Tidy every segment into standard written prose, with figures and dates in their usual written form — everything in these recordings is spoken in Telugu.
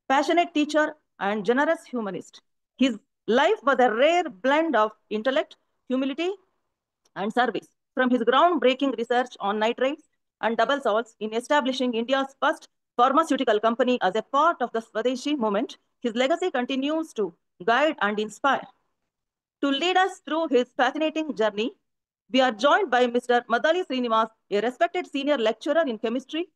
Passionate teacher and generous humanist. His life was a rare blend of intellect, humility, and service. From his groundbreaking research on nitrates and double salts in establishing India's first pharmaceutical company as a part of the Swadeshi movement, his legacy continues to guide and inspire. To lead us through his fascinating journey, we are joined by Mr. Madali Srinivas, a respected senior lecturer in chemistry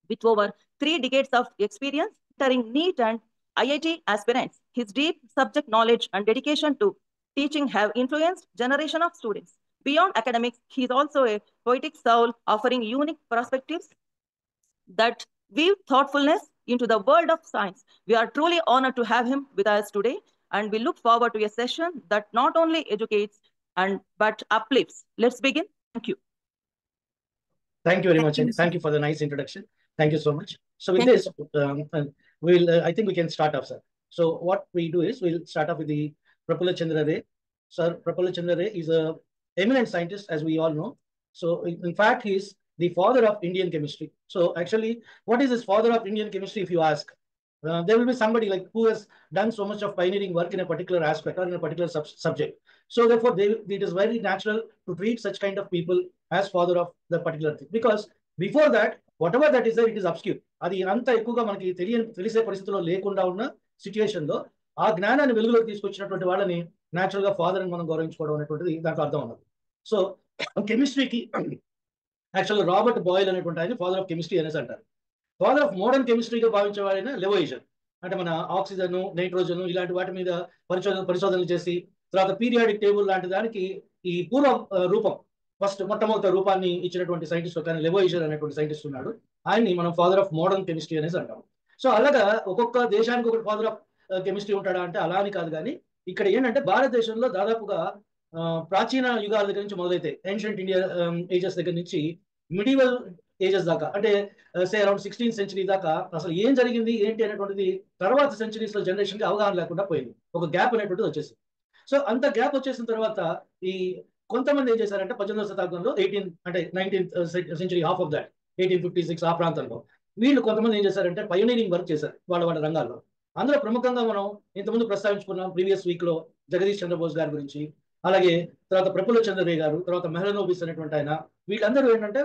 with over 3 decades of experience mentoring NEET and IIT aspirants. His deep subject knowledge and dedication to teaching have influenced generation of students. Beyond academics, he is also a poetic soul offering unique perspectives that weave thoughtfulness into the world of science. We are truly honored to have him with us today, and we look forward to a session that not only educates but uplifts. Let's begin. Thank you. Thank you very much, and thank you for the nice introduction. Thank you so much. So with this, I think we can start off, sir. So what we do is we'll start off with the Prafulla Chandra Ray. Sir, Prafulla Chandra Ray is an eminent scientist, as we all know. So in fact, he is the father of Indian chemistry. So actually, what is this father of Indian chemistry, if you ask? There will be somebody like who has done so much of pioneering work in a particular aspect or in a particular subject. So therefore, it is very natural to treat such kind of people as father of the particular thing. Because before that, whatever that is there, it is obscure. అది అంత ఎక్కువగా మనకి తెలిసే పరిస్థితుల్లో లేకుండా ఉన్న సిచ్యువేషన్ లో ఆ జ్ఞానాన్ని వెలుగులోకి తీసుకొచ్చినటువంటి వాళ్ళని న్యాచురల్ గా ఫాదర్ అని మనం గౌరవించుకోవడం అనేటువంటిది దాంట్లో అర్థం ఉన్నది. సో కెమిస్ట్రీకి యాక్చువల్గా రాబర్ట్ బాయిల్ అనేటువంటి ఆయన ఫాదర్ ఆఫ్ కెమిస్ట్రీ అనేసి అంటారు. ఫాదర్ ఆఫ్ మోడర్న్ కెమిస్ట్రీగా భావించే వారైన లెవోయిజన్, అంటే మన ఆక్సిజన్, నైట్రోజన్ ఇలాంటి వాటి మీద పరిశోధనలు చేసి తర్వాత పీరియాడిక్ టేబుల్ లాంటి దానికి ఈ పూర్వ రూపం మొట్టమొదటి రూపాన్ని ఇచ్చినటువంటి సైంటిస్ట్ ఒక లెవోయిజన్ అనేటువంటి సైంటిస్ట్ ఉన్నాడు. ఆయన్ని మనం ఫాదర్ ఆఫ్ మోడర్న్ కెమిస్ట్రీ అనేసి అంటాం. సో అలాగా ఒక్కొక్క దేశానికి ఒక ఫాదర్ ఆఫ్ కెమిస్ట్రీ ఉంటాడా అంటే అలా అని కాదు. కానీ ఇక్కడ ఏంటంటే భారతదేశంలో దాదాపుగా ప్రాచీన యుగాల దగ్గర నుంచి మొదలైతే ఏన్షియంట్ ఇండియా ఏజెస్ దగ్గర నుంచి మిడివల్ ఏజెస్ దాకా, అంటే సే అరౌండ్ 16th century దాకా అసలు ఏం జరిగింది ఏంటి అనేటువంటిది తర్వాత సెంచరీస్ లో జనరేషన్ కి అవగాహన లేకుండా పోయింది. ఒక గ్యాప్ అనేటువంటిది వచ్చేసింది. సో అంత గ్యాప్ వచ్చేసిన తర్వాత ఈ కొంతమంది ఏం చేశారంటే 18వ శతాబ్దంలో 19th century half of that 1856 ఆ ప్రాంతంలో వీళ్ళు కొంతమంది ఏం చేశారంటే పయోనీరింగ్ వర్క్ చేశారు వాళ్ళ రంగాల్లో. అందులో ప్రముఖంగా మనం ఇంతకుముందు ప్రస్తావించుకున్నాం ప్రీవియస్ వీక్ లో జగదీష్ చంద్రబోస్ గారి గురించి, అలాగే తర్వాత ప్రఫుల్ల చంద్ర రే గారు, తర్వాత మెహలనోబిస్ అనేటువంటి ఆయన. వీళ్ళందరూ ఏంటంటే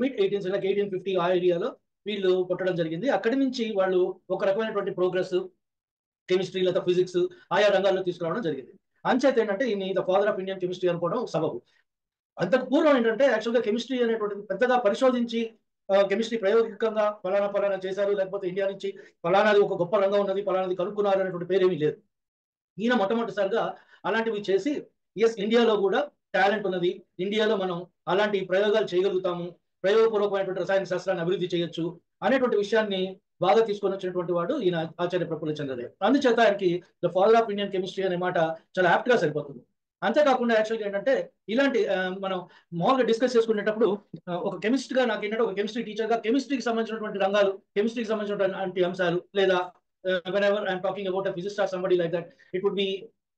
మిడ్ 1850 ఆ ఏరియాలో వీళ్ళు పుట్టడం జరిగింది. అక్కడి నుంచి వాళ్ళు ఒక రకమైనటువంటి ప్రోగ్రెస్ కెమిస్ట్రీ లేదా ఫిజిక్స్ ఆయా రంగాల్లో తీసుకురావడం జరిగింది. అంచేత ఏంటంటే ఈయన the father of Indian chemistry అనుకోవడం సబబు. అంతకు పూర్వం ఏంటంటే యాక్చువల్గా కెమిస్ట్రీ అనేటువంటిది పెద్దగా పరిశోధించి కెమిస్ట్రీ ప్రయోగికంగా ఫలానా చేశారు, లేకపోతే ఇండియా నుంచి ఫలానాది ఒక గొప్ప రంగం ఉన్నది, ఫలానాది కనుక్కున్నారు అనేటువంటి పేరేమీ లేదు. ఈయన మొట్టమొదటిసారిగా అలాంటివి చేసి ఎస్ ఇండియాలో కూడా టాలెంట్ ఉన్నది, ఇండియాలో మనం అలాంటి ప్రయోగాలు చేయగలుగుతాము, ప్రయోగపూర్వకమైనటువంటి రసాయన శాస్త్రాన్ని అభివృద్ధి చేయొచ్చు అనేటువంటి విషయాన్ని బాగా తీసుకొని వచ్చినటువంటి వాడు ఈయన ఆచార్య ప్రఫుల్ల చంద్ర రే. అందుచేత ఆయనకి the father of Indian chemistry అనే మాట చాలా యాప్ట్ గా సరిపోతుంది. అంతేకాకుండా యాక్చువల్గా ఏంటంటే ఇలాంటి మనం మామూలుగా డిస్కస్ చేసుకునేటప్పుడు ఒక కెమిస్ట్ గా నాకు ఏంటంటే ఒక కెమిస్ట్రీ టీచర్ గా కెమిస్ట్రీకి సంబంధించినటువంటి రంగాలు, కెమిస్ట్రీకి సంబంధించినటువంటి అంశాలు, లేదా whenever I'm talking about a physicist or somebody like that, it would be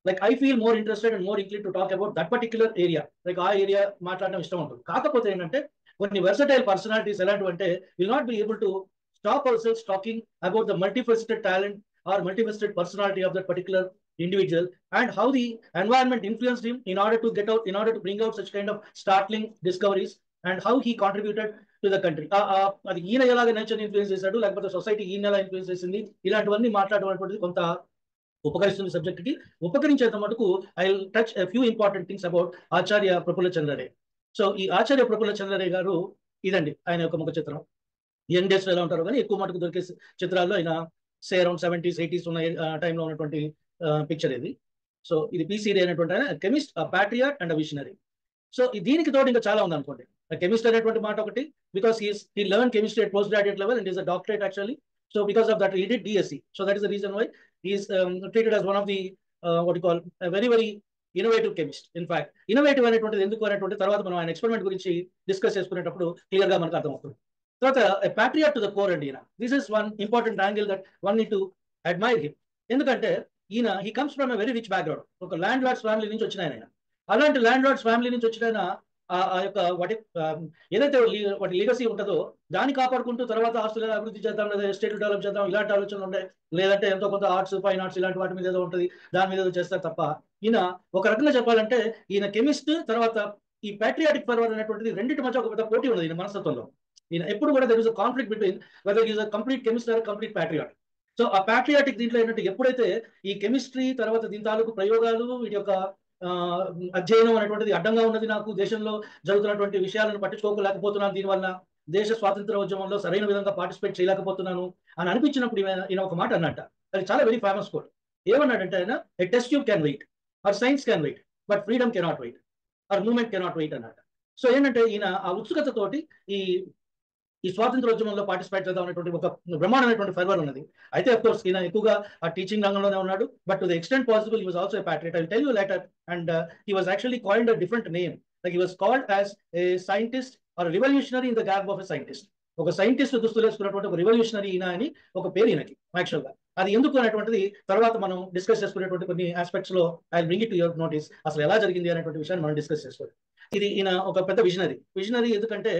like I feel more interested and more inclined to talk about that particular area. Like ఆ ఏరియా మాట్లాడడం ఇష్టం ఉంటుంది. కాకపోతే ఏంటంటే కొన్ని వెర్సటైల్ పర్సనాలిటీస్ ఎలాంటివంటే will not be able to stop ourselves talking about the multifaceted talent or multifaceted personality of that particular individual and how the environment influenced him in order to bring out such kind of startling discoveries and how he contributed to the country. అది ఈయన ఎలాగ నేచర్ ఇన్ఫ్లుయెన్స్ చేశాడు, లేకపోతే సొసైటీ ఈయన ఎలా ఇన్ఫ్లుయెన్స్ చేసింది, ఇలాంటివన్నీ మాట్లాడడం కొంత ఉపకరిస్తుంది సబ్జెక్ట్ కి. ఉపకరించేంత మటుకు I will touch a few important things about Acharya Prafulla Chandra Ray. So ఈ ఆచార్య ప్రఫుల్ల చంద్ర రే గారు ఇదండి ఆయన యొక్క ముఖ చిత్రం. యంగ్ డేస్ లో ఎలా ఉంటారో కానీ ఎక్కువ మటుకు దొరికే చిత్రాల్లో ఆయన సే అరౌండ్ 70s 80s ఉన్న టైంలో ఉన్నటువంటి పిక్చర్ ఇది. సో ఇది పిసి రే అనేటువంటి ఆయన chemist, Patriot and visionary. So దీనికి తోడు ఇంకా చాలా ఉంది అనుకోండి. కెమిస్ట్ అనేటువంటి మాట ఒకటి, because he learned chemistry at postgraduate level and is a doctorate actually. So because of that he did DSc. So that is the reason why he is treated as one of the what you call a very innovative chemist. In fact innovative అనేటువంటిది ఎందుకు అనేటువంటి తర్వాత మనం ఆయన ఎక్స్పెరిమెంట్ గురించి డిస్కస్ చేసుకునేటప్పుడు క్లియర్ గా మనకు అర్థమవుతుంది. తర్వాత ప్యాట్రియాట్ టు ద కోర్ అండి ఈయన. This is one important angle that one need to admire him. ఎందుకంటే ఈయన he comes from a very rich background. ఒక ల్యాండ్ లార్డ్స్ ఫ్యామిలీ నుంచి వచ్చిన ఆయన. అలాంటి ల్యాండ్ లార్డ్స్ ఫ్యామిలీ నుంచి వచ్చిన ఆయన ఆ యొక్క వాటి ఏదైతే వాటి లీగసీ ఉంటుందో దాన్ని కాపాడుకుంటూ తర్వాత ఆస్తులను అభివృద్ధి చేద్దాం, లేదా ఎస్టేట్ డెవలప్ చేద్దాం, ఇలాంటి ఆలోచనలు ఉంటాయి. లేదంటే ఎంతో కొంత ఆర్ట్స్, ఫైన్ ఆర్ట్స్ ఇలాంటి వాటి మీద ఏదో ఉంటుంది, దాని మీద ఏదో చేస్తారు తప్ప. ఈయన ఒక రకంగా చెప్పాలంటే ఈయన కెమిస్ట్, తర్వాత ఈ ప్యాట్రియాటిక్ ఫర్వర్ అనేటువంటిది రెండింటి మధ్య ఒక పెద్ద పోటీ ఉన్నది ఈయన మనస్తత్వంలో. ఈయన ఎప్పుడు కూడా there is a conflict between whether is a complete chemist or complete patriot. So ఆ ప్యాట్రియాటిక్ దీంట్లో ఏంటంటే ఎప్పుడైతే ఈ కెమిస్ట్రీ తర్వాత దీని తాలూకు ప్రయోగాలు వీటి యొక్క అధ్యయనం అనేటువంటిది అడ్డంగా ఉన్నది, నాకు దేశంలో జరుగుతున్నటువంటి విషయాలను పట్టించుకోలేకపోతున్నాను, దీనివల్ల దేశ స్వాతంత్ర ఉద్యమంలో సరైన విధంగా పార్టిసిపేట్ చేయలేకపోతున్నాను అని అనిపించినప్పుడు ఈయన ఒక మాట అన్నట్ట. అది చాలా వెరీ ఫేమస్ కోట్. ఏమన్నాడంటే ఆయన, a test tube can wait, or science can wait, but freedom cannot wait, or movement cannot wait అన్నట్ట. సో ఏంటంటే ఈయన ఆ ఉత్సుకతతోటి ఈ స్వాతంత్రోద్యమంలో పార్టిసిపేట్ చేద్దాం అనేటువంటి ఒక బ్రహ్మాండమైనటువంటి ఫర్వర్ ఉన్నది. అయితే అఫ్ కోర్స్ ఈయన ఎక్కువగా ఆ టీచింగ్ రంగంలోనే ఉన్నాడు. But to the extent possible he was also a patriot. I will tell you later. And he was actually called a different name. Like he was called as a scientist or revolutionary in the garb of a scientist. ఒక సైంటిస్ట్ దుస్తులు వేసుకున్నటువంటి ఒక రివల్యూషనరీ ఈయన అని ఒక పేరు ఈయనకి యాక్చువల్ గా. అది ఎందుకు అనేటువంటిది తర్వాత మనం డిస్కస్ చేసుకునేటువంటి కొన్ని ఆస్పెక్ట్స్ లో I bring it to your notice. అసలు ఎలా జరిగింది అనేటువంటి విషయాన్ని మనం డిస్కస్ చేసుకోవాలి. ఇది ఈయన ఒక పెద్ద విజనరీ ఎందుకంటే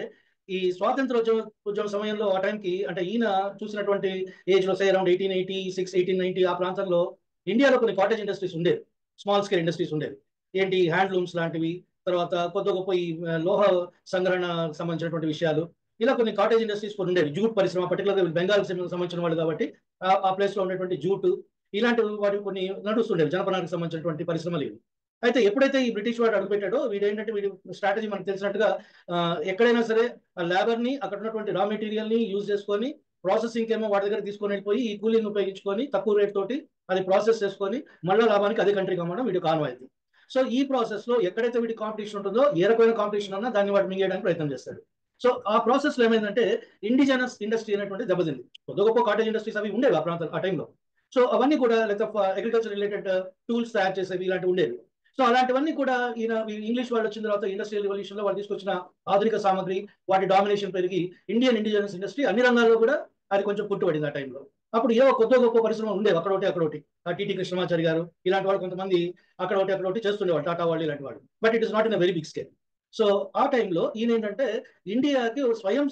ఈ స్వాతంత్రోద్యమ సమయంలో ఆ టైంకి, అంటే ఈయన చూసినటువంటి ఏజ్ లో అరౌండ్ 1886, 1890 ఆ ప్రాంతంలో ఇండియాలో కొన్ని కాటేజ్ ఇండస్ట్రీస్ ఉండేవి, స్మాల్ స్కేల్ ఇండస్ట్రీస్ ఉండేవి. ఏంటి, హ్యాండ్లూమ్స్ లాంటివి, తర్వాత కొద్ది గొప్ప ఈ లోహ సంగ్రహణ సంబంధించినటువంటి విషయాలు, ఇలా కొన్ని కాటేజ్ ఇండస్ట్రీస్ కొన్ని ఉండేవి. జూట్ పరిశ్రమ, పర్టికులర్గా బెంగాల్ సంబంధించిన వాళ్ళు కాబట్టి ఆ ప్లేస్ లో ఉండేటువంటి జూట్ ఇలాంటి వాటి కొన్ని నడుస్తుండేవి, జనపనానికి సంబంధించినటువంటి పరిశ్రమలు ఇవి. అయితే ఎప్పుడైతే ఈ బ్రిటిష్ వాడు అడుగుపెట్టాడో, వీడు ఏంటంటే వీడి స్ట్రాటజీ మనకు తెలిసినట్టుగా ఎక్కడైనా సరే ఆ లేబర్ ని, అక్కడ ఉన్నటువంటి రా మెటీరియల్ ని యూజ్ చేసుకొని ప్రాసెసింగ్ ఏమో వాడి దగ్గర తీసుకొని వెళ్ళిపోయి ఈ కూలీని ఉపయోగించుకొని తక్కువ రేట్ తోటి అది ప్రాసెస్ చేసుకొని మళ్ళీ లాభానికి అదే కంట్రీకి అమ్మడం వీడి కాన్వాయితీ. సో ఈ ప్రాసెస్ లో ఎక్కడైతే వీడి కాంపిటీషన్ ఉంటుందో, ఏ రకమైన కాంపిటీషన్ ఉన్నా దాన్ని వాడు మింగేయడానికి ప్రయత్నం చేస్తాడు. సో ఆ ప్రాసెస్ లో ఏమైందంటే ఇండిజినస్ ఇండస్ట్రీ అనేటువంటి దెబ్బతింది. కొద్ది గొప్ప కాటేజ్ ఇండస్ట్రీస్ అవి ఉండేవి ఆ ప్రాంతం ఆ టైంలో. సో అవన్నీ కూడా లేకపోతే అగ్రికల్చర్ రిలేటెడ్ టూల్స్ తయారు చేసేవి ఇలాంటివి ఉండేవి. సో అలాంటివన్నీ కూడా ఈయన ఇంగ్లీష్ వాళ్ళు వచ్చిన తర్వాత ఇండస్ట్రియల్ రెవల్యూషన్ లో వాళ్ళు తీసుకొచ్చిన ఆధునిక సామగ్రి, వాటి డామినేషన్ పెరిగి ఇండియన్ ఇండిజినస్ ఇండస్ట్రీ అన్ని రంగాల్లో కూడా అది కొంచెం పుట్టుబడింది ఆ టైంలో. అప్పుడు ఏవో కొత్త గొప్ప పరిశ్రమ ఉండేవి అక్కడొకటి. టీటీ కృష్ణమాచారి గారు ఇలాంటి వాళ్ళు కొంతమంది అక్కడొకటి చేస్తుండేవాళ్ళు, టాటా వాళ్ళు ఇలాంటి వాళ్ళు. But it is not in a very big scale. So ఆ టైంలో ఈయన ఏంటంటే ఇండియాకి స్వయం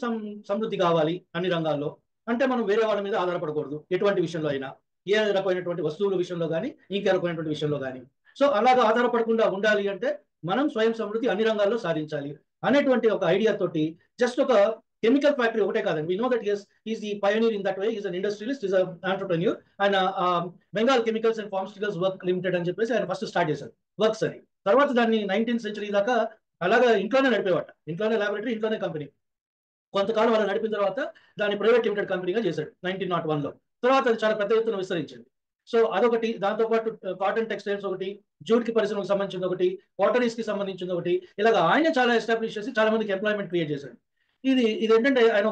సమృద్ధి కావాలి అన్ని రంగాల్లో, అంటే మనం వేరే వాళ్ళ మీద ఆధారపడకూడదు ఎటువంటి విషయంలో అయినా, ఏ రకమైనటువంటి వస్తువుల విషయంలో కానీ ఇంకే రకమైనటువంటి విషయంలో కానీ. సో అలాగా ఆధారపడకుండా ఉండాలి అంటే మనం స్వయం సమృద్ధి అన్ని రంగాల్లో సాధించాలి అనేటువంటి ఒక ఐడియా తోటి జస్ట్ ఒక కెమికల్ ఫ్యాక్టరీ ఒకటే కాదండి. We know that is the pioneer in that way, is an industrialist, is an entrepreneur. ఆయన Bengal chemicals and pharmaceuticals work limited అని చెప్పేసి ఆయన ఫస్ట్ స్టార్ట్ చేశారు వర్క్స్ అని. తర్వాత దాన్ని 19th century దాకా అలాగా ఇంట్లోనే నడిపేవాట, ఇంట్లోనే ల్యాబొరేటరీ, ఇంట్లోనే కంపెనీ. కొంతకాలం అలా నడిపిన తర్వాత దాన్ని ప్రైవేట్ లిమిటెడ్ కంపెనీగా చేశాడు 1901లో. తర్వాత అది చాలా పెద్ద ఎత్తున విస్తరించింది. సో అదొకటి. దాంతోపాటు కాటన్ టెక్స్టైల్స్ ఒకటి, జూట్ కి పరిశ్రమకు సంబంధించింది ఒకటి, కాటరీస్ కి సంబంధించింది ఒకటి, ఇలాగ ఆయన చాలా ఎస్టాబ్లిష్ చేసి చాలా మందికి ఎంప్లాయ్మెంట్ క్రియేట్ చేశాడు. ఇది ఏంటంటే ఆయన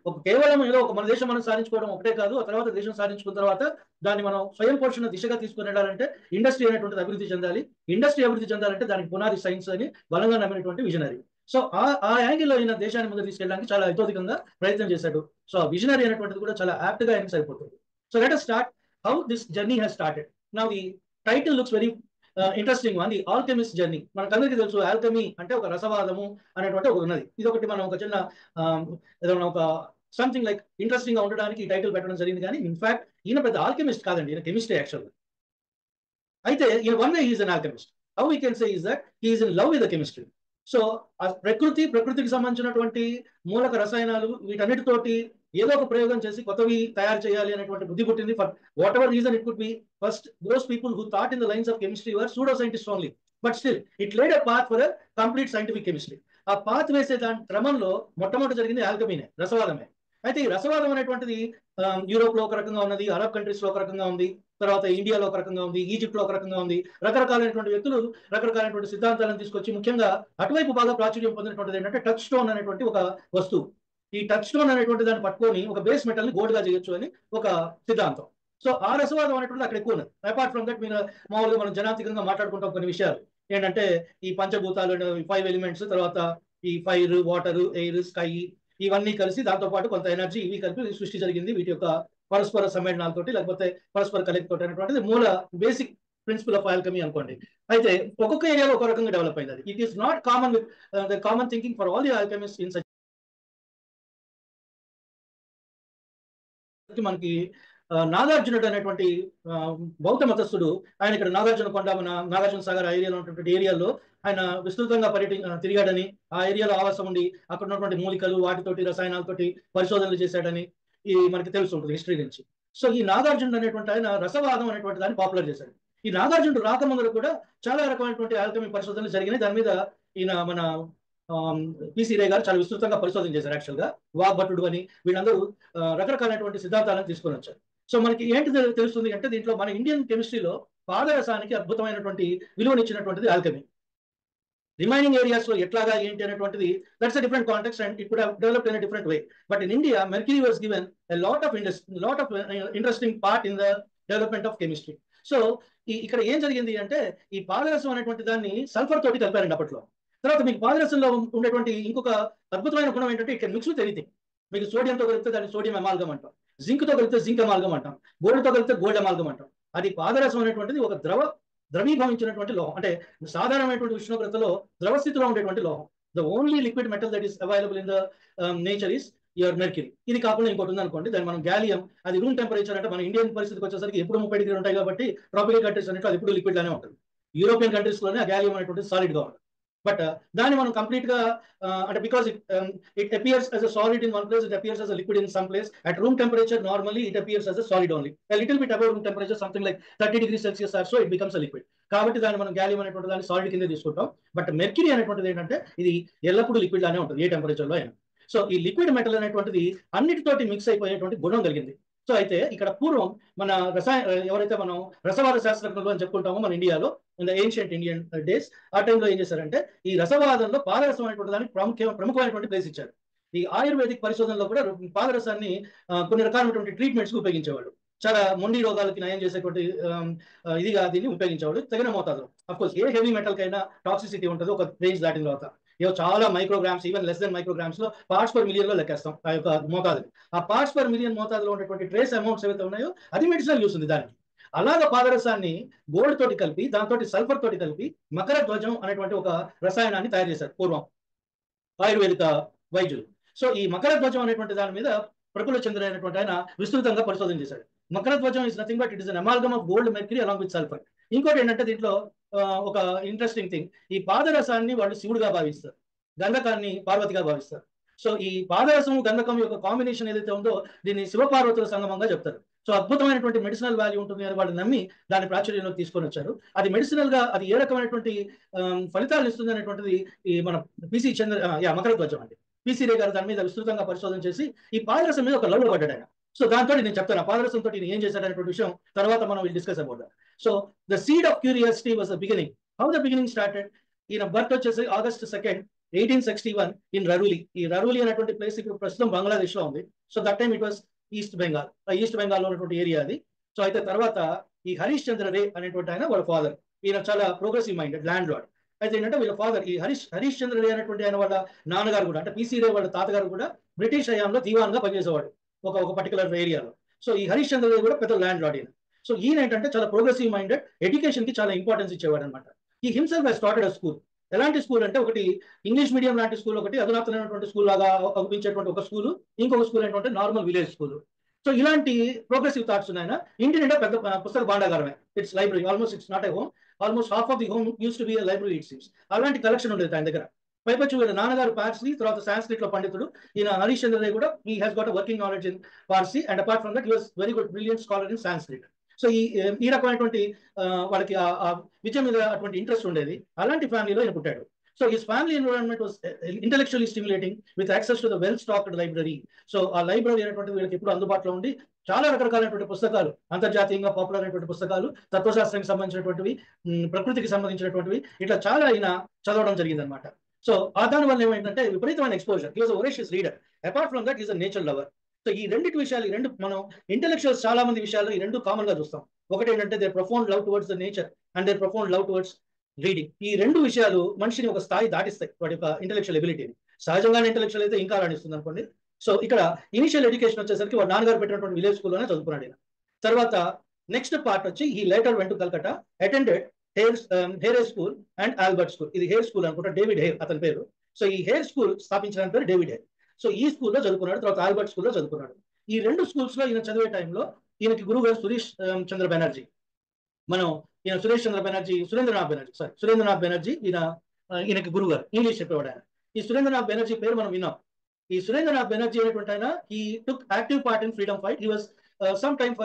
ఒక కేవలం ఏదో ఒక మన దేశం మనం సాధించుకోవడం ఒకటే కాదు, ఆ తర్వాత దేశం సాధించుకున్న తర్వాత దాన్ని మనం స్వయం పోషణ దిశగా తీసుకుని వెళ్ళాలంటే ఇండస్ట్రీ అనేటువంటిది అభివృద్ధి చెందాలి. ఇండస్ట్రీ అభివృద్ధి చెందాలంటే దానికి పునాది సైన్స్ అని బలంగా నమ్మినటువంటి విజనరీ. సో ఆ యాంగిల్లో ఈయన దేశాన్ని ముందు తీసుకెళ్ళడానికి చాలా ఇతోధికంగా ప్రయత్నం చేశాడు. సో ఆ విజనరీ అనేటువంటిది కూడా చాలా యాప్ట్ గా ఆయనకు సరిపోతుంది. So let us start how this journey has started. Now the title looks very interesting one, the alchemist journey. మనకందరికీ తెలుసు ఆల్కెమీ అంటే ఒక రసవాదము అనేటువంటి ఒకటి ఉన్నది. ఇదొకటి మనం ఒక చిన్న ఏదైనా ఒక సంథింగ్ లైక్ ఇంట్రెస్టింగ్ గా ఉండడానికి ఈ టైటిల్ పెట్టడం జరిగింది. కానీ ఇన్ఫాక్ట్ ఈయన పెద్ద ఆల్కెమిస్ట్ కాదండి, ఈయన కెమిస్ట్రీ యాక్చువల్గా. అయితే ఈయన one way he's an alchemist. How we can say is that he's in love with the chemistry. So ఆ ప్రకృతికి సంబంధించినటువంటి మూలక రసాయనాలు వీటన్నిటితోటి ఏదో ఒక ప్రయోగం చేసి కొత్తవి తయారు చేయాలి అనేటువంటి బుద్ధి పుట్టింది. For what ever reason it could B. First those people who thought in the lines of chemistry were pseudo scientist only, but still it laid a path for a complete scientific chemistry. ఆ పాత్ వేసే దాని క్రమంలో మొట్టమొదటి జరిగింది ఆల్కెమీనే, రసవాదమే. అయితే ఈ రసవాదం అనేటువంటిది యూరోప్ లో ఒక రకంగా ఉన్నది, అరబ్ కంట్రీస్ లో ఒక రకంగా ఉంది, తర్వాత ఇండియాలో ఒక రకంగా ఉంది, ఈజిప్ట్ లో ఒక రకంగా ఉంది. రకరకాలైనటువంటి వ్యక్తులు రకరకాలైనటువంటి సిద్ధాంతాలను తీసుకొచ్చి ముఖ్యంగా అటువైపు బాగా ప్రాచుర్యం పొందినటువంటిది ఏంటంటే టచ్ స్టోన్ అనేటువంటి ఒక వస్తువు. ఈ టచ్ స్టోన్ అనేటువంటి దాన్ని పట్టుకొని ఒక బేస్ మెటల్ ని గోల్డ్ గా చేయొచ్చు అని ఒక సిద్ధాంతం. సో ఆ రసవాదం అనేటువంటి అక్కడ ఎక్కువ ఉన్నది. అపార్ట్ ఫ్రమ్ దట్ మీరు మామూలుగా మనం జనాంతికంగా మాట్లాడుకుంటాం కొన్ని విషయాలు ఏంటంటే ఈ పంచభూతాలు 5 ఎలిమెంట్స్, తర్వాత ఈ ఫైర్, వాటర్, ఎయిర్, స్కై ఇవన్నీ కలిసి దాంతో పాటు కొంత ఎనర్జీ ఇవి కలిపి సృష్టి జరిగింది, వీటి యొక్క పరస్పర సమ్మేళనాలతోటి లేకపోతే పరస్పర కలయికతోటి అనేటువంటిది మూల బేసిక్ ప్రిన్సిపల్ ఆఫ్ ఆల్కమీ అనుకోండి. అయితే ఒక్కొక్క ఏరియాలో ఒక రకంగా డెవలప్ అయింది. అది it is not common with the common thinking for all the Alchemist in such. మనకి నాగార్జునుడు అనేటువంటి బౌద్ధ మతస్థుడు, ఆయన ఇక్కడ నాగార్జున కొండ, మన నాగార్జున సాగర్ ఏరియాలో ఉన్నటువంటి ఏరియాలో ఆయన విస్తృతంగా తిరిగాడని, ఆ ఏరియాలో ఆవాసం ఉండి అక్కడ ఉన్నటువంటి మూలికలు వాటితోటి రసాయనాలతోటి పరిశోధనలు చేశాడని ఈ మనకి తెలుసు ఉంటుంది హిస్టరీ నుంచి. సో ఈ నాగార్జునుడు అనేటువంటి ఆయన రసవాదం అనేటువంటి దాన్ని పాపులర్ చేశాడు. ఈ నాగార్జునుడు రాకముందు కూడా చాలా రకమైనటువంటి ఆల్కమీ పరిశోధనలు జరిగినాయి. దాని మీద ఈయన మన పిసి రే గారు చాలా విస్తృతంగా పరిశోధన చేశారు. యాక్చువల్గా వాగ్భటుడు అని వీళ్ళందరూ రకరకాలైనటువంటి సిద్ధాంతాలను తీసుకొని వచ్చారు. సో మనకి ఏంటి తెలుస్తుంది అంటే దీంట్లో మన ఇండియన్ కెమిస్ట్రీలో పాదరసానికి అద్భుతమైనటువంటి విలువనిచ్చినటువంటిది ఆల్కమీ. రిమైనింగ్ ఏరియాస్ లో ఎట్లాగా ఏంటి అనేటువంటిది that's a different context and it could have developed in a different way. But in India mercury was given a lot of interesting part in the development of chemistry. So ఇక్కడ ఏం జరిగింది అంటే ఈ పాదరసం అనేటువంటి దాన్ని సల్ఫర్ తోటి కలిపారండి అప్పట్లో. తర్వాత మీకు పాదరసంలో ఉండేటువంటి ఇంకొక అద్భుతమైన గుణం ఏంటంటే it can mix with anything. మీకు సోడియంతో కలిపితే దాన్ని సోడియం అమాల్గం అంటాం, జింక్ తో కలిపితే జింక్ అమాల్గం అంటాం, గోల్డ్ తో కలిపితే గోల్డ్ అమాల్గం అంటాం. అది పాదరసం అనేటువంటిది ఒక ద్రవీభవించినటువంటి లోహం, అంటే సాధారణమైనటువంటి ఉష్ణోగ్రతలో ద్రవస్థితిలో ఉండేటువంటి లోహం. The only liquid metal that is available in the nature is your mercury. ఇది కాకుండా ఇంకోటి ఉంది అనుకోండి, దాన్ని మనం గ్యాలియం, అది రూమ్ టెంపరేచర్ అంటే మన ఇండియన్ పరిస్థితికి వచ్చేసరికి ఎప్పుడు 30 డిగ్రీలు ఉంటాయి కాబట్టి ట్రాపికల్ కంట్రీస్ అనేవి అది ఎప్పుడు లిక్విడ్ లానే ఉంటుంది. యూరోపియన్ కంట్రీస్ లోనే ఆ గ్యాలియం అనేటువంటి సాలిడ్ గా ఉంటుంది. బట్ దాన్ని మనం కంప్లీట్ గా అంటే because it appears as a solid in one place, it appears as a liquid in some place. At room temperature normally it appears as a solid only. A little bit above room temperature, something like 30 degrees Celsius or so, it becomes a liquid. కాబట్టి దాన్ని మనం గ్యాలియం అనేటువంటి దాన్ని సాలిడ్ కింద తీసుకుంటాం. బట్ మెర్క్యూరీ అనేటువంటిది ఏంటంటే ఇది ఎల్లప్పుడూ లిక్విడ్ లానే ఉంటుంది ఏ టెంపరేచర్ లో అయినా. సో ఈ లిక్విడ్ మెటల్ అనేటువంటిది అన్నిటితోటి మిక్స్ అయిపోయేటువంటి గుణం కలిగింది. సో అయితే ఇక్కడ పూర్వం మన ఎవరైతే మనం రసవాద శాస్త్రజ్ఞులు అని చెప్పుకుంటామో మన ఇండియాలో in the ancient Indian days, ఆ టైంలో ఏం చేశారంటే ఈ రసవాదంలో పాదరసం అనేటువంటి దానికి ప్రముఖమైనటువంటి ప్లేస్ ఇచ్చారు. ఈ ఆయుర్వేదిక్ పరిశోధనలో కూడా పాదరసాన్ని కొన్ని రకాలైనటువంటి ట్రీట్మెంట్స్ కి ఉపయోగించేవాడు. చాలా మొండి రోగాలకి నయం చేసేటువంటి ఇదిగా దీన్ని ఉపయోగించేవాడు తగిన మోతాదులో. అఫ్కోర్స్ ఏ హెవీ మెటల్ కైనా టాక్సిసిటీ ఉంటుంది ఒక రేంజ్ దాటిన తర్వాత. ఏవో చాలా micrograms, even less than micrograms లో పార్ట్స్ పర్ మిలియన్ లో లెక్కేస్తాం ఆ యొక్క మోతాదు. ఆ పార్ట్స్ పర్ మిలియన్ మోతాదులో ఉన్నటువంటి ట్రేస్ అమౌంట్స్ ఏవైతే ఉన్నాయో అది మెడిసినల్ యూస్ ఉంది దానికి. అలాగ పాదరసాన్ని గోల్డ్ తోటి కలిపి దాంతో సల్ఫర్ తోటి కలిపి మకర ధ్వజం అనేటువంటి ఒక రసాయనాన్ని తయారు చేశారు పూర్వం ఆయుర్వేదిక వైద్యులు. సో ఈ మకర ధ్వజం అనేటువంటి దాని మీద ప్రకుల చంద్ర అనేటువంటి ఆయన విస్తృతంగా పరిశోధన చేశాడు. మకర ధ్వజం is nothing but it is an amalgam of gold, mercury along with sulphur. ఇంకోటి ఏంటంటే దీంట్లో ఒక ఇంట్రెస్టింగ్ థింగ్, ఈ పాదరసాన్ని వాళ్ళు శివుడుగా భావిస్తారు, గంధకాన్ని పార్వతిగా భావిస్తారు. సో ఈ పాదరసం గంధకం యొక్క కాంబినేషన్ ఏదైతే ఉందో దీన్ని శివపార్వతుల సంగమంగా చెప్తారు. సో అద్భుతమైనటువంటి మెడిసినల్ వాల్యూ ఉంటుంది అని వాళ్ళు నమ్మి దాన్ని ప్రాచుర్యంలోకి తీసుకొని వచ్చారు. అది మెడిసినల్ గా అది ఏ రకమైనటువంటి ఫలితాలు ఇస్తుంది అనేటువంటిది ఈ మన పిసి మకర ధ్వజం అండి. పిసి రే గారు దాని మీద విస్తృతంగా పరిశోధన చేసి ఈ పాదరసం మీద ఒక లవ్ పడ్డాడు ఆయన. సో దాంతో నేను చెప్తాను పాదరసం తోటి ఏం చేశాడనేటువంటి విషయం తర్వాత మనం discuss about that. So the seed of curiosity was the beginning. How the beginning started? ఈయన బర్త్ వచ్చేసి August 2nd, 1861 ఇన్ రరూలి. ఈ రరూలి అనేటువంటి ప్లేస్ ఇప్పుడు ప్రస్తుతం బంగ్లాదేశ్ లో ఉంది. So that time it was east Bengal లో ఉన్నటువంటి ఏరియా అది. సో అయితే తర్వాత ఈ హరీష్ చంద్ర రే అనేటువంటి ఆయన వాళ్ళ ఫాదర్. ఈయన చాలా ప్రోగ్రెసివ్ మైండెడ్ ల్యాండ్ లార్డ్. అయితే ఏంటంటే వీళ్ళ ఫాదర్ ఈ హరీష్ చంద్ర రే అనేటువంటి ఆయన వాళ్ళ నాన్నగారు కూడా అంటే పిసి రే వాళ్ళ తాతగారు కూడా బ్రిటిష్ హయాంలో దీవాన్ గా పనిచేసేవాడు ఒక పర్టికులర్ ఏరియాలో. సో ఈ హరీష్ చంద్ర రే కూడా పెద్ద ల్యాండ్ లార్డ్ ఈయన. సో ఈయన ఏంటంటే చాలా ప్రోగ్రెసివ్ మైండెడ్, ఎడ్యుకేషన్ కి చాలా ఇంపార్టెన్స్ ఇచ్చేవాడు అనమాట. ఈ himself has started a school. ఎలాంటి స్కూల్ అంటే ఒకటి ఇంగ్లీష్ మీడియం లాంటి స్కూల్, ఒకటి అధునాతనమైనటువంటి స్కూల్ లాగా అనిపించేటువంటి ఒక స్కూల్, ఇంకొక స్కూల్ ఏంటంటే నార్మల్ విలేజ్ స్కూల్. సో ఇలాంటి ప్రోగ్రెసివ్ థాట్స్ ఉన్నాయన. ఇంటి నిండా పెద్ద పుస్తక భాండాగారమే, it's library, almost it's not a home, almost half of the home use to be a library it seems. అలాంటి కలెక్షన్ ఉండేది ఆయన దగ్గర. పైపచ్చు వీళ్ళ నాన్నగారు పార్సీ, తర్వాత సాంస్క్రిట్ లో పండితుడు. ఈయన హరీష్ చంద్ర రే కూడా he has got working knowledge in Parsi and apart from that he was very good brilliant scholar in Sanskrit. So ఈ రకమైనటువంటి వాళ్ళకి విద్య మీద అటువంటి ఇంట్రెస్ట్ ఉండేది. అలాంటి ఫ్యామిలీలో ఈయన పుట్టాడు. So his family environment was intellectually stimulating with access to the well-stocked library. So ఆ లైబ్రరీ అనేటువంటి వీళ్ళకి ఎప్పుడు అందుబాటులో ఉండి చాలా రకరకాలైనటువంటి పుస్తకాలు, అంతర్జాతీయంగా పాపులర్ అయినటువంటి పుస్తకాలు, తత్వశాస్త్రానికి సంబంధించినటువంటివి, ప్రకృతికి సంబంధించినటువంటివి, ఇట్లా చాలా ఆయన చదవడం జరిగింది అనమాట. సో దాని వల్ల ఏమైందంటే విపరీతమైన exposure. He was a voracious reader. Apart from that is a nature lover. So so ఈ రెండింటి విషయాలు, ఈ రెండు మనం ఇంటెలెక్చువల్స్ చాలా మంది విషయాల్లో ఈ రెండు కామన్ గా చూస్తాం. ఒకటి ఏంటంటే their profound love towards the nature and their profound love towards reading. ఈ రెండు విషయాలు మనిషిని ఒక స్థాయి దాటిస్తాయి, వాడి యొక్క ఇంటెలెక్చువల్ ఎబిలిటీని. సహజంగానే ఇంటెలెక్చువల్ అయితే ఇంకా రాణిస్తుంది అనుకోండి. సో ఇక్కడ ఇనిషియల్ ఎడ్యుకేషన్ వచ్చేసరికి వాడు నాన్నగారు పెట్టినటువంటి విలేజ్ స్కూల్లోనే చదువుకున్నాడు ఆయన. తర్వాత నెక్స్ట్ పార్ట్ వచ్చి ఈ later went to Calcutta, attended hair school and Albert school. ఇది హేర్ స్కూల్ అనుకుంటా, డేవిడ్ హేర్ అతని పేరు. సో ఈ హేర్ స్కూల్ స్థాపించిన పేరు డేవిడ్ హేర్. సో ఈ స్కూల్లో చదువుకున్నాడు, తర్వాత ఆల్బర్ట్ స్కూల్లో చదువుకున్నాడు. ఈ రెండు స్కూల్స్ లో ఈయన చదివే టైంలో ఈయనకి గురువు గారు సురేష్ చంద్ర బెనర్జీ. ఈయన సురేంద్రనాథ్ బెనర్జీ ఈయనకి గురువు గారు, ఇంగ్లీష్ చెప్పేవాడు ఆయన. ఈ సురేంద్రనాథ్ బెనర్జీ పేరు మనం విన్నాం. ఈ సురేంద్రనాథ్ బెనర్జీ అనేటువంటి ఆయన he took active part in freedom fight. He was some time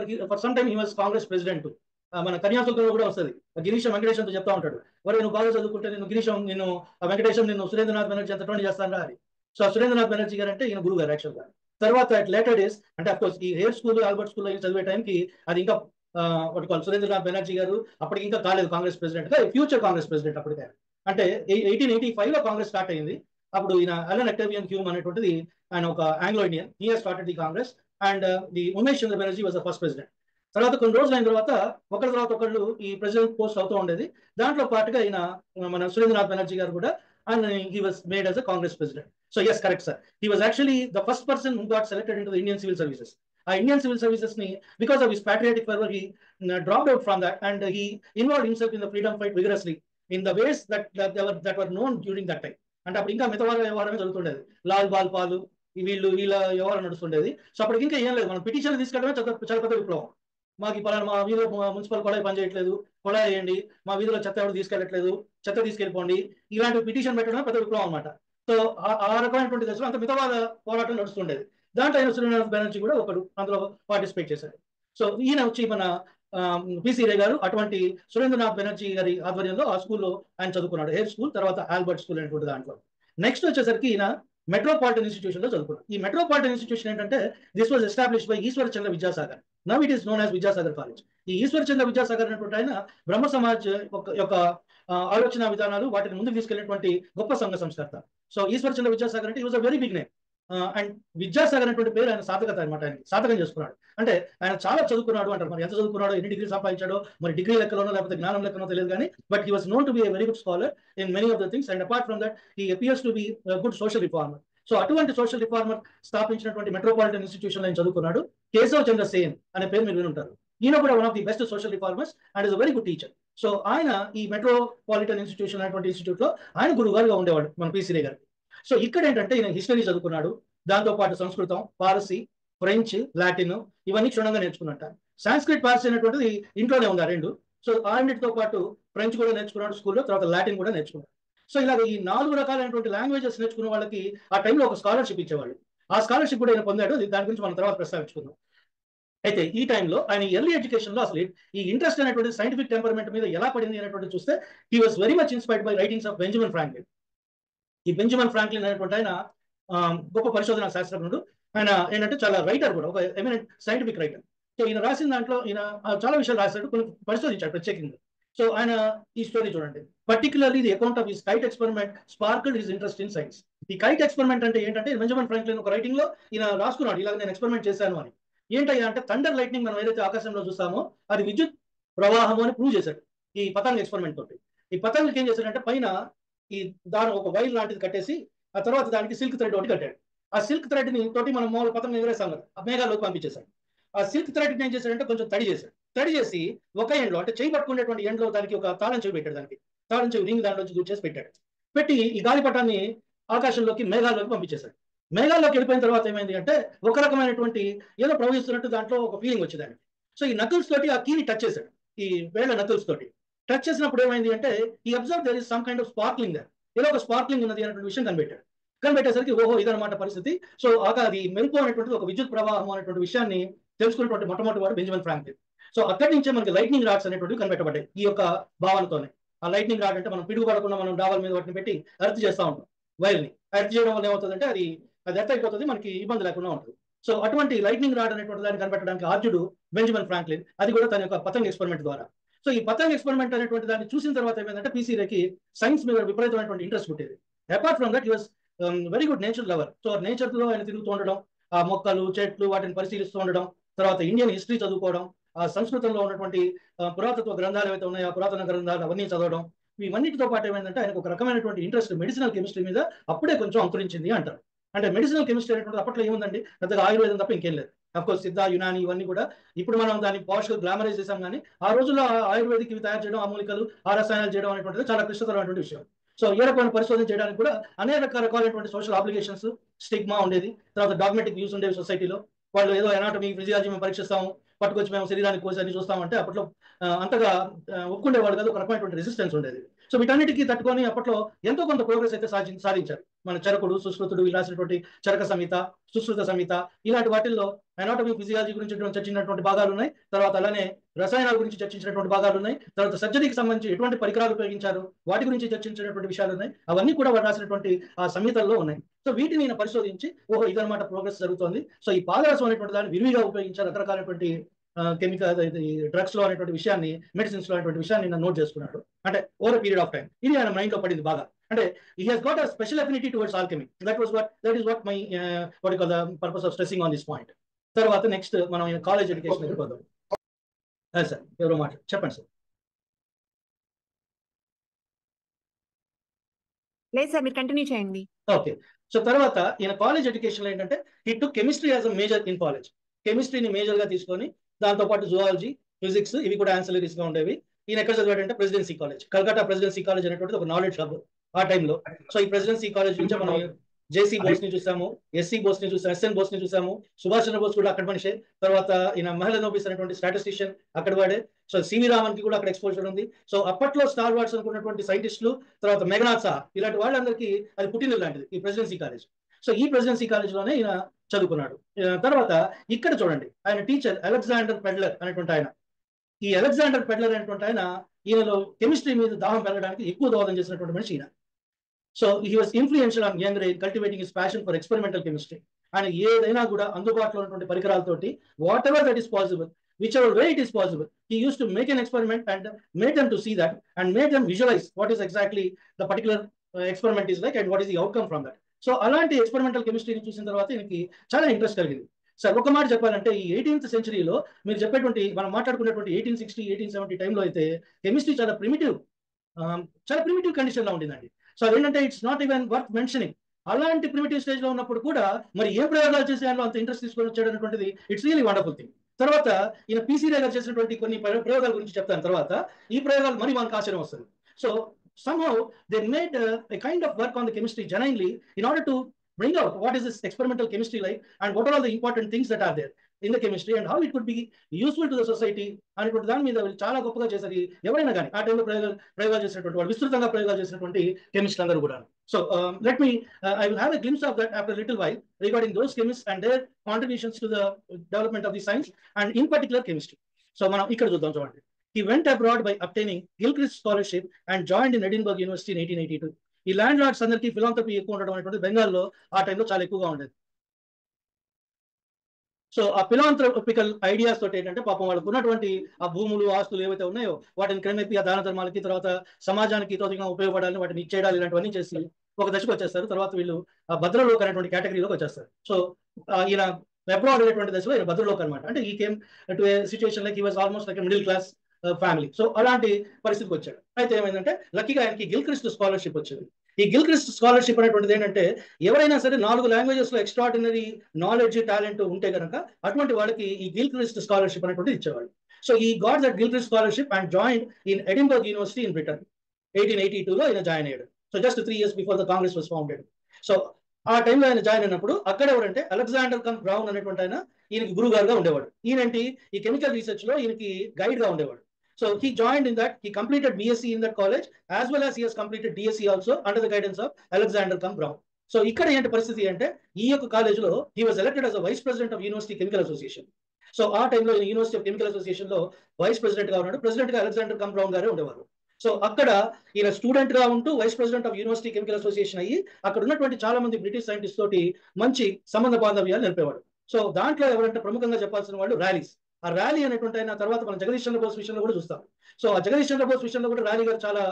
he was Congress president. మన కన్యాశుల్కంలో కూడా వస్తుంది, గిరీశం వెంకటేశంతో చెప్తా ఉంటాడు, మరి నువ్వు బాగా చదువుకుంటే నేను గిరీశం నిన్ను వెంకటేశం నిన్ను సురేంద్రనాథ్ బెనర్జీ అంత ట్వంటీ చేస్తాను అని. సో సురేంద్రనాథ్ బెనర్జీ గారు అంటే ఈయన గురువు గారు యాక్చువల్ గా. తర్వాత అట్ లేటర్ డేస్ అంటే అఫ్కోర్స్ ఈ హేర్ స్కూల్ ఆల్బర్ట్ స్కూల్లో చదివే టైంకి అది ఇంకా పట్టుకోవాలి. సురేంద్రనాథ్ బెనర్జీ గారు అప్పటికి ఇంకా కాలేదు కాంగ్రెస్ ప్రెసిడెంట్ గా, ఫ్యూచర్ కాంగ్రెస్ ప్రెసిడెంట్ అప్పటికే. అంటే 1885 లో కాంగ్రెస్ స్టార్ట్ అయింది. అప్పుడు ఈయన అలన్ అక్టేవియన్ హ్యూమ్ అనేటువంటిది ఆయన ఒక Anglo Indian, he has started the Congress and the Umesh Chandra Banerjee was the first president. తర్వాత కొన్ని రోజులు అయిన తర్వాత ఒకరి తర్వాత ఒకళ్ళు ఈ ప్రెసిడెంట్ పోస్ట్ అవుతూ ఉండేది. దాంట్లో పాటుగా ఈయన మన సురేంద్రనాథ్ బెనర్జీ గారు కూడా and he was made as a Congress president. So yes, correct sir. He was actually the first person who got selected into the Indian Civil Services. Indian Civil Services ni, because of his patriotic fervor, he dropped out from that and he involved himself in the freedom fight vigorously in the ways that were known during that time. అంటే అప్పుడు ఇంకా మితవాద వ్యవహారమే జరుగుతుండేది. లాల్ బాల్ పాలు వీళ్ళ వ్యవహారం నడుస్తుండేది. సో అప్పటికి ఇంకా ఏం లేదు, మనం పిటిషన్ తీసుకెళ్ళడమే చాలా పెద్ద విప్లవం. మాకు పలానా మా వీధిలో మున్సిపల్ కొళాయి పనిచేయట్లేదు, కొళాయి వేయండి, మా వీధిలో చెత్త ఎవరు తీసుకెళ్ళట్లేదు, చెత్త తీసుకెళ్ళిపోండి, ఇలాంటి పిటిషన్ పెట్టడం పెద్ద విప్లవం అనమాట. సో ఆ రకమైనటువంటి దశలో అంత మితవాద పోరాటం నడుస్తుండేది. దాంట్లో ఆయన సురేంద్రనాథ్ బెనర్జీ కూడా ఒకడు అందులో పార్టిసిపేట్ చేశారు. సో ఈయన వచ్చి మన పిసి రే గారు అటువంటి సురేంద్రనాథ్ బెనర్జీ గారి ఆధ్వర్యంలో ఆ స్కూల్లో ఆయన చదువుకున్నాడు, హెయిర్ స్కూల్, తర్వాత ఆల్బర్ట్ స్కూల్ అనేటువంటి దాంట్లో. నెక్స్ట్ వచ్చేసరికి ఈయన మెట్రోపాలిటన్ ఇన్స్టిట్యూషన్ లో చదువుకున్నాడు. ఈ మెట్రోపాలిటన్ ఇన్స్టిట్యూషన్ ఏంటంటే this was established by Ishwar Chandra Vidyasagar. Now it is known as Vidyasagar college. ఈ ఈశ్వర్ చంద్ర విద్యాసాగర్ అనేటువంటి ఆయన బ్రహ్మ సమాజ్ యొక్క ఆలోచన విధానాలు వాటిని ముందుకు తీసుకెళ్ళినటువంటి గొప్ప సంఘ సంస్కర్త. సో ఈశ్వర్ చంద్ర విద్యాసాగర్ అంటే ఈ was a very big name. And Vidyasagar అనేటువంటి పేరు ఆయన సాధకత అనమాట, ఆయన సాధకం చేసుకున్నాడు. అంటే ఆయన చాలా చదువుకున్నాడు అంటారు, మరి ఎంత చదువుకున్నాడో, ఎన్ని డిగ్రీ సంపాదించాడో, మరి డిగ్రీ లెక్కలోనో లేకపోతే జ్ఞానం లెక్కనో తెలియదు కానీ, but he was known to be a very good scholar in many of the things and apart from that he appears to be good social reformer. So అటువంటి సోషల్ రిఫార్మర్ స్థాపించినటువంటి మెట్రోపాలిటన్ ఇన్స్టిట్యూషన్ ఆయన చదువుకున్నాడు. కేశవ్ చంద్ర సేన్ అనే పేరు మీరు వినుంటారు. ఈయన కూడా one of the best social reformers and is a very good teacher. So ఆయన ఈ మెట్రోపాలిటన్ ఇన్స్టిట్యూషన్ అనేటువంటి ఇన్స్టిట్యూట్ లో ఆయన గురువుగారుగా ఉండేవాడు మన పిసిరే గారికి. సో ఇక్కడ ఏంటంటే ఈయన హిస్టరీ చదువుకున్నాడు, దాంతో పాటు సంస్కృతం, పారసీ, ఫ్రెంచ్, లాటిన్ ఇవన్నీ క్షుణ్ణంగా నేర్చుకున్నట్ట. సాంస్క్రిట్, పారసీ అనేటువంటిది ఇంట్లోనే ఉంది ఆ రెండు. సో ఆ రెండింటితో పాటు ఫ్రెంచ్ కూడా నేర్చుకున్నాడు స్కూల్లో, తర్వాత లాటిన్ కూడా నేర్చుకున్నాడు. సో ఇలాగ ఈ 4 రకాలైనటువంటి లాంగ్వేజెస్ నేర్చుకున్న వాళ్ళకి ఆ టైంలో ఒక స్కాలర్షిప్ ఇచ్చేవాళ్ళు. ఆ స్కాలర్షిప్ కూడా ఆయన పొందాడు, దాని గురించి మనం తర్వాత ప్రస్తావించుకుందాం. అయితే ఈ టైంలో ఆయన ఎర్లీ ఎడ్యుకేషన్ లో అసలు ఈ ఇంట్రెస్ట్ అనేటువంటి సైంటిఫిక్ టెంపర్మెంట్ మీద ఎలా పడింది అనేటువంటి చూస్తే he was very much inspired by writings of Benjamin Franklin. ఈ బెంజమిన్ ఫ్రాంక్లిన్ అనేటువంటి ఆయన గొప్ప పరిశోధన శాస్త్రజ్ఞుడు. ఆయన ఏంటంటే చాలా రైటర్ కూడా, ఒక ఎమినెంట్ సైంటిఫిక్ రైటర్. సో ఈయన రాసిన దాంట్లో ఈయన చాలా విషయాలు రాశాడు, కొన్ని పరిశోధించాడు ప్రత్యేకంగా. సో ఆయన ఈ స్టోరీ చూడండి, particularly the account of his kite experiment sparked his interest in science. ఈ కైట్ ఎక్స్పెరిమెంట్ అంటే ఏంటంటే బెంజమిన్ ఫ్రాంక్లిన్ ఒక రైటింగ్ లో ఈయన రాసుకున్నాడు, ఇలాగ నేను ఎక్స్పెరిమెంట్ చేశాను అని. ఏంటయ్యా అంటే థండర్ లైట్నింగ్ మనం ఏదైతే ఆకాశంలో చూస్తామో అది విద్యుత్ ప్రవాహము అని ప్రూవ్ చేశాడు ఈ పతంగ్ ఎక్స్పెరిమెంట్ తోటి. ఈ పతంగ్కి ఏం చేశాడంటే పైన ఈ దాని ఒక వైర్ లాంటిది కట్టేసి ఆ తర్వాత దానికి సిల్క్ థ్రెడ్ ఒకటి కట్టాడు. ఆ సిల్క్ థ్రెడ్ ని తోటి మనం మూల పతంగం ఎగరేసాం కదా, ఆ మేఘాల్లోకి పంపించేశాడు. ఆ సిల్క్ థ్రెడ్ ఏం చేశాడంటే కొంచెం తడి చేసి ఒక ఎండ్లో అంటే చేయి పట్టుకునేటువంటి ఎండ్లో దానికి ఒక తాళం చెవి పెట్టాడు, దానికి తాళం చెవి రింగ్ దాంట్లోంచి దూచేసి పెట్టాడు. పెట్టి ఈ గాలిపటాన్ని ఆకాశంలోకి మేఘాల్లోకి పంపించేశాడు. మేఘాల్లోకి వెళ్ళిపోయిన తర్వాత ఏమైంది అంటే ఒక రకమైనటువంటి ఏదో ప్రవహిస్తున్నట్టు దాంట్లో ఒక ఫీలింగ్ వచ్చేదానికి. సో ఈ నకిల్స్ తోటి ఆ కీని టచ్ చేశాడు, ఈ వేళ నకిల్స్ తోటి టచ్ చేసినప్పుడు ఏమైంది అంటే ఈ observe there is some kind of sparkling there, ఏదో ఒక స్పార్క్లింగ్ ఉన్నది అనేటువంటి విషయం కనిపెట్టేసరికి ఓహో ఇదన్నమాట పరిస్థితి. సో అది మెరుపు అనేటువంటిది ఒక విద్యుత్ ప్రవాహం అనేటువంటి విషయాన్ని తెలుసుకున్నటువంటి మొట్టమొదటి వాడు బెంజమిన్ ఫ్రాంక్లిన్. సో అక్కడి నుంచే మనకి లైట్నింగ్ రాడ్స్ అనేటువంటివి కనిపెట్టబడ్డాయి ఈ యొక్క భావనతోనే. ఆ లైట్నింగ్ రాడ్ అంటే మనం పిడుగు పడకుండా మనం డాబర్ మీద వాటిని పెట్టి అర్త్ చేస్తూ ఉంటాం, వైర్ని అర్త్ చేయడం వల్ల ఏమవుతుందంటే అది అర్త్ అయిపోతుంది, మనకి ఇబ్బంది లేకుండా ఉంటుంది. సో అటువంటి లైట్నింగ్ రాడ్ అనేటువంటి దాన్ని కనిపెట్టడానికి ఆర్జుడు బెంజమిన్ ఫ్రాంక్లిన్, అది కూడా తన యొక్క పతంగ్ ఎక్స్పెరిమెంట్ ద్వారా. సో ఈ పతంగ్ ఎక్స్పెరిమెంట్ అనేటువంటి దాన్ని చూసిన తర్వాత ఏమైందంటే పిసి రేకి సైన్స్ మీద విపరీతమైనటువంటి ఇంట్రెస్ట్ పుట్టేది. Apart from that he was very good nature lover. So nature లో ఆయన తిరుగుతూ ఉండడం, ఆ మొక్కలు చెట్లు వాటిని పరిశీలిస్తూ ఉండడం, తర్వాత ఇండియన్ హిస్టరీ చదువుకోవడం, ఆ సంస్కృతంలో ఉన్నటువంటి పురాతత్వ గ్రంథాలు ఏవైతే ఉన్నాయో ఆ పురాతన గ్రంథాలు అవన్నీ చదవడం, ఇవన్నిటితో పాటు ఏమైందంటే ఆయనకు ఒక రకమైనటువంటి ఇంట్రెస్ట్ మెడిసినల్ కెమిస్ట్రీ మీద అప్పుడే కొంచెం అంకురించింది అంటారు. అంటే మెడిసినల్ కెమిస్ట్రీ అనేటువంటి అప్పట్లో ఏముందండి, పెద్దగా ఆయుర్వేదం తప్ప ఇంకేం లేదు. అఫ్కోర్స్ సిద్ధ, యునాని ఇవన్నీ కూడా ఇప్పుడు మనం దాన్ని పాష్గా గ్లామరైజ్ చేసాం, కానీ ఆ రోజుల్లో ఆయుర్వేదిక్ ఇవి తయారు చేయడం, ఆ మూలికలు ఆ రసాయనాలు చేయడం అనేటువంటిది చాలా క్లిష్టతరమైనటువంటి విషయం. సో ఏ రకమైన పరిశోధన చేయడానికి కూడా అనేక రకాలైనటువంటి సోషల్ ఆబ్లిగేషన్స్, స్టిగ్మా ఉండేది, తర్వాత డాగ్మెటిక్ వ్యూస్ ఉండేవి సొసైటీలో. వాళ్ళు ఏదో ఎనాటమీ ఫిజియాలజీ మేము పరీక్షిస్తాము, పట్టుకొచ్చి మేము శరీరానికి కోసి అన్ని చూస్తామంటే అప్పట్లో అంతగా ఒప్పుకునేవాడు కాదు, ఒక రకమైనటువంటి రెసిస్టెన్స్ ఉండేది. సో వీటన్నిటికీ తట్టుకొని అప్పట్లో ఎంతో కొంత ప్రోగ్రెస్ అయితే సాధించారు. మన చరకుడు, సుశ్రుతుడు రాసినటువంటి చరక సంహిత, సుశ్రుత సంహిత, ఇలాంటి వాటిల్లో ఎనాటమీ ఫిజియాలజీ గురించి చర్చించినటువంటి భాగాలు ఉన్నాయి. తర్వాత అలానే రసాయనాల గురించి చర్చించినటువంటి భాగాలు ఉన్నాయి. తర్వాత సర్జరీకి సంబంధించి ఎటువంటి పరికరాలు ఉపయోగించారు వాటి గురించి చర్చించినటువంటి విషయాలు ఉన్నాయి. అవన్నీ కూడా వారు రాసినటువంటి ఆ సంహితల్లో ఉన్నాయి. సో వీటిని నేను పరిశోధించి ఓహో ఇదనమాట ప్రోగ్రెస్ జరుగుతోంది. సో ఈ పాదరసం అనేటువంటి దాన్ని విరివిగా ఉపయోగించారు రకరకాలైనటువంటి కెమికల్ డ్రగ్స్ లో అనేటువంటి విషయాన్ని, మెడిసిన్స్ లో అనేటువంటి విషయాన్ని నేను నోట్ చేసుకున్నాడు. అంటే ఓవర్ పీరియడ్ ఆఫ్ టైం ఇది ఆయన మైండ్ లో పడింది బాగా. అంటే he has got a special affinity towards alchemy. That is what my what you call the purpose of stressing on this point. తర్వాత నెక్స్ట్ మనం కాలేజ్ ఎడ్యుకేషన్ వెళ్ళిపోదాం. సార్ ఎవరో మాట చెప్పండి సార్. లేదు సార్, మీరు కంటిన్యూ చేయండి. ఓకే. సో తర్వాత ఈయన కాలేజ్ ఎడ్యుకేషన్ లో ఏంటంటే he took chemistry as a major in college. కెమిస్ట్రీని మేజర్ గా తీసుకొని దాంతో పాటు జువాలజీ, ఫిజిక్స్ ఇవి కూడా ఆన్సలరీస్ గా ఉండేవి. ఈయన ఎక్కడ చదివాడంటే presidency college, Calcutta presidency college అనేటువంటి ఒక నాలెడ్జ్ హబ్ ఆ టైంలో. సో ఈ ప్రెసిడెన్సీ కాలేజ్ నుంచి మనం జేసీ బోస్ ని చూసాము, ఎస్సీ బోస్ ని చూసాము, ఎస్ఎన్ బోస్ ని చూసాము, సుభాష్ చంద్ర బోస్ కూడా అక్కడ మనిషే. తర్వాత ఈయన మహిళనోబిస్ అనేటువంటి స్టాటిస్టిషియన్ అక్కడ వాడే. సో సివి రామన్ కి కూడా అక్కడ ఎక్స్పోజర్ ఉంది. సో అప్పట్లో స్టార్ వార్డ్స్ అనుకున్నటువంటి సైంటిస్టులు, తర్వాత మెఘనాథ్ సాహా ఇలాంటి వాళ్ళందరికీ అది పుట్టిన లాంటిది ఈ ప్రెసిడెన్సీ కాలేజ్. సో ఈ ప్రెసిడెన్సీ కాలేజ్ లోనే ఈయన చదువుకున్నాడు. తర్వాత ఇక్కడ చూడండి ఆయన టీచర్ అలెగ్జాండర్ పెడ్లర్ అనేటువంటి ఆయన. ఈ అలెగ్జాండర్ పెడ్లర్ అనేటువంటి ఆయన ఈయనలో కెమిస్ట్రీ మీద దాహం పెరగడానికి ఎక్కువ దోహదం చేసినటువంటి మనిషి ఈయన. So he was influential on young age, cultivating his passion for experimental chemistry. ఆయన ఏదైనా కూడా అందుబాటులో ఉన్నటువంటి పరికరాలతోటి whatever that is possible, whichever way it is possible, he used to make an experiment and made them to see that and made them visualize what is exactly the particular experiment is like and what is the outcome from that. So అలాంటి ఎక్స్పెరిమెంటల్ కెమిస్ట్రీని చూసిన తర్వాత ఈయనకి చాలా ఇంట్రెస్ట్ కలిగింది. సార్ ఒక మాట చెప్పాలంటే ఈ 18th సెంచరీలో మీరు చెప్పేటువంటి మనం మాట్లాడుకునేటువంటి 1860, 1870 టైంలో అయితే కెమిస్ట్రీ చాలా ప్రిమిటివ్ కండిషన్ లో ఉండిందండి. సో అదేంటంటే it's not even worth mentioning. అలాంటి ప్రిమిటివ్ స్టేజ్ లో ఉన్నప్పుడు కూడా మరి ఏ ప్రయోగాలు చేసే అంత ఇంట్రెస్ట్ తీసుకొని వచ్చాడు అనేటువంటిది ఇట్స్ రియలీ వండర్ఫుల్ థింగ్. తర్వాత ఈయన పీసీ రేగర్ చేసినటువంటి కొన్ని ప్రయోగాల గురించి చెప్తాను. తర్వాత ఈ ప్రయోగాలు మరి మనకు ఆశ్చర్యం వస్తుంది. So somehow they made a kind of work on the chemistry genuinely in order to bring out what is this experimental chemistry like and what are all the important things that are there in the chemistry and how it could be useful to the society అనేటువంటి దాని మీద చాలా గొప్పగా చేశారు ఎవరైనా కానీ. ఆ టైంలో ప్రయోగాలు చేసినటువంటి వాళ్ళు, విస్తృతంగా ప్రయోగాలు చేసినటువంటి కెమిస్టులు అందరూ కూడా. So let me I will have a glimpse of that after a little while regarding those chemists and their contributions to the development of the science and in particular chemistry. So మనం ఇక్కడ చూద్దాం చూడండి. He went abroad by obtaining Gilchrist scholarship and joined in Edinburgh University in 1882. ఈ ల్యాండ్ లార్డ్స్ అందరికీ ఫిలాంథ్రపీ ఎక్కువ ఉండడం అనేటువంటి బెంగాల్లో ఆ టైంలో చాలా ఎక్కువగా ఉండేది. సో ఆ ఫిలాంథ్రపికల్ ఐడియాస్ తోటి ఏంటంటే పాపం వాళ్ళకు ఉన్నటువంటి ఆ భూములు, ఆస్తులు ఏవైతే ఉన్నాయో వాటిని క్రమేపీ ఆ దాన ధర్మాలకి, తర్వాత సమాజానికి తోటిగా ఉపయోగపడాలని వాటిని ఇచ్చేయడాలి, ఇలాంటివన్నీ చేసి ఒక దశకు వచ్చేస్తారు. తర్వాత వీళ్ళు ఆ భద్రలోక్ అనేటువంటి కేటగిరీలోకి వచ్చేస్తారు. సో ఈయన అబ్రాడ్ అనేటువంటి దశలో ఈయన భద్రలోక్ అనమాట. అంటే ఈ came to A situation like he was almost like middle class family. So అలాంటి పరిస్థితికి వచ్చాడు. అయితే ఏమైందంటే లక్కీగా ఆయనకి గిల్క్రిస్ట్ స్కాలర్షిప్ వచ్చింది. ఈ గిల్క్రిస్ట్ స్కాలర్షిప్ అనేటువంటిది ఏంటంటే ఎవరైనా సరే 4 లాంగ్వేజెస్ లో ఎక్స్ట్రాడినరీ నాలెడ్జ్, టాలెంట్ ఉంటే కనుక అటువంటి వాళ్ళకి ఈ గిల్క్రిస్ట్ స్కాలర్షిప్ అనేటువంటిది ఇచ్చేవాళ్ళు. So he got that Gilchrist scholarship and join in Edinburgh university in Britain. 1882లో ఈయన జాయిన్ అయ్యాడు. So just 3 years before the Congress was founded. So ఆ టైంలో ఆయన జాయిన్ అయినప్పుడు అక్కడ ఎవరంటే అలెగ్జాండర్ కమ్ బ్రౌన్ అనేటువంటి ఆయన ఈయనకి గురువు గారుగా ఉండేవాడు. ఈయనంటి ఈ కెమికల్ రీసెర్చ్ లో ఈయనకి గైడ్ గా ఉండేవాడు. So he joined in that. He completed BSc in that college as well as he has completed DSc also under the guidance of Alexander Brown. So ఇక్కడ ఏంటి పరిస్థితి అంటే ఈ యొక్క కాలేజీలో he was elected as a vice president of University Chemical Association. So ఆ టైంలో యూనివర్సిటీ ఆఫ్ కెమికల్ అసోసియేషన్ లో వైస్ ప్రెసిడెంట్ గా ఉన్నాడు. ప్రెసిడెంట్ గా అలెగ్జాండర్ బ్రౌన్ గారే ఉండేవారు. సో అక్కడ ఈయన స్టూడెంట్ గా ఉంటూ vice president of university chemical association అయ్యి అక్కడ ఉన్నటువంటి చాలా మంది బ్రిటిష్ సైంటిస్ట్ తోటి మంచి సంబంధ బాంధవ్యాలు నిలిపేవాడు. సో దాంట్లో ఎవరంటే ప్రముఖంగా చెప్పాల్సిన వాళ్ళు ర్యాలీస్. ఆ ర్యాలీ అనేటువంటి ఆయన తర్వాత మనం జగదీష్ చంద్ర బోస్ విషయంలో కూడా చూస్తాం. సో ఆ జగదీష్ చంద్ర బోస్ విషయంలో కూడా ర్యాలీ గారు చాలా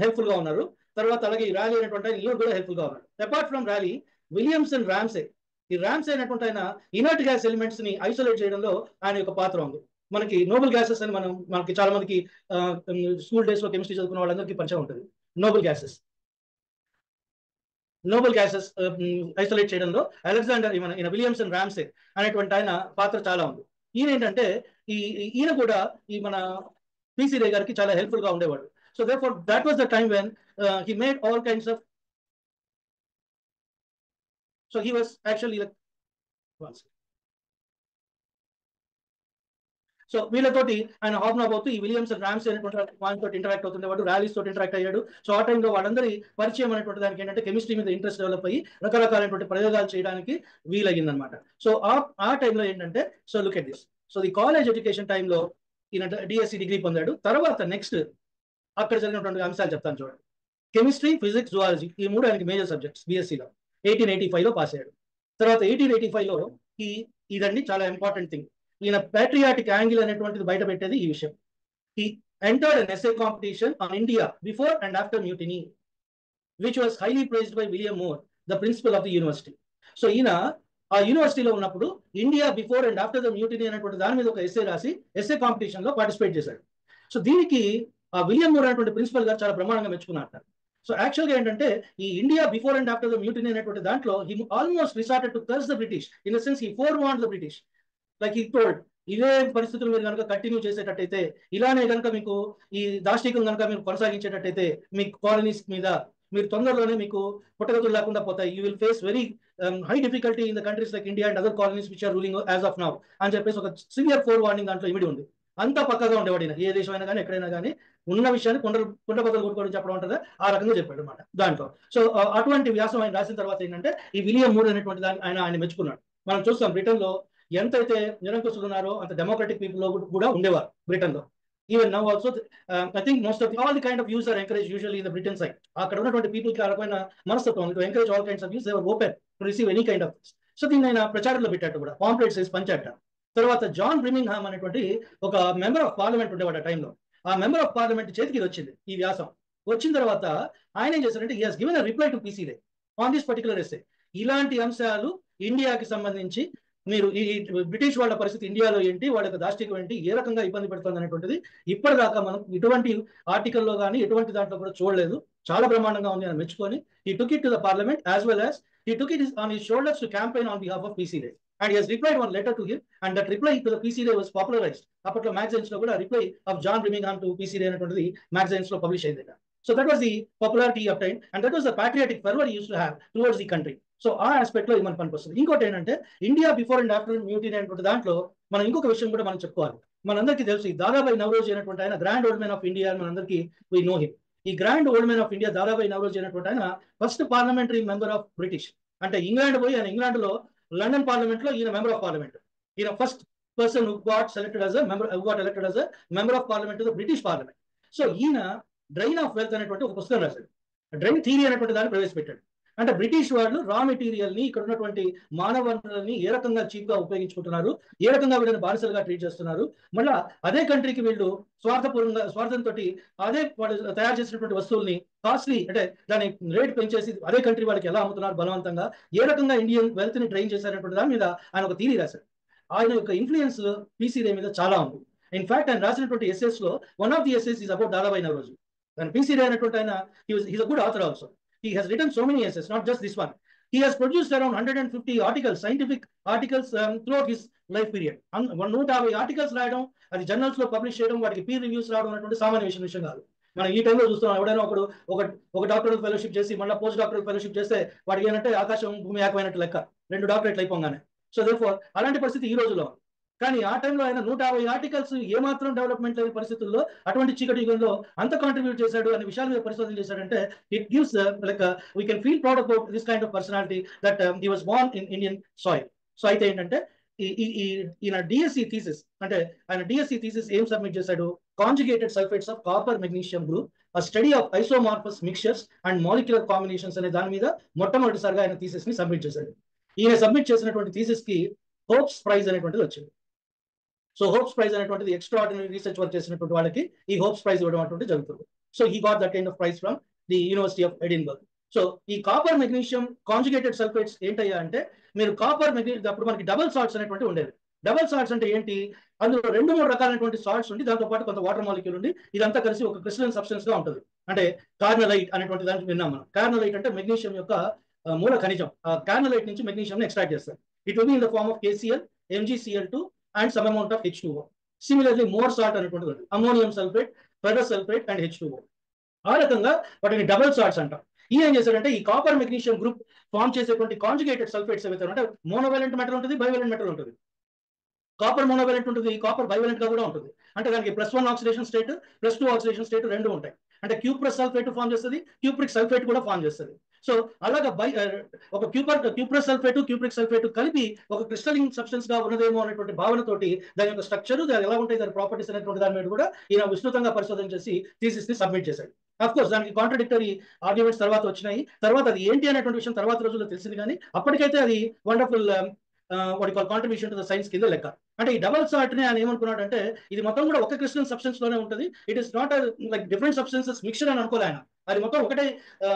హెల్ప్ఫుల్ గా ఉన్నారు. తర్వాత అలాగే ఈ ర్యాలీ అనేటువంటి ఆయన కూడా హెల్ప్ఫుల్ గా ఉన్నారు. Apart from Rayleigh, Williamson Ramsay ఈ ర్యామ్సే అనేటువంటి ఆయన ఇనర్ట్ గ్యాస్ ఎలిమెంట్స్ ని ఐసోలేట్ చేయడంలో ఆయన యొక్క పాత్ర ఉంది. మనకి నోబెల్ గ్యాసెస్ అని మనకి చాలా మందికి స్కూల్ డేస్ లో కెమిస్ట్రీ చదువుకున్న వాళ్ళందరికీ పరిచయం ఉంటుంది. నోబెల్ గ్యాసెస్ ఐసోలేట్ చేయడంలో అలెగ్జాండర్ విలియమ్సన్ ర్యామ్సే అనేటువంటి ఆయన పాత్ర చాలా ఉంది. ఈయన ఏంటంటే ఈయన కూడా ఈ మన పిసి రే గారికి చాలా హెల్ప్ఫుల్ గా ఉండేవాడు. So therefore that was the time when he made all kinds of, so he was actually so వీళ్ళతోటి ఆయన హాబ్నాబ్ అవుతూ ఈ విలియమ్సన్ ర్యామ్సే అనేటువంటి వాళ్ళతో ఇంటరాక్ట్ అవుతుండేవాడు, ర్యాలీస్ తోటి ఇంటరాక్ట్ అయ్యాడు. సో ఆ టైంలో వాళ్ళందరి పరిచయం అనేటువంటి దానికి ఏంటంటే కెమిస్ట్రీ మీద ఇంట్రెస్ట్ డెవలప్ అయ్యి రకరకాలైనటువంటి ప్రయోగాలు చేయడానికి వీలయ్యిందనమాట. సో ఆ టైంలో ఏంటంటే, so look at this, so the college education టైంలో ఈయన డిఎస్సి డిగ్రీ పొందాడు. తర్వాత నెక్స్ట్ అక్కడ జరిగినటువంటి అంశాలు చెప్తాను చూడండి. కెమిస్ట్రీ, ఫిజిక్స్, జువాలజీ ఈ మూడు ఆయనకి మేజర్ సబ్జెక్ట్స్ బిఎస్సిలో 1885లో పాస్ అయ్యాడు. తర్వాత 1885లో ఇదండి చాలా ఇంపార్టెంట్ థింగ్, ఈయన ప్యాట్రియాటిక్ యాంగిల్ అనేటువంటిది బయట పెట్టేది ఈ విషయం. He entered an essay competition on India before and after mutiny, which was highly praised by William Moore, the principal of the university. So ఈయన ఆ యూనివర్సిటీలో ఉన్నప్పుడు India before and after the mutiny అనేటువంటి దాని మీద ఒక ఎస్సే రాసి ఎస్సే కాంపిటీషన్ లో పార్టిసిపేట్ చేశాడు. సో దీనికి ఆ విలియం మూర్ అనేటువంటి ప్రిన్సిపల్ గారు చాలా బ్రహ్మాండంగా మెచ్చుకున్నారు. సో యాక్చువల్గా ఏంటంటే ఈ India before and after the mutiny అనేటువంటి దాంట్లో he almost resorted to curse the British, in the sense he forewarned the British. Like he told, ఇవే పరిస్థితులు మీరు కనుక కంటిన్యూ చేసేటట్టయితే, ఇలానే కనుక మీకు ఈ దాష్టికం కనుక మీరు కొనసాగించేటట్టయితే మీ కాలనీస్ మీద మీరు తొందరలోనే మీకు పుట్టగతులు లేకుండా పోతాయి. You will face very high difficulty in the countries like India and other colonies which are ruling as of now అని చెప్పేసి ఒక సివియర్ ఫోర్ వార్నింగ్ దాంట్లో ఇమిడి ఉంది. అంతా పక్కగా ఉండేవాడిన ఏ దేశం అయినా కానీ ఎక్కడైనా కానీ ఉన్న విషయాన్ని కుండ బద్దలు కొట్టుకోవడం చెప్పడం ఉంటుందా ఆ రకంగా చెప్పాడు అనమాట దాంట్లో. సో అటువంటి వ్యాసం ఆయన రాసిన తర్వాత ఏంటంటే ఈ విలియం మూర్ అనేటువంటి దాన్ని ఆయన మెచ్చుకున్నాడు. మనం చూస్తాం బ్రిటన్ లో ఎంతైతే నిరంకుశులు ఉన్నారో అంత డెమోక్రటిక్ పీపుల్ లో కూడా ఉండేవారు బ్రిటన్ లో. Even now also I think most of all the kind of views are encourage usually in the Britain side. అక్కడ ఉన్నటువంటి పీపుల్ కి ఆ రకమైన మనస్తత్వం to encourage all kinds of views, they were open to receive any kind of. So దీన్ని ఆయన ప్రచారంలో పెట్టాడు కూడా, పాంప్లెట్స్ వేసి పంచాట. తర్వాత జాన్ బ్రిమింగ్హామ్ అనేటువంటి ఒక మెంబర్ ఆఫ్ పార్లమెంట్ ఉండేవాడు ఆ టైంలో. ఆ మెంబర్ ఆఫ్ పార్లమెంట్ చేతికి వచ్చింది ఈ వ్యాసం. వచ్చిన తర్వాత ఆయన ఏం చేశారంటే, he has given a reply to PC ray on this particular essay. ఇలాంటి అంశాలు ఇండియాకి సంబంధించి మీరు ఈ బ్రిటిష్ వాళ్ళ పరిస్థితి ఇండియాలో ఏంటి, వాళ్ళ యొక్క దాష్టికం ఏంటి, ఏ రకంగా ఇబ్బంది పెడుతుంది అనేటువంటిది ఇప్పటిదాకా మనం ఇటువంటి ఆర్టికల్లో కానీ ఎటువంటి దాంట్లో కూడా చూడలేదు. చాలా బ్రహ్మాండంగా ఉంది అని మెచ్చుకొని he took it to the parliament as well as he took it on his shoulders to campaign on behalf of PC Ray, and he has replied one letter to him, and that reply to the PC Ray was popularized. అప్పట్లో మ్యాగజైన్స్ లో కూడా reply of John Birmingham to PC Ray అనేటువంటిది మ్యాగజైన్స్ లో పబ్లిష్ అయింది. So that was the popularity he obtained, and that was the patriotic fervor he used to have towards the country. So ఆ ఆస్పెక్ట్ లో ఇది మనకు పనికొస్తుంది. ఇంకోటి ఏంటంటే India before and after mutiny అనేటువంటి దాంట్లో మనం ఇంకొక విషయం కూడా మనం చెప్పుకోవాలి. మనందరికీ తెలుసు ఈ దాదాబాయి నవరోజీ అనేటువంటి ఆయన grand old man of India అని మనందరికీ వి నో హిమ్. ఈ grand old man of India Dadabhai Naoroji అనేటువంటి ఆయన first parliamentary member of British. అంటే ఇంగ్లాండ్ పోయి ఆయన ఇంగ్లాండ్ లో లండన్ పార్లమెంట్ లో ఈయన మెంబర్ ఆఫ్ పార్లమెంట్. ఈయన first person who got selected as a member of parliament to the British parliament. So ఈయన డ్రైన్ ఆఫ్ వెల్త్ అనేటువంటి ఒక పుస్తకం రాశాడు. డ్రైన్ థియరీ అనేటువంటి దాన్ని ప్రవేశపెట్టాడు. అంటే బ్రిటిష్ వాళ్ళు రా మెటీరియల్ ని, ఇక్కడ ఉన్నటువంటి మానవ వనరులని ఏ రకంగా చీప్ గా ఉపయోగించుకుంటున్నారు, ఏ రకంగా వీళ్ళని బానిసలుగా ట్రీట్ చేస్తున్నారు, మళ్ళీ అదే కంట్రీకి వీళ్ళు స్వార్థంతో అదే వాళ్ళు తయారు చేసినటువంటి వస్తువుల్ని కాస్ట్లీ అంటే దాని రేట్ పెంచేసి అదే కంట్రీ వాళ్ళకి ఎలా అమ్ముతున్నారు బలవంతంగా, ఏ రకంగా ఇండియన్ వెల్త్ ని ట్రైన్ చేశారనేటువంటి దాని మీద ఆయన ఒక థియరీ రాశాడు. ఆయన యొక్క ఇన్ఫ్లుయెన్స్ పిసి రే మీద చాలా ఉంది. ఇన్ఫాక్ట్ ఆయన రాసినటువంటి ఎస్ఎస్ లో one of the essays is about Dadabhai Naoroji. And PC Ray అనేటువంటి ఆయన is a good author also. He has written so many essays, not just this one. He has produced around 150 articles, scientific articles throughout his life period. 150 articles రాయడం, అది జర్నల్స్ లో పబ్లిష్ చేయడం, వాటికి పీర్ రివ్యూస్ రావడం అనేటువంటి సామాన్య విషయం కాదు. మనం ఈ టైంలో చూస్తున్నాం, ఎవడైనా ఒక డాక్టరల్ ఫెలోషిప్ చేసి మళ్ళీ పోస్ట్ డాక్టరల్ ఫెలోషిప్ చేస్తే వాడికి ఏంటంటే ఆకాశం భూమి ఏకమైనట్టు లెక్క, 2 డాక్టరేట్లు అయిపోగానే. సో దేర్ఫోర్ అలాంటి పరిస్థితి ఈ రోజులో. కానీ ఆ టైంలో ఆయన 150 ఆర్టికల్స్ ఏమాత్రం డెవలప్మెంట్ లేని పరిస్థితుల్లో అటువంటి చీకటి యుగంలో అంత కాంట్రిబ్యూట్ చేశాడు అనే విషయాల మీద పరిశోధన చేశాడంటే it gives like we can feel proud about this kind of personality that he was Born in Indian soil. So అయితే ఏంటంటే ఈయన డిఎస్సి థీసిస్ అంటే ఆయన డిఎస్సి థీసిస్ ఏం సబ్మిట్ చేశాడు, conjugated sulphates of copper magnesium group, a study of isomorphous mixtures and molecular combinations అనే దాని మీద మొట్టమొదటిసారిగా ఆయన థీసిస్ ని సబ్మిట్ చేశాడు. ఈయన సబ్మిట్ చేసినటువంటి థీసిస్ కి హోప్స్ ప్రైజ్ అనేటువంటిది వచ్చింది. సో హోప్స్ ప్రైజ్ అనేటువంటిది ఎక్స్ట్రాఆర్డినరీ రీసెర్చ్ వర్క్ చేసినటువంటి వాళ్ళకి ఈ హోప్స్ ప్రైజ్ ఇవ్వడం అటువంటి జరుగుతుంది. So he got that kind of prize from the university of Edinburgh. So ఈ కాపర్ మెగ్నీషియం కాంజుగేటెడ్ సల్ఫేట్స్ ఏంటయ్యా అంటే, మీరు కాపర్ మెగ్నీషియం అప్పుడు మనకి డబుల్ సాల్ట్స్ అనేటువంటి ఉండేవి. డబుల్ సాల్ట్స్ అంటే ఏంటి? అందులో 2-3 రకాలైనటువంటి సాల్ట్స్ ఉండి దాంతో పాటు కొంత వాటర్ మాలిక్యూల్ ఉండి ఇదంతా కలిసి ఒక క్రిస్టలైన్ సబ్స్టెన్స్ గా ఉంటుంది. అంటే కార్నలైట్ అనేటువంటి దానికి విన్నాం మనం. కార్నలైట్ అంటే మెగ్నీషియం యొక్క మూల ఖనిజం. ఆ కార్నలైట్ నుంచి మెగ్నీషియం ఎక్స్ట్రాక్ట్ చేస్తారు. It will be in the form of KCl, MgCl2 and some amount of H2O. Similarly Mohr salt అనేటువంటిది ఉంది. Ammonium sulphate, ferrous sulphate and H2O. ఆ రకంగా వాటిని డబుల్ సాల్ట్స్ అంటాం. ఈ ఏం చేశారంటే ఈ కాపర్ మెగ్నీషియం గ్రూప్ ఫామ్ చేసేటువంటి కాంజుగేటెడ్ సల్ఫేట్స్ ఏవైతే అంటే మోనోవెలెంట్ మెటల్ ఉంటుంది, బైవెలెంట్ మెటల్ ఉంటుంది. కాపర్ మోనోవెలెంట్ ఉంటుంది, కాపర్ బైవెలెంట్ గా కూడా ఉంటుంది. అంటే దానికి +1 ఆక్సిడేషన్ స్టేట్, +2 ఆక్సిడేషన్ స్టేట్ రెండు ఉంటాయి. అంటే క్యూప్రస్ సల్ఫేట్ ఫామ్ చేస్తుంది, క్యూప్రిక్ సల్ఫేట్ కూడా ఫామ్ చేస్తుంది. సో అలాగా ఒక క్యూప్రస్ సల్ఫేట్, క్యూప్రిక్ సల్ఫేట్ కలిపి ఒక క్రిస్టలిన్ సబ్స్టెన్స్ గా ఉన్నదేమో అనేటువంటి భావనతోటి దాని యొక్క స్ట్రక్చర్, దాని ఎలా ఉంటాయి, దాని ప్రాపర్టీస్ అనేటువంటి దాని మీద కూడా ఈయన విస్తృతంగా పరిశోధన చేసి థీసిస్ ని సబ్మిట్ చేశాడు. అఫ్ కోర్స్ దానికి కాంట్రడిక్టరీ ఆర్గ్యుమెంట్స్ తర్వాత వచ్చినాయి. తర్వాత అది ఏంటి అనేటువంటి విషయం తర్వాత రోజుల్లో తెలిసింది, కానీ అప్పటికైతే అది wonderful contribution to the science కింద లెక్క. అంటే ఈ డబల్ సాల్ట్ ని ఆయన ఏమనుకున్నాడు అంటే, ఇది మొత్తం కూడా ఒక క్రిస్టల్ సబ్స్టెన్స్ లోనే ఉంటుంది. It is not like different substances mixture అని అనుకోలే ఆయన. అది మొత్తం ఒకటే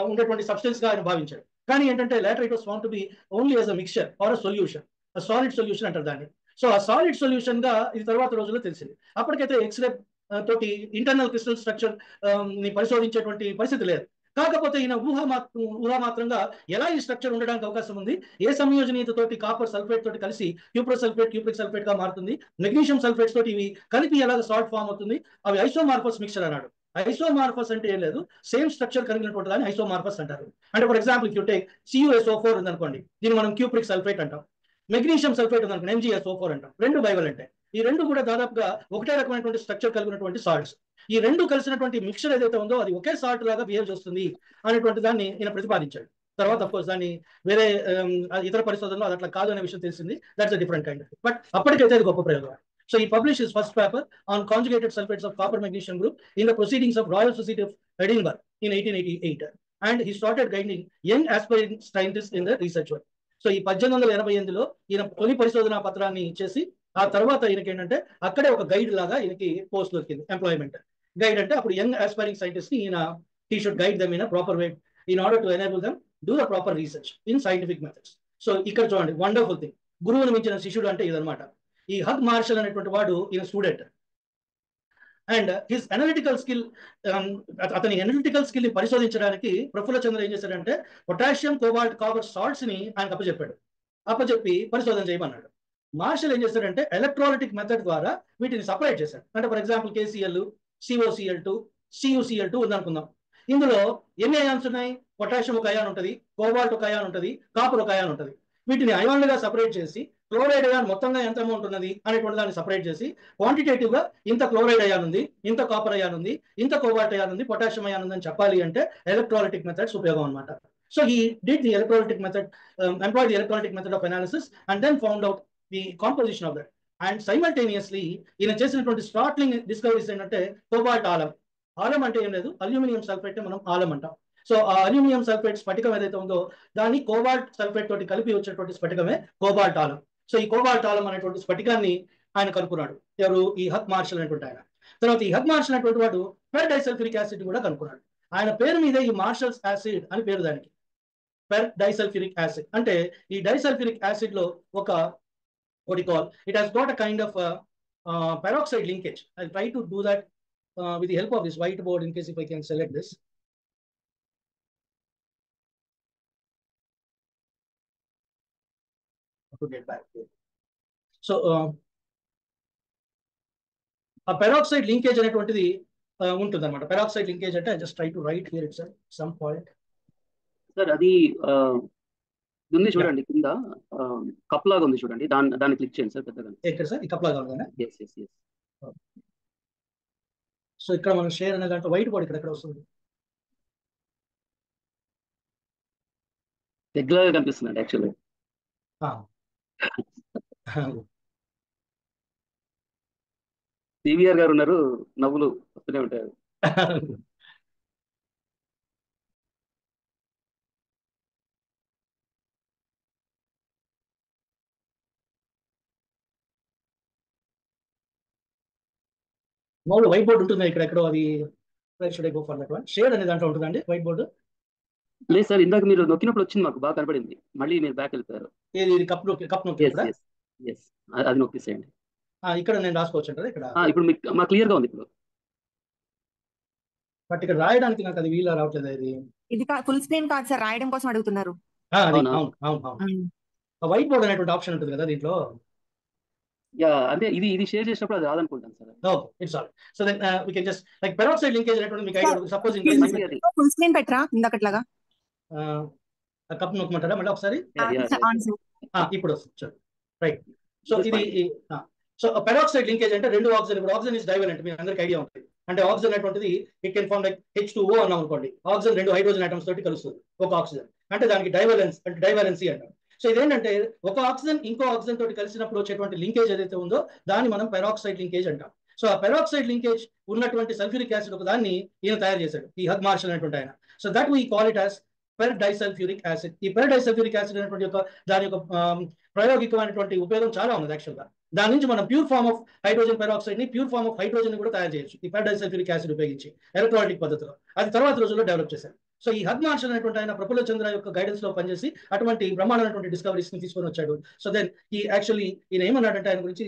ఉండేటువంటి సబ్స్టెన్స్ గా ఆయన భావించాడు. కానీ ఏంటంటే later it was found to be only as a mixture or a solution, solid solution అంటారు దాన్ని. సో ఆ సాలిడ్ సొల్యూషన్ గా ఇది తర్వాత రోజుల్లో తెలిసింది. అప్పటికైతే ఎక్స్రే తోటి ఇంటర్నల్ క్రిస్టల్ స్ట్రక్చర్ ని పరిశోధించేటువంటి పరిస్థితి లేదు. కాకపోతే ఈయన ఊహ మాత్రంగా ఎలా ఈ స్ట్రక్చర్ ఉండడానికి అవకాశం ఉంది, ఏ సంయోజనీయతతోటి కాపర్ సల్ఫేట్ తోటి కలిసి క్యూప్రస్ సల్ఫేట్, క్యూప్రిక్ సల్ఫేట్ గా మారుతుంది, మెగ్నీషియం సల్ఫేట్స్ తోటి ఇవి కలిపి ఎలాగ సాల్ట్ ఫామ్ అవుతుంది, అవి ఐసోమార్ఫస్ మిక్చర్ అన్నాడు. ఐసోమార్ఫస్ అంటే ఏం లేదు, సేమ్ స్ట్రక్చర్ కలిగినటువంటి దాన్ని ఐసోమార్ఫస్ అంటారు. అంటే for example if you take CuSO4 ఉందనుకోండి, దీన్ని మనం క్యూప్రిక్ సల్ఫేట్ అంటాం. మెగ్నీషియం సల్ఫేట్ ఉందనుకోండి, MgSO4 అంటాం. రెండు బైవలెంట్. ఈ రెండు కూడా దాదాపుగా ఒకటే రకమైనటువంటి స్ట్రక్చర్ కలిగినటువంటి సాల్ట్స్. ఈ రెండు కలిసినటువంటి మిక్చర్ ఏదైతే ఉందో అది ఒకే సాల్ట్ లాగా బిహేవ్ చేస్తుంది అనేటువంటి దాన్ని ఈయన ప్రతిపాదించాడు. తర్వాత అఫ్ కోర్స్ దాన్ని వేరే ఇతర పరిశోధనలో అది అట్లా కాదు అనే విషయం తెలిసింది. That's a different kind. But అప్పటికైతే అది గొప్ప ప్రయోగం. So he published his first paper on conjugated sulfates of copper magnesium group in the Proceedings of Royal Society of Edinburgh in 1888, and he started guiding young aspiring scientists in the research work. So ఈ 1888లో ఈయన తొలి పరిశోధనా పత్రాన్ని ఇచ్చేసి ఆ తర్వాత ఈయనకి ఏంటంటే అక్కడే ఒక గైడ్ లాగా ఈయనకి పోస్ట్ దొరికింది, ఎంప్లాయ్మెంట్ గైడ్. అంటే అప్పుడు యంగ్ ఆస్పైరింగ్ సైంటిస్ట్ ని ఈయన he should guide them in a proper way in order to enable them do the proper research in scientific methods. So ఇక్కడ చూడండి, వండర్ఫుల్ థింగ్. గురువుని మించిన శిష్యుడు అంటే ఇదనమాట. ఈ హగ్ మార్షల్ అనేటువంటి వాడు ఈయన student. And his analytical skill, అతని అనలిటికల్ స్కిల్ ని పరిశోధించడానికి ప్రఫుల్ల చంద్ర ఏం చేశాడంటే పొటాషియం, కోబాల్ట్, కాపర్ సాల్ట్స్ ని ఆయనకు అప్పచెప్పి పరిశోధన చేయమన్నాడు. మార్షల్ ఏం చేశాడంటే ఎలక్ట్రాలిటిక్ మెథడ్ ద్వారా వీటిని సపరేట్ చేశాడు. అంటే for example KCl, COCl2, CuCl2 ఉందనుకుందాం. ఇందులో ఎన్ని అయాన్స్ ఉన్నాయి? పొటాషియం ఒక అయాన్ ఉంటుంది, కోబాల్ట్ ఒక అయాన్ ఉంటుంది, కాపర్ ఒక అయాన్ ఉంటుంది. వీటిని అయాన్లుగా సపరేట్ చేసి క్లోరైడ్ అయాన్ మొత్తంగా ఎంత అమౌంట్ ఉన్నది అనేటువంటి దాన్ని సపరేట్ చేసి క్వాంటిటేటివ్ గా ఇంత క్లోరైడ్ అయాన్ ఉంది, ఇంత కాపర్ అయాన్ ఉంది, ఇంత కోబాల్ట్ అయాన్ ఉంది, పొటాషియం అయాన్ ఉంది అని చెప్పాలి అంటే ఎలక్ట్రాలిటిక్ మెథడ్స్ ఉపయోగం అనమాట. So he did the electrolytic method, employed the electrolytic method of analysis and then found out the composition of that. And simultaneously ఈయన చేసినటువంటి స్టార్ట్లింగ్ డిస్కవరీస్ ఏంటంటే కోబాల్ట్ ఆలం. ఆలం అంటే ఏం లేదు, అల్యూమినియం సల్ఫేట్ మనం ఆలం అంటాం. సో ఆ అల్యూమినియం సల్ఫేట్ స్ఫటికం ఏదైతే ఉందో దాన్ని కోబాల్ట్ సల్ఫేట్ తోటి కలిపి వచ్చేటువంటి స్ఫటికమే కోబాల్ట్ ఆలం. సో ఈ కోబాల్ట్ ఆలం అనేటువంటి స్ఫటికాన్ని ఆయన కనుక్కున్నాడు. ఎవరు? ఈ హక్ మార్షల్ అనేటువంటి ఆయన. తర్వాత ఈ హక్ మార్షల్ అనేటువంటి వాడు పెర్ డైసల్ఫ్యూరిక్ యాసిడ్ కూడా కనుక్కున్నాడు. ఆయన పేరు మీద ఈ మార్షల్స్ యాసిడ్ అని పేరు దానికి, పెర్ డైసల్ఫ్యూరిక్ యాసిడ్. అంటే ఈ డైసల్ఫ్యూరిక్ యాసిడ్ లో ఒక what you call, it has got a kind of peroxide linkage. I'll try to do that with the help of this whiteboard in case if I can select this. To get back here. So a peroxide linkage అనేటువంటిది ఉంటుంది అనమాట. పెరాక్సైడ్ లింకేజ్ అంటే I just try to write here itself some point. Sir అది ఉంది చూడండి, కింద కప్ లాగా ఉంది చూడండి, దాన్ని క్లిక్ చేయండి సార్ పెద్దగా. ఎక్కడ సార్? ఈ కప్ లాగా ఉందా? yes yes yes. సో ఇక్కడ మనం షేర్ అనే దాంట్లో వైట్ బోర్డ్ ఇక్కడ వస్తుంది. రెగ్యులర్ గా కనిపిస్తుంది యాక్చువల్లీ. సివిఆర్ గారు ఉన్నారు, నవ్వులు వస్తూనే ఉంటాయి. మామూలు వైట్ బోర్డ్ ఉంటుంది ఇక్కడ ఎక్కడో, అది should I go for that one? Share అనే దాంట్లో ఉంటుందండి వైట్ బోర్డు. లేదు సార్, ఇందాక మీరు నొక్కినప్పుడు వచ్చింది, మాకు బాగా కనపడింది, మళ్ళీ మీరు బ్యాక్ వెళ్ళిపోయారు. ఇది కప్ నొక్కి ఎస్ ఎస్ ఎస్, అది నొక్కిసేయండి. ఇక్కడ నేను రాసుకోవచ్చు అంటారా ఇక్కడ? ఇప్పుడు మీకు మా క్లియర్ గా ఉంది ఇప్పుడు. బట్ ఇక్కడ రాయడానికి నాకు అది వీలు రావట్లేదు. ఇది ఫుల్ స్క్రీన్ కాదు సార్, రాయడం కోసం అడుగుతున్నారు. వైట్ బోర్డ్ అనేటువంటి ఆప్షన్ ఉంటుంది కదా దీంట్లో. అంటే ఇది షేర్ చేసినప్పుడు అది రాదనుకుంటాను sir. It's all. So then we can just like peroxide linkage అనేటువంటి మీకు ఐడియా ఉంటుంది. సపోజ్ ఫుల్ స్క్రీన్ పెట్టరా ఇందాకట్లాగా? కప్ నొక్కమంటారా మళ్ళీ ఒకసారి? ఇప్పుడు వస్తుంది రైట్. సో ఇది సో పెరాక్సైడ్ లింకేజ్ అంటే రెండు ఆక్సిజన్. ఇప్పుడు ఆక్సిజన్ ఇస్ డైవలెంట్, మీకు అందరికి ఐడియా ఉంటుంది. అంటే ఆక్సిజన్ అనేటువంటిది it can form like H2O అన్నాం అనుకోండి. ఆక్సిజన్ రెండు హైడ్రోజన్ ఐటమ్స్ తోటి కలుస్తుంది ఒక ఆక్సిజన్, అంటే దానికి డైవలెన్సీ అంటాం. సో ఇదేంటంటే ఒక ఆక్సిజన్ ఇంకో ఆక్సిజన్ తోటి కలిసినప్పుడు వచ్చేటువంటి లింకేజ్ ఏదైతే ఉందో దాన్ని మనం పెరాక్సైడ్ లింకేజ్ అంటాం. సో ఆ పెరాక్సైడ్ లింకేజ్ ఉన్నటువంటి సల్ఫ్యూరిక్ యాసిడ్ ఒక దాన్ని ఈయన తయారు చేశాడు, ఈ హగ్ మార్షల్ అనేటువంటి ఆయన. So that we call it as per disulphuric acid. ఈ పెర్ డైసల్ఫ్యూరిక్ యాసిడ్ అనేటువంటి దాని యొక్క ప్రయోగికమైనటువంటి ఉపయోగం చాలా ఉంది యాక్చువల్గా. దాని నుంచి మనం pure form of hydrogen peroxide ని, ప్యూర్ ఫార్మ్ ఆఫ్ హైడ్రోజన్ కూడా తయారు చేయొచ్చు ఈ పెర్ డైసల్ఫ్యూరిక్ యాసిడ్ ఉపయోగించి ఎలక్ట్రాలిటిక్ పద్ధతిలో. అది తర్వాత రోజుల్లో డెవలప్ చేశారు. సో ఈ హగ్ మార్షల్ అనేటువంటి ఆయన ప్రఫుల్ల చంద్ర యొక్క గైడెన్స్ లో పనిచేసి అటువంటి బ్రహ్మాండమైనటువంటి డిస్కవరీస్ ని తీసుకొని వచ్చాడు. సో దెన్ ఈ యాక్చువల్లీ ఈయన ఏమన్నాడంటే ఆయన గురించి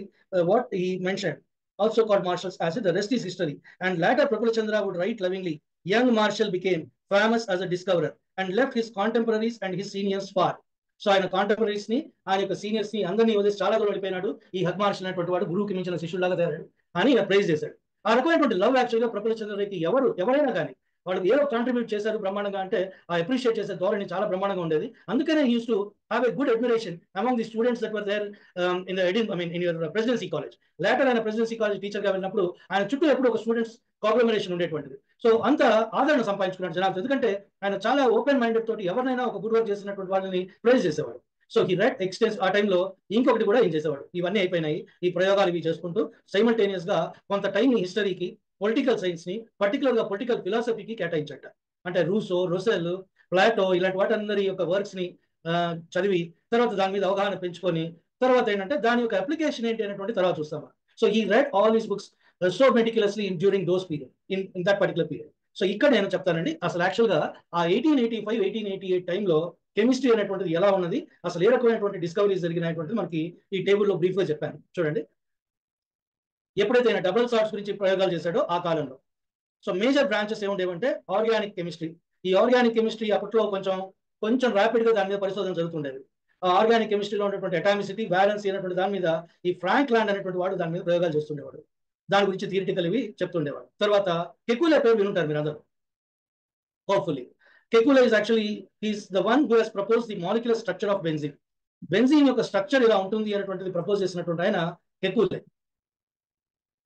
what he mention also called Marshall's acid, the rest is history. And later Prafulla Chandra would write lovingly, young Marshall became famous as a discoverer and left his contemporaries and his seniors far. So ఆయన కాంటెంపరీస్ ని, ఆయన యొక్క సీనియర్స్ ని అందరినీ వదిలేసి చాలా దూరం వెళ్ళిపోయినాడు. ఈ హగ్ మార్షల్ అనేటువంటి వాడు గురువుకి మించిన శిష్యులాగా తయారాడు అని ఆయన ప్రైజ్ చేశాడు. ఆ రకమైనటువంటి లవ్ యాక్చువల్గా ప్రఫుల్ల చంద్రకి ఎవరైనా కానీ వాళ్ళకి ఏదో కాంట్రిబ్యూట్ చేశారు బ్రహ్మాండంగా అంటే ఆ అప్రిషియేట్ చేసే ధోరణి చాలా బ్రహ్మాండంగా ఉండేది. అందుకనే use to have a good admiration among the students that were there in your Presidency College. Later ఆయన ప్రెసిడెన్సీ కాలేజ్ టీచర్ గా వెళ్ళినప్పుడు ఆయన చుట్టూ ఎప్పుడు ఒక స్టూడెంట్స్ కాంగ్లమరేషన్ ఉండేటువంటిది. సో అంత ఆదరణ సంపాదించుకున్నాడు జనాలు, ఎందుకంటే ఆయన చాలా ఓపెన్ మైండెడ్ తోటి ఎవరినైనా ఒక గుడ్ వర్క్ చేసినటువంటి వాళ్ళని ప్రైజ్ చేసేవాడు. సో ఈ రైట్ ఎక్స్టెన్స్ ఆ టైంలో ఇంకొకటి కూడా ఏం చేసేవాడు. ఇవన్నీ అయిపోయినాయి, ఈ ప్రయోగాలు ఇవి చేసుకుంటూ సైమల్టేనియస్ గా కొంత టైం హిస్టరీకి, పొలిటికల్ సైన్స్ ని, పర్టికులర్ గా పొలిటికల్ ఫిలాసఫీకి కేటాయించట. అంటే రూసో, రొసెల్, ప్లాటో ఇలాంటి వాటందరి యొక్క వర్క్స్ ని చదివి తర్వాత దాని మీద అవగాహన పెంచుకొని తర్వాత ఏంటంటే దాని యొక్క అప్లికేషన్ ఏంటి అనేటువంటి తర్వాత చూస్తాము. సో ఈ red all these books so meticulously during those period in that particular period. So ఇక్కడ నేను చెప్తానండి అసలు యాక్చువల్గా ఆ 1885, 1888 టైంలో కెమిస్ట్రీ అనేటువంటిది ఎలా ఉన్నది, అసలు ఏ రకమైనటువంటి డిస్కవరీస్ జరిగినటువంటిది మనకి ఈ టేబుల్లో బ్రీఫ్ గా చెప్పాను చూడండి. ఎప్పుడైతే ఆయన డబుల్ సాల్ట్స్ గురించి ప్రయోగాలు చేశాడో ఆ కాలంలో సో మేజర్ బ్రాంచెస్ ఏముండేవంటే ఆర్గానిక్ కెమిస్ట్రీ. ఈ ఆర్గానిక్ కెమిస్ట్రీ అప్పట్లో కొంచెం ర్యాపిడ్ గా దాని మీద పరిశోధన జరుగుతుండేది. ఆ ఆర్గానిక్ కెమిస్ట్రీలో ఉన్నటువంటి అటామిసిటీ, బ్యాలెన్స్ అనేటువంటి దాని మీద ఈ ఫ్రాంక్ ల్యాండ్ అనేటువంటి వాడు దాని మీద ప్రయోగాలు చేస్తుండేవాడు. దాని గురించి థియరిటికల్ ఇవి చెప్తుండేవాడు. తర్వాత కెకులే పేరు వినుంటారు మీరు అందరూ hopefully. Kekule is actually, he's the one who has proposed the molecular structure of benzene. Benzene యొక్క స్ట్రక్చర్ ఇలా ఉంటుంది అనేటువంటిది ప్రపోజ్ చేసినటువంటి ఆయన కెకులే.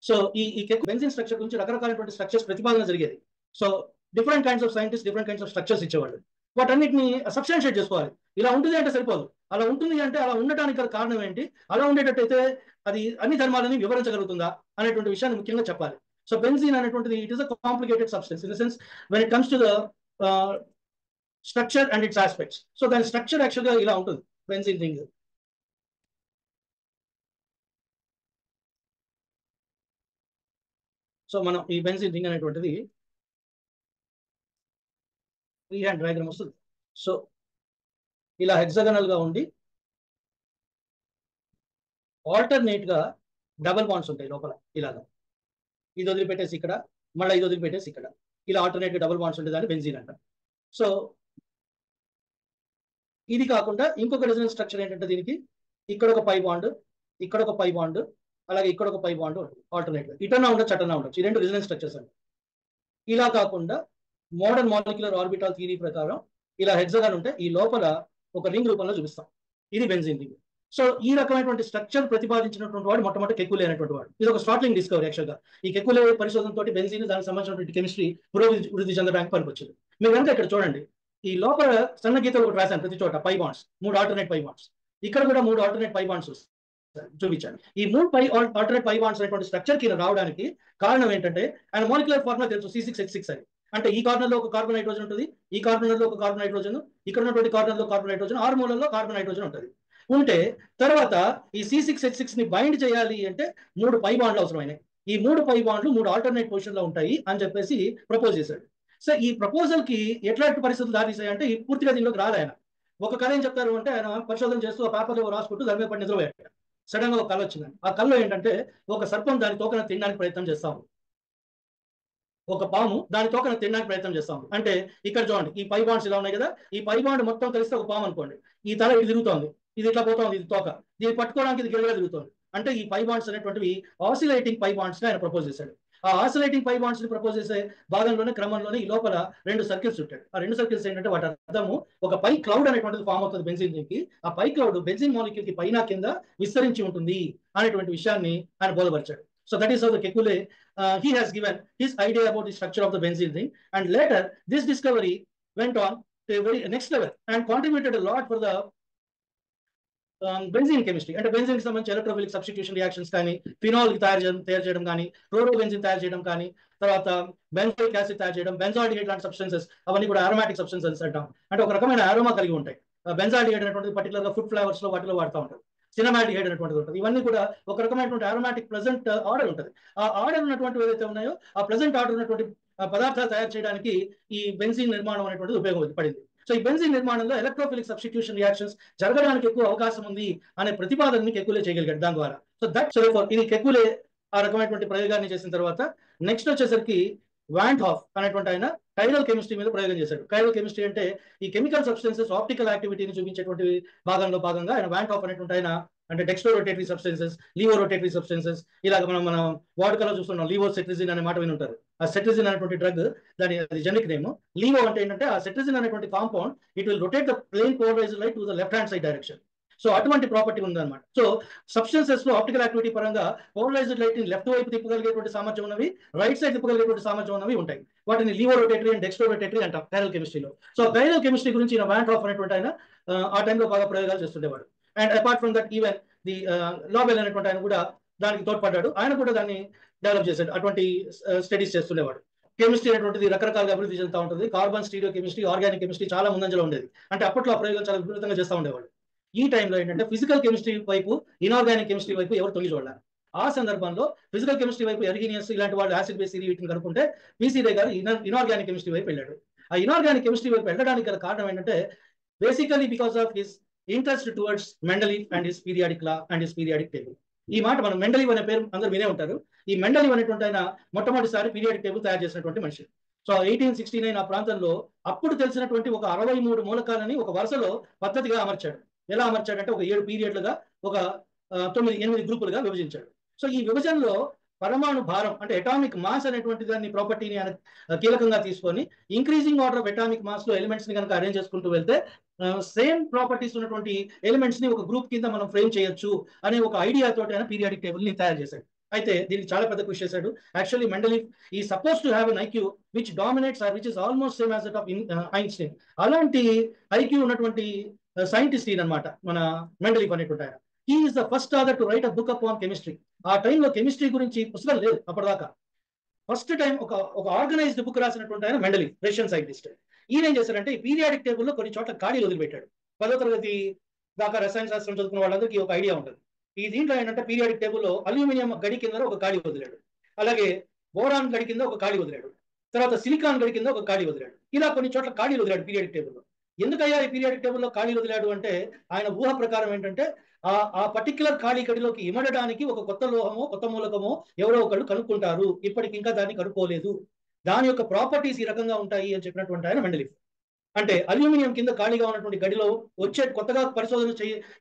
సో ఈ బెంజీన్ స్ట్రక్చర్ గురించి రకరకాలైనటువంటి స్ట్రక్చర్స్ ప్రతిపాదన జరిగేది. So different kinds of scientist different kinds of structures ఇచ్చేవాళ్ళు. వాటన్నిటిని సబ్స్టాన్షియేట్ చేసుకోవాలి. ఇలా ఉంటుంది అంటే సరిపోదు, అలా ఉంటుంది అంటే అలా ఉండటానికి గల కారణం ఏంటి, అలా ఉండేటట్టయితే అది అన్ని ధర్మాలని వివరించగలుగుతుందా అనేటువంటి విషయాన్ని ముఖ్యంగా చెప్పాలి. సో బెంజీన్ అనేటువంటిది it is a complicated substance in the sense when it comes to the structure and it's aspects. So దాని స్ట్రక్చర్ యాక్చువల్గా ఇలా ఉంటుంది బెంజీన్ రింగ్. సో మనం ఈ బెంజీన్ రింగ్ అనేటువంటిది ఫ్రీ హ్యాండ్ డయాగ్రామ్ వస్తుంది. సో ఇలా హెక్సాగనల్ గా ఉండి ఆల్టర్నేట్ గా డబల్ బాండ్స్ ఉంటాయి లోపల. ఇలాగా ఇది వదిలిపెట్టేసి ఇక్కడ, మళ్ళీ ఇది వదిలిపెట్టేసి ఇక్కడ, ఇలా ఆల్టర్నేట్ గా డబల్ బాండ్స్ ఉంటాయి, దాన్ని బెంజీన్ అంట. సో ఇది కాకుండా ఇంకొక రెజొనెన్స్ స్ట్రక్చర్ ఏంటంటే దీనికి ఇక్కడ ఒక పై బాండ్, ఇక్కడ ఒక పై బాండ్, అలాగే ఇక్కడ ఒక పై బాండ్ ఆల్టర్నేట్ గా ఇటన్నా ఉండొచ్చు అటన్నా ఉండొచ్చు. ఈ రెండు రెజొనెన్స్ స్ట్రక్చర్స్ అండి. ఇలా కాకుండా మోడర్న్ మాలిక్యులర్ ఆర్బిటాల్ థియరీ ప్రకారం ఇలా హెక్సాగన్ ఉంటే ఈ లోపల ఒక రింగ్ రూపంలో చూపిస్తాం, ఇది బెంజీన్ రింగ్. సో ఈ రకమైనటువంటి స్ట్రక్చర్ ప్రతిపాదించినటువంటి వాడు మొట్టమొదటి కెకులే అనేటువంటి వాడు. ఇది ఒక స్టార్టింగ్ డిస్కవరీ యాక్చువల్గా. ఈ కెకులే పరిశోధనతో బెంజీన్ దానికి సంబంధించినటువంటి కెమిస్ట్రీ పురోభివృద్ధి చెందడానికి పనికొచ్చింది. మీరు కనుక ఇక్కడ చూడండి, ఈ లోపల సన్న గీతలు ఒకటి రాశాను ప్రతి చోట pi bonds, 3 alternate pi bonds. ఇక్కడ కూడా 3 ఆల్టర్నేట్ పై బాండ్స్ చూపించాను. ఈ 3 ఆల్టర్నేట్ పై బాండ్స్ అనేటువంటి స్ట్రక్చర్ కి రావడానికి కారణం ఏంటంటే ఆయన మాలిక్యులర్ ఫార్ములా తెలుసు C6H6 అని. అంటే ఈ కార్నర్ లో ఒక కార్బన్ హైడ్రోజన్ ఉంటుంది, ఈ కార్నర్ లో ఒక కార్బన్ హైడ్రోజన్, ఇక్కడ ఉన్నటువంటి కార్నర్ లో కార్బన్ హైడ్రోజన్, 6 మూలల్లో కార్బన్ హైడ్రోజన్ ఉంటుంది. ఉంటే తర్వాత ఈ C6H6 ని బైండ్ చేయాలి అంటే 3 పై బాండ్లు అవసరమైనాయి. ఈ 3 పై బాండ్లు 3 ఆల్టర్నేట్ పొజిషన్ లో ఉంటాయి అని చెప్పేసి ప్రపోజ్ చేశాడు. సో ఈ ప్రపోజల్ కి ఎట్లాంటి పరిస్థితులు దారిస్తాయంటే ఈ పూర్తిగా దీనిలోకి రాలే ఆయన. ఒక కళ ఏం చెప్తారు అంటే ఆయన పరిశోధన చేస్తూ ఆ పేపర్లో రాసుకుంటూ దాని మీద పడి నిద్రపోయాడు. సడన్ గా ఒక కళ వచ్చింది. ఆ కళలో ఏంటంటే ఒక సర్పం దాని తోకన తినడానికి ప్రయత్నం చేస్తాము, ఒక పాము దాని తోకన తినడానికి ప్రయత్నం చేస్తాము. అంటే ఇక్కడ చూడండి ఈ పై బాండ్స్ ఇలా ఉన్నాయి కదా, ఈ పై బాండ్ మొత్తం కలిస్తే ఒక పాము అనుకోండి, ఈ తల ఇటు తిరుగుతోంది, ఇది ఇట్లా పోతోంది, ఇది తోక, దీన్ని పట్టుకోవడానికి ఇది గిరగా తిరుగుతోంది. అంటే ఈ పై బాండ్స్ అనేటువంటివి ఆసిలేటింగ్ పై బాండ్స్ ఆయన ప్రపోజ్ చేశాడు. ఆ ఆసిలేటింగ్ పై బాండ్స్ ని ప్రపోజ్ చేసే భాగంలోనే క్రమంలోనే ఈ లోపల 2 సర్కిల్స్ ఉంటాయి. ఆ 2 సర్కిల్స్ ఏంటంటే వాటి అర్థము ఒక పై క్లౌడ్ అనేటువంటిది ఫామ్ అవుతుంది బెంజిన్ కి. ఆ పై క్లౌడ్ బెంజిన్ మాలిక్యూల్ కి పైన కింద విస్తరించి ఉంటుంది అనేటువంటి విషయాన్ని ఆయన బోధపరిచాడు. So that is how the Kekulé he has given his idea about the structure of the benzene ring, and later this discovery went on to a very next level and contributed a lot for the benzene chemistry. అంటే బెంజిన్ కి సంబంధించి ఎలక్ట్రోఫిలిక్ సబ్స్టిట్యూషన్ రియాక్షన్స్ కానీ, ఫినాల్ తయారు చేయడం కానీ, క్లోరోబెంజిన్ తయారు చేయడం కానీ, తర్వాత బెంజోయిక్ యాసిడ్ తయారు చేయడం, బెంజాల్డిహైడ్ లాంటి సబ్స్టెన్సెస్, అవన్నీ కూడా అరోమాటిక్ సబ్స్టెన్సెస్ అంటాం. అంటే ఒక రకమైన అరోమా కలిగి ఉంటాయి. బెంజాల్డిహైడ్ అనేటువంటిది పర్టికులర్ గా ఫుడ్ ఫ్లేవర్స్ లో వాటిలో వాడుతూ ఉంటారు. సినమాల్డిహైడ్ అనేటువంటిది ఉంటుంది. ఇవన్నీ కూడా ఒక రకమైనటువంటి అరోమాటిక్ ప్రెజెంట్ ఆర్డర్ ఉంటుంది. ఆ ఆర్డర్ ఉన్నటువంటి ఏదైతే ఉన్నాయో ఆ ప్రెజెంట్ ఆర్డర్ ఉన్నటువంటి పదార్థాలు తయారు చేయడానికి ఈ బెంజిన్ నిర్మాణం అనేటువంటిది ఉపయోగపడింది. సో ఈ బెంజిన్ నిర్మాణంలో ఎలక్ట్రోఫిలిక్ సబ్స్టిట్యూషన్ రియాక్షన్స్ జరగడానికి ఎక్కువ అవకాశం ఉంది అనే ప్రతిపాదనని కెకులే చేయగలిగాడు దాని ద్వారా. సో దట్ ఇది కెకులే ఆ రకమైనటువంటి ప్రయోగాన్ని చేసిన తర్వాత నెక్స్ట్ వచ్చేసరికి వాంట్ హాఫ్ అనేటువంటి ఆయన కైరల్ కెమిస్ట్రీ మీద ప్రయోగం చేశాడు. కైరల్ కెమిస్ట్రీ అంటే ఈ కెమికల్ సబ్స్టెన్సెస్ ఆప్టికల్ యాక్టివిటీని చూపించేటువంటి భాగంగా ఆయన వాంట్ హాఫ్ అనేటువంటి ఆయన అంటే Dextro rotatory substances, Livo rotatory substances, ఇలాగ మనం వాడుకలో చూస్తున్నాం. లీవో సెట్రిజిన్ అనే మాట విని ఉంటారు. ఆ సెట్రిజిన్ అనేటువంటి డ్రగ్ దాని జెనిక్ నేమ్. లీవో అంటే ఏంటంటే ఆ సెట్రిజిన్ అనేటువంటి compound it will rotate the plane polarized light to the left hand side direction. So అటువంటి ప్రాపర్టీ ఉందన్నమాట. సో సబ్స్టెన్సెస్ లో ఆప్టికల్ యాక్టివిటీ పరంగా పోలరైజ్డ్ లైట్ ని లెఫ్ట్ వైపు తిప్పగలిగేటువంటి సామర్థ్యం ఉన్నవి, రైట్ సైడ్ తిప్పగలిగేటువంటి సామర్థ్యం ఉన్నవి ఉంటాయి. వాటిని laevo rotatory and dextro rotatory అంటాం కైరల్ కెమిస్ట్రీలో. సో కైరల్ కెమిస్ట్రీ గురించి వాంట్ హాఫ్ అనేటువంటి ఆయన ఆ టైంలో బాగా ప్రయోగాలు చేస్తుండేవాడు. And apart from that even the Le Bel అనేటువంటి ఆయన కూడా దానికి తోడ్పడ్డాడు. ఆయన కూడా దాన్ని డెవలప్ చేశాడు. అటువంటి స్టడీస్ చేస్తుండేవాడు. కెమిస్ట్రీ అనేటువంటిది రకరకాలుగా అభివృద్ధి చెందుతూ ఉంటుంది. Carbon stereo chemistry, organic chemistry చాలా ముందంజలో ఉండేది. అంటే అప్పట్లో ఆ ప్రయోగాలు చాలా విపరీతంగా చేస్తూ ఉండేవాడు. ఈ టైంలో ఏంటంటే ఫిజికల్ కెమిస్ట్రీ వైపు, ఇనార్గానిక్ కెమిస్ట్రీ వైపు ఎవరు తొలి చూడాలి. ఆ సందర్భంలో ఫిజికల్ కెమిస్ట్రీ వైపు ఎర్గీనియస్ ఇలాంటి వాళ్ళు యాసిడ్ బేస్ వీటిని కనుక్కుంటే పీసీడే గారు ఇనార్గానిక్ కెమిస్ట్రీ వైపు వెళ్ళాడు. ఆ ఇనార్గానిక్ కెమిస్ట్రీ వైపు వెళ్ళడానికి గల కారణం ఏంటంటే basically because of his interest towards Mendeleev and his periodic law and his periodic table. ఈ మాట మనం మెండలీవ్ అనే పేరు అందరూ వినే ఉంటారు. ఈ మెండలీవ్ అనేటువంటి ఆయన మొట్టమొదటిసారి పీరియాడిక్ టేబుల్ తయారు చేసినటువంటి మనిషి. సో 1869 ఆ ప్రాంతంలో అప్పుడు తెలిసినటువంటి ఒక 63 మూలకాలని ఒక వరుసలో పద్ధతిగా అమర్చాడు. ఎలా అమర్చాడంటే ఒక 7 పీరియడ్లుగా, ఒక 8 గ్రూపులుగా విభజించాడు. సో ఈ విభజనలో పరమాణు భారం అంటే అటామిక్ మాస్ అనేటువంటి దాన్ని ప్రాపర్టీని ఆయన కీలకంగా తీసుకొని increasing order of atomic mass లో ఎలిమెంట్స్ ని కనుక అరేంజ్ చేసుకుంటూ వెళ్తే సేమ్ ప్రాపర్టీస్ ఉన్నటువంటి ఎలిమెంట్స్ ని ఒక గ్రూప్ కింద మనం ఫ్రేమ్ చేయొచ్చు అనే ఒక ఐడియా తోటి ఆయన పీరియాడిక్ టేబుల్ ని తయారు చేశాడు. అయితే దీనికి చాలా పెద్ద కృషి చేశాడు. యాక్చువల్లీ మెండలీవ్ ఈ suppose to have an IQ which dominates or which is almost same as that of Einstein. అలాంటి ఐక్యూ ఉన్నటువంటి సైంటిస్ట్ అనమాట మన మెండలీవ్ అనేటువంటి ఆయన. He is the first author to write a book upon chemistry. ఆ టైంలో కెమిస్ట్రీ గురించి పుస్తకం లేదు అప్పటిదాకా. ఫస్ట్ టైం ఒక ఆర్గనైజ్డ్ బుక్ రాసినటువంటి ఆయన మెండలీవ్, రష్యన్ సైంటిస్ట్. ఈయన ఏం చేశారంటే ఈ పీరియాడిక్ టేబుల్లో కొన్ని చోట్ల ఖాళీలు వదిలిపెట్టాడు. 10వ తరగతి దాకా రసాయన శాస్త్రం చదువుకున్న వాళ్ళందరికీ ఒక ఐడియా ఉంటుంది. ఈ దీంట్లో ఏంటంటే పీరియాడిక్ టేబుల్లో అల్యూమినియం గడి కింద ఒక ఖాళీ వదిలాడు, అలాగే బోరాన్ గడి కింద ఒక ఖాళీ వదిలాడు, తర్వాత సిలికాన్ గడి కింద ఒక ఖాళీ వదిలాడు. ఇలా కొన్ని చోట్ల ఖాళీలు వదిలాడు పీరియాడిక్ టేబుల్లో. ఎందుకయ్యా ఈ పీరియాడిక్ టేబుల్లో ఖాళీలు వదిలాడు అంటే ఆయన ఊహ ప్రకారం ఏంటంటే ఆ పర్టిక్యులర్ ఖాళీ గడిలోకి ఇమడడానికి ఒక కొత్త లోహమో కొత్త మూలకమో ఎవరో ఒకళ్ళు కనుక్కుంటారు, ఇప్పటికి ఇంకా దాన్ని కనుక్కోలేదు, దాని యొక్క ప్రాపర్టీస్ ఈ రకంగా ఉంటాయి అని చెప్పినటువంటి ఆయన మెండలీవ్. అంటే అల్యూమినియం కింద ఖాళీగా ఉన్నటువంటి గడిలో కొత్తగా పరిశోధన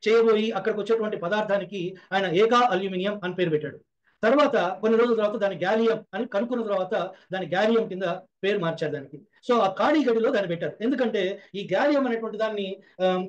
చేయబోయి అక్కడికి వచ్చేటువంటి పదార్థానికి ఆయన ఏకా అల్యూమినియం అని పేరు పెట్టాడు. తర్వాత కొన్ని రోజుల తర్వాత దాని గ్యాలియం అని కనుక్కున్న తర్వాత దాని గ్యాలియం కింద పేరు మార్చారు దానికి. సో ఆ ఖాళీ గడిలో దాన్ని పెట్టారు. ఎందుకంటే ఈ గ్యాలియం అనేటువంటి దాన్ని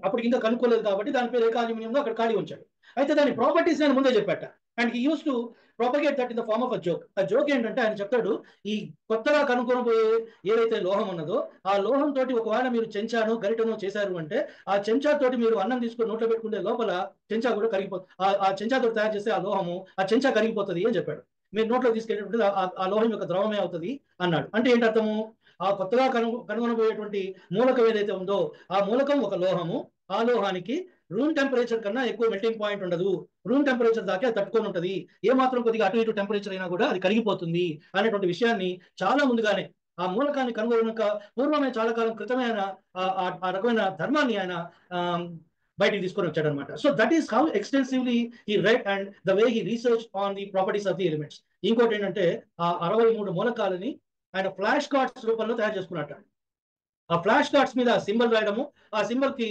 అప్పుడు ఇంకా కనుక్కోలేదు కాబట్టి దాని పేరు ఏకా అల్యూమినియంలో అక్కడ ఖాళీ ఉంచాడు. అయితే దాని ప్రాపర్టీస్ నేను ముందే చెప్పాట. And he use to propagate that in the form of a joke. ఆ జోక్ ఏంటంటే ఆయన చెప్తాడు, ఈ కొత్తగా కనుక్కొనబోయే ఏదైతే లోహం ఉన్నదో ఆ లోహం తోటి ఒకవేళ మీరు చెంచాను గరిటను చేశారు అంటే ఆ చెంచా తోటి మీరు అన్నం తీసుకొని నోట్లో పెట్టుకునే లోపల చెంచా కూడా కరిగిపోతుంది. ఆ చెంచాతో తయారు చేసే ఆ లోహము ఆ చెంచా కరిగిపోతుంది అని చెప్పాడు. మీరు నోట్లో తీసుకెళ్ళేటప్పుడు ఆ లోహం యొక్క ద్రవమే అవుతుంది అన్నాడు. అంటే ఏంటి అర్థము? ఆ కొత్తగా కనుగొనబోయేటువంటి మూలకం ఏదైతే ఉందో ఆ మూలకం ఒక లోహము, ఆ లోహానికి రూమ్ టెంపరేచర్ కన్నా ఎక్కువ మెల్టింగ్ పాయింట్ ఉండదు, రూమ్ టెంపరేచర్ దాకా తట్టుకొని ఉంటుంది, ఏ మాత్రం కొద్దిగా అటు ఇటు టెంపరేచర్ అయినా కూడా అది కరిగిపోతుంది అనేటువంటి విషయాన్ని చాలా ముందుగానే ఆ మూలకాన్ని కనుగొనక పూర్వమే చాలా కాలం క్రితమే ఆయన ఆ రకమైన ధర్మాన్ని ఆయన బయటికి తీసుకొని వచ్చాడు అనమాట. So that is how extensively he read and the way he research on the properties of the elements. ఇంకోటి ఏంటంటే ఆ 63 మూలకాలని ఆయన ఫ్లాష్ కార్డ్స్ రూపంలో తయారు చేసుకున్నట్టు. ఆ ఫ్లాష్ కార్డ్స్ మీద సింబల్ రాయడము, ఆ సింబల్ కి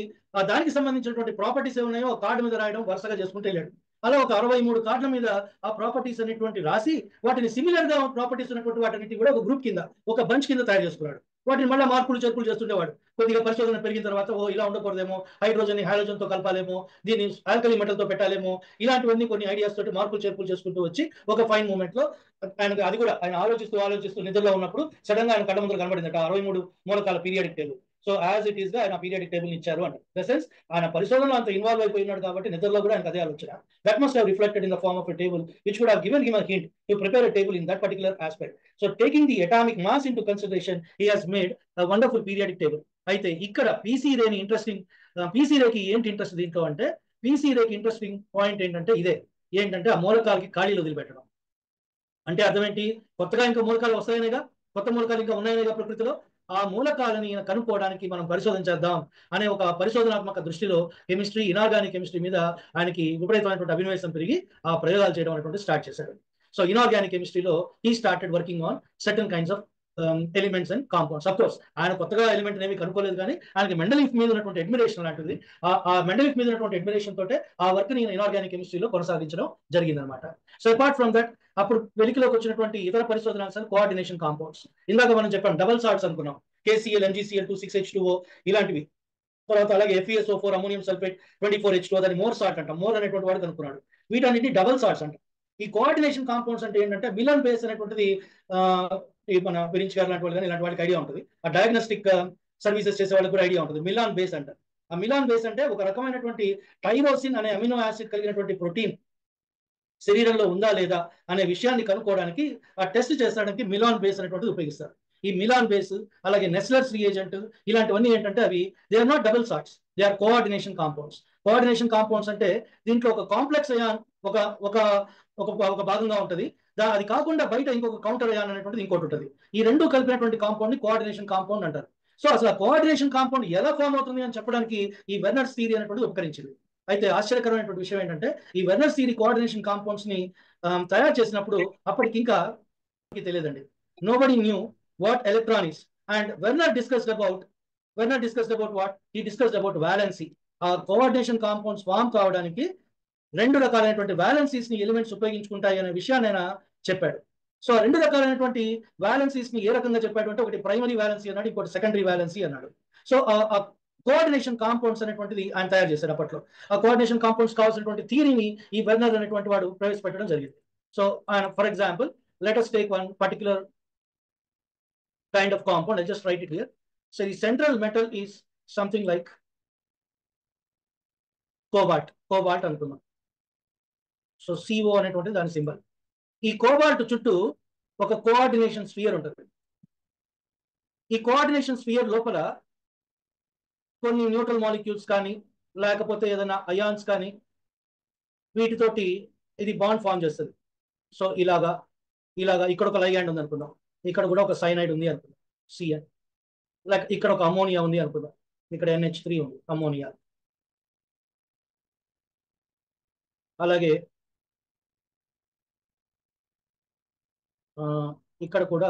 దానికి సంబంధించినటువంటి ప్రాపర్టీస్ ఏమున్నాయో ఆ కార్డు మీద రాయడం వరుసగా చేసుకుంటూ వెళ్ళాడు. అలా ఒక 63 కార్డుల మీద ఆ ప్రాపర్టీస్ అనేటువంటి రాసి వాటిని సిమిలర్ గా ప్రాపర్టీస్ ఉన్నటువంటి వాటిని కూడా ఒక గ్రూప్ కింద, ఒక బంచ్ కింద తయారు చేసుకున్నాడు. వాటిని మళ్ళీ మార్పులు చేర్పులు చేస్తుండేవాడు. కొద్దిగా పరిశోధన పెరిగిన తర్వాత ఇలా ఉండకూడదేమో, హైడ్రోజన్ హాలోజన్ తో కలపాలేమో, దీన్ని ఆల్కలీ మెటల్ తో పెట్టాలేమో, ఇలాంటివన్నీ కొన్ని ఐడియాస్ తోటి మార్పులు చేర్పులు చేసుకుంటూ వచ్చి ఒక ఫైన్ మూమెంట్ లో ఆయనకు అది కూడా ఆయన ఆలోచిస్తూ నిద్రలో ఉన్నప్పుడు సడన్ గా ఆయన కళ్ళ ముందు కనబడిందట 63 మూలకాల periodic table. So as it is గా ఆయన పీరియాడిక్ టేబుల్ ఇచ్చారు అంటే ద సెన్స్ ఆయన పరిశోధనలో అంత ఇన్వాల్వ్ అయిపోయినాడు కాబట్టి నిద్రలో కూడా ఆయనకు అదే ఆలోచన. That must have reflected in the form of a table which would have given him a hint to prepare a table in that particular aspect. So taking the atomic mass into consideration he has made a wonderful periodic table. అయితే ఇక్కడ పీసీ రేని ఇంట్రెస్టింగ్, పీసీ రేకి ఏంటి ఇంట్రెస్ట్ దీంట్లో అంటే, పీసీ రేకి ఇంట్రెస్టింగ్ పాయింట్ ఏంటంటే ఇదే, ఏంటంటే ఆ మూలకాలకి ఖాళీలు వదిలిపెట్టడం. అంటే అర్థం ఏంటి, కొత్తగా ఇంకా మూలకాలు వస్తాయనేగా, కొత్త మూలకాలు ఇంకా ఉన్నాయనేగా ప్రకృతిలో. ఆ మూలకాలని కనుక్కోవడానికి మనం పరిశోధన చేద్దాం అనే ఒక పరిశోధనాత్మక దృష్టిలో కెమిస్ట్రీ, ఇనార్గానిక్ కెమిస్ట్రీ మీద ఆయనకి విపరీతమైనటువంటి అభినవేశం పెరిగి ఆ ప్రయోగాలు చేయడం అనేటువంటి స్టార్ట్ చేశాడు. సో ఇనార్గానిక్ కెమిస్ట్రీలో he started working on certain kinds of elements and compounds. Of course ఆయన కొత్తగా ఎలిమెంట్ ఏమి కనుక్కోలేదు, కానీ ఆయనకి మెండలీఫ్ మీద ఉన్నటువంటి అడ్మిరేషన్ లాంటిది, ఆ మెండలీఫ్ మీద ఉన్నటువంటి అడ్మిరేషన్ తోటే ఆ వర్క్ ని ఇనార్గానిక్ కెమిస్ట్రీలో కొనసాగించడం జరిగింది అనమాట. సో అపార్ట్ ఫ్రమ్ దట్ అప్పుడు వెలికిలోకి వచ్చినటువంటి ఇతర పరిశోధనలు కోఆర్డినేషన్ కాంపౌండ్స్. ఇందాక మనం చెప్పాం డబల్ సాల్ట్స్ అనుకున్నాం, KCl, MgCl2, 6H2O ఇలాంటివి. తర్వాత అలాగే FeSO4, అమోనియం సల్ఫేట్ 24H2O, దాన్ని మోర్ సాల్ట్ అంట, మోర్ అనేటువంటి వాడు కనుక్కున్నాడు. వీటన్నిటిని డబల్ సాల్ట్స్ అంట. ఈ కోఆర్డినేషన్ కాంపౌండ్స్ అంటే ఏంటంటే మిలన్ బేస్ అనేటువంటిది మన విరించి గారు లాంటి వాళ్ళు కానీ ఇలాంటి వాడికి ఐడియా ఉంటుంది. ఆ డయాగ్నోస్టిక్ సర్వీసెస్ చేసే వాళ్ళకి కూడా ఐడియా ఉంటుంది. మిలాన్ బేస్ అంట. ఆ మిలాన్ బేస్ అంటే ఒక రకమైనటువంటి టైరోసిన్ అనే అమినో యాసిడ్ కలిగినటువంటి ప్రోటీన్ శరీరంలో ఉందా లేదా అనే విషయాన్ని కనుక్కోవడానికి ఆ టెస్ట్ చేసడానికి మిలాన్ బేస్ అనేటువంటిది ఉపయోగిస్తారు. ఈ మిలాన్ బేస్ అలాగే నెస్లర్స్ రియేజెంట్ ఇలాంటివన్నీ ఏంటంటే అవి they are not double salts, they are coordination compounds. Coordination compounds అంటే దీంట్లో ఒక కాంప్లెక్స్ అయాన్ ఒక ఒక ఒక భాగంగా ఉంటుంది. అది కాకుండా బయట ఇంకొక కౌంటర్ అయాన్ అనేటువంటిది ఇంకోటి ఉంటుంది. ఈ రెండు కలిపినటువంటి కాంపౌండ్ ని కోఆర్డినేషన్ కాంపౌండ్ అంటారు. సో అసలు కోఆర్డినేషన్ కాంపౌండ్ ఎలా ఫామ్ అవుతుంది అని చెప్పడానికి ఈ వెర్నర్స్ థియరీ అనేటువంటిది ఉపకరించింది. అయితే ఆశ్చర్యకరమైనటువంటి విషయం ఏంటంటే ఈ వెర్నర్స్ థియరీ కోఆర్డినేషన్ కాంపౌండ్స్ ని తయారు చేసినప్పుడు అప్పటికి ఇంకా తెలియదండి. Nobody knew what electron is and Werner discussed about what he discussed about valency. ఆ కోఆర్డినేషన్ కాంపౌండ్స్ ఫామ్ కావడానికి రెండు రకాలైనటువంటి వ్యాలెన్సీస్ ని ఎలిమెంట్స్ ఉపయోగించుకుంటాయి అనే విషయాన్ని ఆయన చెప్పాడు. సో ఆ రెండు రకాలైనటువంటి వ్యాలెన్సీస్ ని ఏ రకంగా చెప్పాడు అంటే, ఒకటి ప్రైమరీ వ్యాలెన్సీ అన్నాడు, ఇంకోటి సెకండరీ వ్యాలెన్సీ అన్నాడు. సో ఆ కోఆర్డినేషన్ కాంపౌండ్స్ అనేటువంటిది ఆయన తయారు చేశాడు అప్పట్లో. ఆ కోఆర్డినేషన్ కాంపౌండ్స్ కావాల్సినటువంటి థియరీని ఈ వెర్నర్ అనేటువంటి వాడు ప్రవేశపెట్టడం జరిగింది. సో ఆయన for example let us take one particular kind of compound. I'll just write it here. So the central metal is something like cobalt అనుకున్నాం. సో CO అనేటువంటి దాని సింబల్. ఈ కోబాల్ట్ చుట్టూ ఒక కోఆర్డినేషన్ స్ఫియర్ ఉంటుంది. ఈ కోఆర్డినేషన్ స్ఫియర్ లోపల కొన్ని న్యూట్రల్ మాలిక్యూల్స్ కానీ లేకపోతే ఏదైనా అయాన్స్ కానీ వీటితోటి ఇది బాండ్ ఫామ్ చేస్తుంది. సో ఇలాగా ఇక్కడ ఒక లైగాండ్ ఉంది అనుకుందాం, ఇక్కడ కూడా ఒక సైనైడ్ ఉంది అనుకుందాం Cn, లైక్ ఇక్కడ ఒక అమోనియా ఉంది అనుకుందాం, ఇక్కడ NH3 ఉంది అమోనియా. అలాగే ఇక్కడ కూడా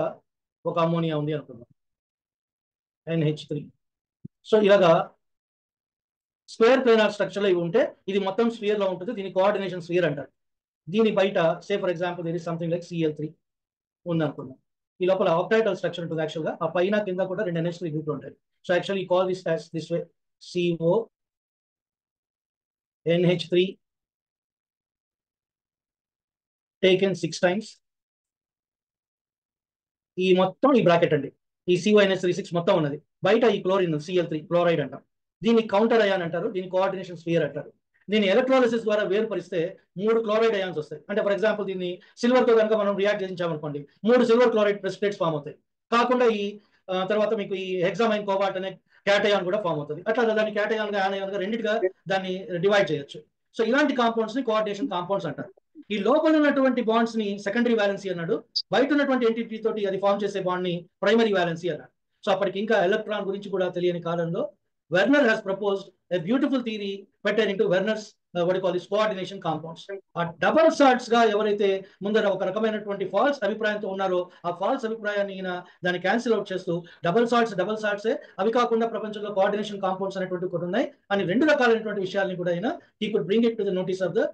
ఒక అమోనియా ఉంది అనుకుందాం NH3. సో ఇలాగా స్క్వేర్ ప్లేనార్ స్ట్రక్చర్ లో ఇవి ఉంటే ఇది మొత్తం స్ఫియర్ లో ఉంటుంది. దీని కోఆర్డినేషన్ స్ఫియర్ అంటారు. దీని బయట సే ఫర్ ఎగ్జాంపుల్ ఇది సంథింగ్ లైక్ Cl3 ఉంది అనుకుందాం. ఈ లోపల ఆక్టాయిటల్ స్ట్రక్చర్ ఉంటుంది. యాక్చువల్గా ఆ పైన కింద కూడా రెండు NH3 గ్రూపులు ఉంటాయి. So actually call this as this way CO NH3 taken 6 times. ఈ మొత్తం ఈ బ్రాకెట్ అండి, ఈ CONH36 మొత్తం ఉన్నది. బయట ఈ క్లోరిన్ Cl3 క్లోరైడ్ అంటాం. దీన్ని కౌంటర్ అయాన్ అంటారు, దీన్ని కోఆర్డినేషన్ స్ఫియర్ అంటారు. దీన్ని ఎలక్ట్రాలిసిస్ ద్వారా వేరుపరిస్తే 3 క్లోరైడ్ అయాన్స్ వస్తాయి. అంటే ఫర్ ఎగ్జాంపుల్ దీన్ని సిల్వర్ తో కనుక మనం రియాక్ట్ చేయించామనుకోండి 3 సిల్వర్ క్లోరైడ్ ప్రెసిపిటేట్స్ ఫామ్ అవుతాయి. కాకుండా ఈ తర్వాత మీకు ఈ హెక్సామైన్ కోబాల్ట్ అనే క్యాటయాన్ కూడా ఫామ్ అవుతుంది. అట్లా దాన్ని క్యాటయాన్ గా యానయాన్ గా రెండింటిగా దాన్ని డివైడ్ చేయొచ్చు. సో ఇలాంటి కాంపౌండ్స్ ని కోఆర్డినేషన్ కాంపౌండ్స్ అంటారు. ఈ లోపల ఉన్నటువంటి బాండ్స్ ని సెకండరీ వ్యాలెన్సీ అన్నాడు, బయట ఉన్నటువంటి ఎంటిటీ తోటి అది ఫామ్ చేసే బాండ్ ని ప్రైమరీ వ్యాలెన్సీ అన్నాడు. సో అప్పటికి ఇంకా ఎలక్ట్రాన్ గురించి కూడా తెలియని కాలంలో Werner has proposed a beautiful theory pertaining to Werner's what you call this coordination compounds. ఆ డబల్ సాల్ట్స్ గా ఎవరైతే ముందర ఒక రకమైనటువంటి ఫాల్స్ అభిప్రాయంతో ఉన్నారో ఆ ఫాల్స్ అభిప్రాయాన్ని ఈయన దాన్ని క్యాన్సిల్ అవుట్ చేస్తూ డబల్ సాల్ట్స్ అవి కాకుండా ప్రపంచంలో కోఆర్డినేషన్ కాంపౌండ్స్ అనేటువంటి కొన్ని ఉన్నాయి అని 2 రకాలైనటువంటి విషయాలను కూడా ఆయన he could bring it to the notice of the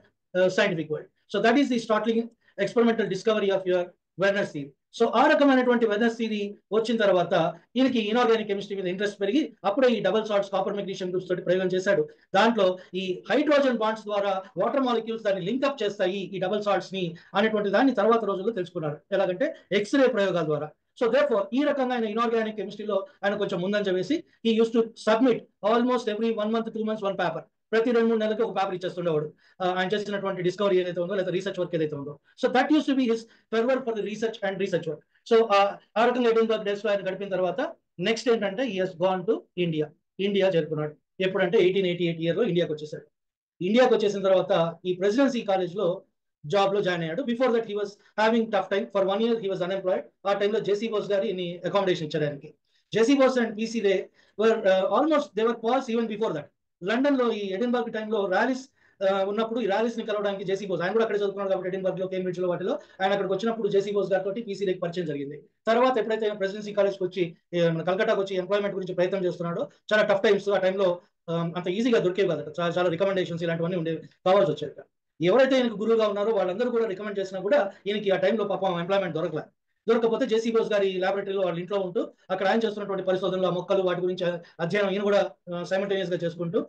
scientific world. So that is the startling experimental discovery of your Werner's theory. So ఆ రకమైనటువంటి వెర్నర్స్ థియరీ వచ్చిన తర్వాత ఈయనకి ఇనార్గానిక్ కెమిస్ట్రీ మీద ఇంట్రెస్ట్ పెరిగి అప్పుడే ఈ double salts copper magnesium groups తోటి ప్రయోగం చేశాడు. దాంట్లో ఈ హైడ్రోజన్ బాండ్స్ ద్వారా వాటర్ మాలిక్యూల్స్ దాన్ని లింక్అప్ చేస్తాయి ఈ డబుల్ సాల్ట్స్ ని అనేటువంటి దాన్ని తర్వాత రోజుల్లో తెలుసుకున్నాడు. ఎలాగంటే ఎక్స్రే ప్రయోగాల ద్వారా. సో దేర్ఫోర్ ఈ రకంగా ఆయన ఇనార్గానిక్ కెమిస్ట్రీలో ఆయన కొంచెం ముందంజ వేసి ఈ use to submit almost every 1 month 2 months 1 paper. ప్రతి 2-3 నెలలకి ఒక పేపర్ ఇచ్చేస్తుండేవాడు ఆయన చేసినటువంటి డిస్కవరీ ఏదైతే ఉందో లేదా రీసెర్చ్ వర్క్ ఏదైతే ఉందో. So that use to B his fervour for the research and research work. So ఆ రకంగా ఎడిన్బర్గ్ డేస్ లో ఆయన గడిపిన తర్వాత నెక్స్ట్ ఏంటంటే he has gone to India చేరుకున్నాడు. ఎప్పుడంటే 1888 year లో ఇండియాకి వచ్చేసాడు. ఇండియాకి వచ్చేసిన తర్వాత ఈ ప్రెసిడెన్సీ కాలేజ్ లో జాబ్ లో జాయిన్ అయ్యాడు. Before that he was having tough time. For 1 year he was unemployed. ఆ టైంలో జేసీ బోస్ గారి అకామిడేషన్ ఇచ్చారు ఆయనకి. JC Bose and PC Ray were almost they were pals even before that. London లో ఈ ఎడిన్బర్గ్ టైంలో ర్యాలీస్ ఉన్నప్పుడు ఈ ర్యాలీస్ ని కలవడానికి జేసీ బోస్ ఆయన కూడా అక్కడే చదువుకున్నాడు కాబట్టి ఎడిన్బర్గ్ లో కేంబ్రిడ్జ్ లో వాటిలో ఆయన అక్కడికి వచ్చినప్పుడు జేసీ బోస్ గారితో పీసీ రేకి పరిచయం జరిగింది. తర్వాత ఎప్పుడైతే ప్రెసిడెన్సీ కాలేజ్కి వచ్చి కలకట్టాకి వచ్చి ఎంప్లాయ్మెంట్ గురించి ప్రయత్నం చేస్తున్నాడో చాలా టఫ్ టైమ్స్ ఆ టైంలో అంత ఈజీగా దొరికేవి కదా, చాలా రికమెండేషన్స్ ఇలాంటివన్నీ ఉండేవి, కావాల్సి వచ్చాయి. ఎవరైతే ఈయనకు గురువుగా ఉన్నారో వాళ్ళందరూ కూడా రికమెండ్ చేసినా కూడా ఈయనకి ఆ టైంలో పాపం ఎంప్లాయ్మెంట్ దొరకకపోతే జేసీ బోస్ గారి ల్యాబొరేటరీలో వాళ్ళ ఇంట్లో ఉంటూ అక్కడ ఆయన చేస్తున్నటువంటి పరిశోధనలు ఆ మొక్కలు వాటి గురించి అధ్యయనం ఈయన కూడా సైమల్టేనియస్ గా చేసుకుంటూ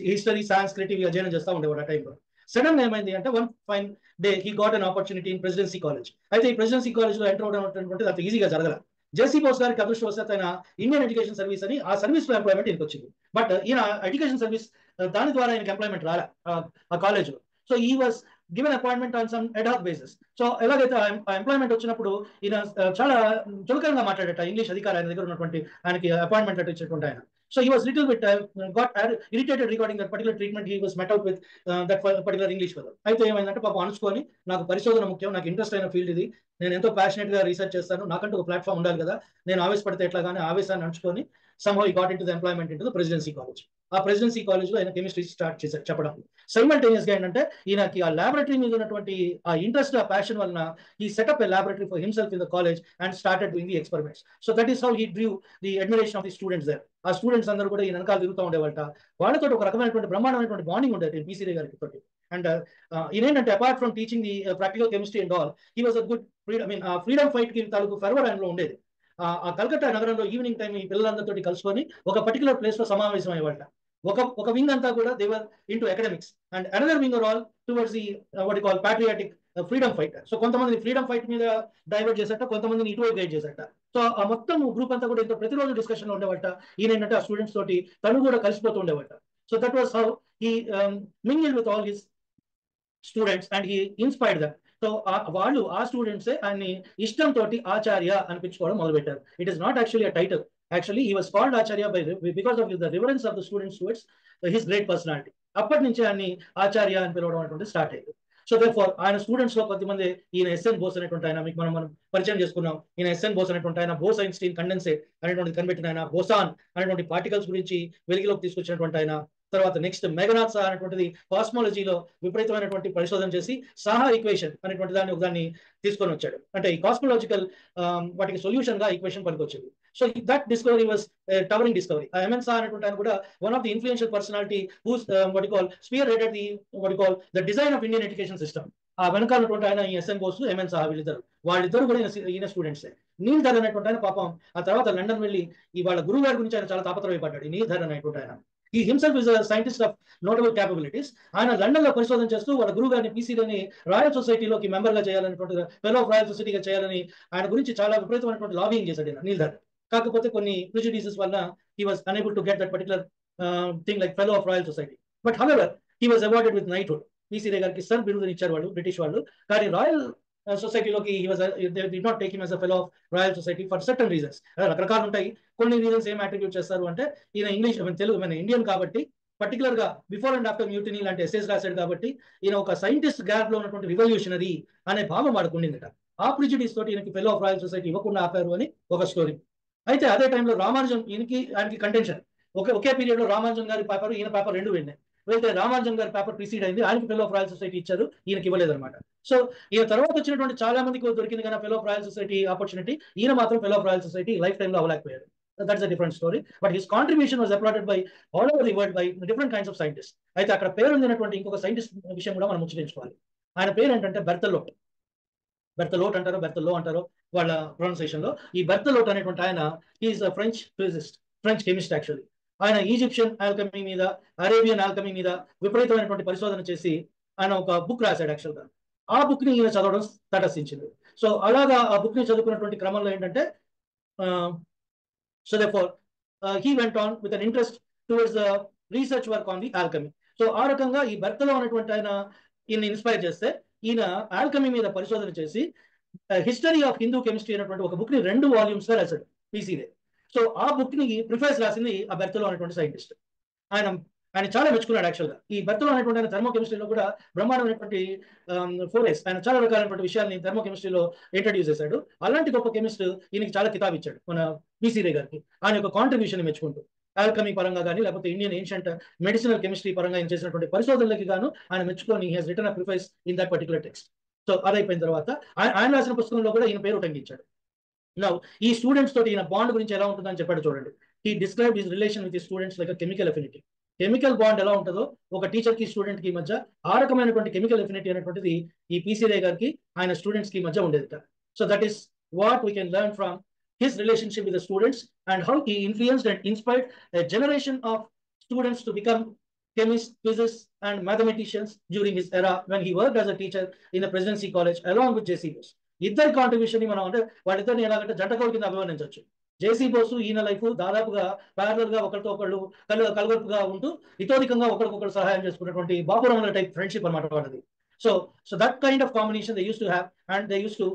హిస్టరీ సాంస్క్రిట్ ఇవి అధ్యయనం చేస్తూ ఉండేవాడు ఆ టైంలో. సడన్ ఏమైంది అంటే one fine day he got an opportunity in presidency college. అయితే ఈ ప్రెసిడెన్సీ కాలేజ్ లో ఎంటర్ అవడం అనేటువంటిది అంత ఈజీగా జరగల. జేసీ బోస్ గారికి అదృష్టవశాత్తు ఆయన ఇండియన్ ఎడ్యుకేషన్ సర్వీస్ అని ఆ సర్వీస్ లో ఎంప్లాయ్మెంట్ ఈయనకి వచ్చింది. బట్ ఈయన ఎడ్యుకేషన్ సర్వీస్ దాని ద్వారా ఆయనకి ఎంప్లాయ్మెంట్ రాలే ఆ కాలేజ్ లో. సో ఈ was given appointment on some ad hoc basis. So ఎలాగైతే ఆ ఎంప్లాయ్మెంట్ వచ్చినప్పుడు ఈయన చాలా చులకనంగా మాట్లాడేట ఇంగ్లీష్ అధికారి ఆయన దగ్గర ఉన్నటువంటి ఆయనకి అపాయింట్మెంట్ లెటర్ ఇచ్చినటువంటి ఆయన. So he was little bit got irritated regarding that particular treatment he was met out with that particular English fellow. అయితే ఏమైందంటే పాపం అనుచుకొని నాకు పరిశోధన ముఖ్యం, నాకు ఇంట్రెస్ట్ అయిన ఫీల్డ్ ఇది, నేను ఎంతో ప్యాషనెట్ గా రీసెర్చ్ చేస్తాను, నాకంటూ ఒక ప్లాట్ఫామ్ ఉండాలి కదా, నేను ఆవేశపడితే ఎట్లాగానే ఆవేశాన్ని అంచుకొని somehow he got into the employment into the presidency college. ఆ ప్రెసిడెన్సీ కాలేజ్ లో ఆయన కెమిస్ట్రీ స్టార్ట్ చేశారు చెప్పడం. సైమల్టేనియస్ గా ఏంటంటే ఈయనకి ఆ లాబొరేటరీ మీద ఉన్నటువంటి ఆ ఇంట్రెస్ట్ ఆ ప్యాషన్ వలన ఈ setup a laboratory for himself in the college and started doing the experiments. So that is how he drew the admiration of the students there. ఆ స్టూడెంట్స్ అందరూ కూడా ఈ వెనకాల తిరుగుతూ ఉండేవాళ్ళ. వాళ్ళతో ఒక రకమైనటువంటి బ్రహ్మాండమైనటువంటి బాండింగ్ ఉండేది పీసీ రే గారికి తోటి. అండ్ ఈయనేంటంటే apart from teaching the practical chemistry and all he was a good freedom fight కి తాలూకు ఫెర్వర్ ఆయనలో ఉండేది. ఆ కలకత్తా నగరంలో ఈవినింగ్ టైం ఈ పిల్లలందరితో కలుసుకొని ఒక పర్టికులర్ ప్లేస్ లో సమావేశం అయ్యేవాళ్ళ. ఒక వింగ్ అంతా కూడా they were into academics and another wing are all towards the what you call patriotic freedom fight. So కొంతమంది ఫ్రీడమ్ ఫైట్ మీద డైవర్ట్ చేసేట, కొంతమందిని ఇటువైపు గైడ్ చేసేట. సో ఆ మొత్తం గ్రూప్ అంతా కూడా ఇంత ప్రతిరోజు డిస్కషన్ లో ఉండేవాట. ఈయన ఏంటంటే ఆ స్టూడెంట్స్ తోటి తను కూడా కలిసిపోతూ ఉండేవాట. So that was how he mingled with all his students and he inspired them. So వాళ్ళు ఆ స్టూడెంట్సే ఆయన్ని ఇష్టంతో ఆచార్య అనిపించుకోవడం మొదలుపెట్టారు. It is not actually a title. Actually, he was called Acharya because of the reverence of the students towards his great personality. అప్పటి నుంచి ఆయన్ని ఆచార్య అని పిలవడం అనేటువంటి స్టార్ట్ అయ్యింది. సో దేర్ఫోర్ ఆయన స్టూడెంట్స్ లో కొద్దిమంది ఈయన ఎస్ఎన్ బోస్ అనేటువంటి ఆయన మీకు మనం పరిచయం చేసుకున్నాం. ఈయన ఎస్ఎన్ బోస్ అనేటువంటి ఆయన బోస్ ఐన్స్టీన్ కండెన్సేట్ అనేటువంటి కనిపెట్టిన ఆయన, బోసాన్ అనేటువంటి పార్టికల్స్ గురించి వెలుగులోకి తీసుకొచ్చినటువంటి ఆయన. తర్వాత నెక్స్ట్ మెగనాథ్ సాహా అనేటువంటిది కాస్మాలజీలో విపరీతమైనటువంటి పరిశోధన చేసి సాహా ఈక్వేషన్ అనేటువంటి దాన్ని తీసుకొని వచ్చాడు. అంటే ఈ కాస్మోలాజికల్ వాటికి సొల్యూషన్ గా ఈక్వేషన్ పనికొచ్చింది. So that discovery was towering discovery. MN Saha అనేటువంటి ఆయన కూడా one of the influential personality whose what you call spearheaded the what you call the design of Indian education system. ఆ వెనకాలటువంటి ఆయన ఈ ఎస్ఎన్ బోస్, ఎంఎన్ సాహా వాళ్ళిద్దరు కూడా ఈయన స్టూడెంట్సే. నీల్ ధర్ అనేటువంటి ఆయన పాపం ఆ తర్వాత లండన్ వెళ్ళి ఈ వాళ్ళ గురువు గారి గురించి ఆయన చాలా తాపత్రయపడ్డాడు. నీల్ ధర్ అనేటువంటి ఆయన he himself is a scientist of notable capabilities. ఆయన లండన్ లో పరిశోధన చేస్తూ వాళ్ళ గురువు గారిని పీసీలని రాయల్ సొసైటీలోకి మెంబర్ గా చేయాలనేటువంటి, ఫెలో ఆఫ్ రాయల్ సొసైటీగా చేయాలని ఆయన గురించి చాలా విపరీతమైనటువంటి లాబింగ్ చేశాడు నీల్ ధర్. కాకపోతే కొన్ని ప్రిజుడిసెస్ వల్ల he was unable to get that particular thing like fellow of royal society. But however he was awarded with knighthood. PC Ray గారికి సర్ బిరుదుని ఇచ్చారు వాళ్ళు బ్రిటిష్ వాళ్ళు. కానీ రాయల్ సొసైటీలోకి they did not take him as a fellow of royal society for certain reasons. రకరకాలు ఉంటాయి. కొన్ని రీజన్స్ ఏం అట్రిబ్యూట్ చేస్తారు అంటే ఈయన ఇంగ్లీష్ తెలుగు ఇండియన్ కాబట్టి పర్టికులర్ గా బిఫోర్ అండ్ ఆఫ్టర్ మ్యూటినీ లాంటి ఎస్సేస్ రాశాడు కాబట్టి ఈయన ఒక సైంటిస్ట్ గ్యాప్ లో ఉన్నటువంటి రివల్యూషనరీ అనే భావం వాడుకుండిందట. ఆ ప్రిజుడిస్ తోటి ఈయనకి ఫెలో ఆఫ్ రాయల్ సొసైటీ ఇవ్వకుండా ఆపారు అని ఒక స్టోరీ. అయితే అదే టైంలో రామానుజన్ ఆయనకి కంటెన్షన్ ఒకే పీరియడ్ లో రామానుజన్ గారి పేపర్ ఈయన పేపర్ రెండు వెళ్ళినాయి. వెళ్తే రామానుజన్ గారి పేపర్ ప్రిసీడ్ అయింది, ఆయనకి ఫెలో ఆఫ్ రాయల్ సొసైటీ ఇచ్చారు, ఈయనకి ఇవ్వలేదన్నమాట. సో ఈయన తర్వాత వచ్చినటువంటి చాలా మందికి దొరికింది కానీ fellow of royal society opportunity, ఈయన మాత్రం fellow of royal society life time లో అవ్వలేకపోయారు. That's a different story. But his contribution was applauded by all over the world by different kinds of scientists. అయితే అక్కడ పేరు ఉందినటువంటి ఇంకొక సైంటిస్ట్ విషయం కూడా మనం ముచ్చరించుకోవాలి. ఆయన పేరు ఏంటంటే బెర్తలోట్. బెర్తలోట్ అంటారో బెర్తలో అంటారో వాళ్ళ ప్రొనౌన్సియేషన్ లో. ఈ బెర్తలోట్ అనేటువంటి ఆయన is a French physicist, French chemist actually. ఆయన ఈజిప్షియన్ ఆల్కమీ మీద, అరేబియన్ ఆల్కమీ మీద విపరీతమైనటువంటి పరిశోధన చేసి ఆయన ఒక బుక్ రాశాడు యాక్చువల్గా. ఆ బుక్ ని ఈయన చదవడం తటస్థించింది. సో అలాగా ఆ బుక్ ని చదువుకున్నటువంటి క్రమంలో ఏంటంటే so therefore he went on with an interest towards the research work on the alchemy. So ఆ రకంగా ఈ బెర్తలో ఉన్నటువంటి ఆయన ఈయన ఇన్స్పైర్ చేస్తే ఈయన ఆల్కమీ మీద పరిశోధన చేసి హిస్టరీ ఆఫ్ హిందూ కెమిస్ట్రీ అనేటువంటి ఒక బుక్ ని 2 వాల్యూమ్స్ గా రాశాడు పీసీదే. సో ఆ బుక్ ని ప్రిఫేస్ రాసింది ఆ బెర్తలో అనేటువంటి సైంటిస్ట్. ఆయన చాలా మెచ్చుకున్నాడు యాక్చువల్గా. ఈ బెర్తలో అనేటువంటి ఆయన థర్మోకెమిస్ట్రీలో కూడా బ్రహ్మాండమైనటువంటి ఫోరెస్, ఆయన చాలా రకాలైనటువంటి విషయాల్ని థర్మోకెమిస్ట్రీలో ఇంట్రడ్యూస్ చేశాడు. అలాంటి గొప్ప కెమిస్ట్ ఈయనకి చాలా కితాబ్ ఇచ్చాడు మన పిసి రే గారికి, ఆయన యొక్క కాంట్రిబ్యూషన్ మెచ్చుకుంటూ. ఆల్కమీ పరంగా కానీ లేకపోతే ఇండియన్ ఏన్షియంట్ మెడిసినల్ కెమిస్ట్రీ పరంగా ఆయన చేసినటువంటి పరిశోధనలకి గాను ఆయన మెచ్చుకొని he's written a preface in that particular text. So అదైపోయిన తర్వాత ఆయన రాసిన పుస్తకంలో కూడా ఈయన పేరు ఉటంకించాడు. నౌ ఈ స్టూడెంట్స్ తోటి ఈయన బాండ్ గురించి ఎలా ఉంటుందని చెప్పాడు చూడండి. He describe his relation with students like chemical affinity. Chemical bond ఎలా ఉంటుందో ఒక టీచర్ కి స్టూడెంట్ కి మధ్య ఆ రకమైనటువంటి కెమికల్ అఫినిటీ అనేటువంటిది ఈ పిసి రే గారికి ఆయన స్టూడెంట్స్ కి మధ్య ఉండేది. So that is what we can learn from his relationship with the students and how he influenced and inspired a generation of students to become chemists, physicists and mathematicians during his era when he worked as a teacher in the Presidency College along with J.C. Bose. ఇద్దరి కాంట్రిబ్యూషన్ ని మనం అంటే వాళ్ళిద్దరిని ఎలాగంటే జంటకోల కింద అభివర్ణించవచ్చు. జేసీ బోసు ఈయన లైఫ్ దాదాపుగా ప్యారలల్ గా ఒకరితో ఒకళ్ళు కలగలుపుగా ఉంటూ ఇతోధికంగా ఒకరికొకరు సహాయం చేసుకున్నటువంటి బాపురమణ టైప్ ఫ్రెండ్షిప్ అనమాట వాళ్ళది. So that kind of combination they used to have, and they used to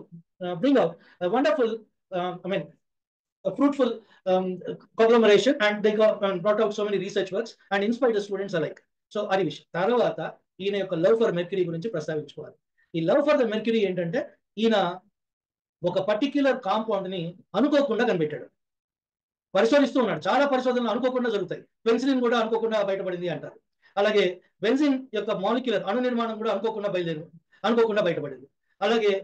bring out a wonderful a fruitful conglomeration, and they brought out so many research works and inspired the students alike. So అది విషయం. తర్వాత ఈయన యొక్క లవ్ ఫర్ మెర్క్యూరీ గురించి ప్రస్తావించుకోవాలి. ఈ లవ్ ఫర్ ద మెర్క్యూరీ ఏంటంటే ఈయన ఒక పర్టిక్యులర్ కాంపౌండ్ ని అనుకోకుండా కనిపెట్టాడు. పరిశోధిస్తూ ఉన్నాడు. చాలా పరిశోధనలు అనుకోకుండా జరుగుతాయి. పెన్సిలిన్ కూడా అనుకోకుండా బయటపడింది అంటారు. అలాగే బెంజిన్ యొక్క మాలిక్యులర్ అణు నిర్మాణం కూడా అనుకోకుండా బయటపడింది. అలాగే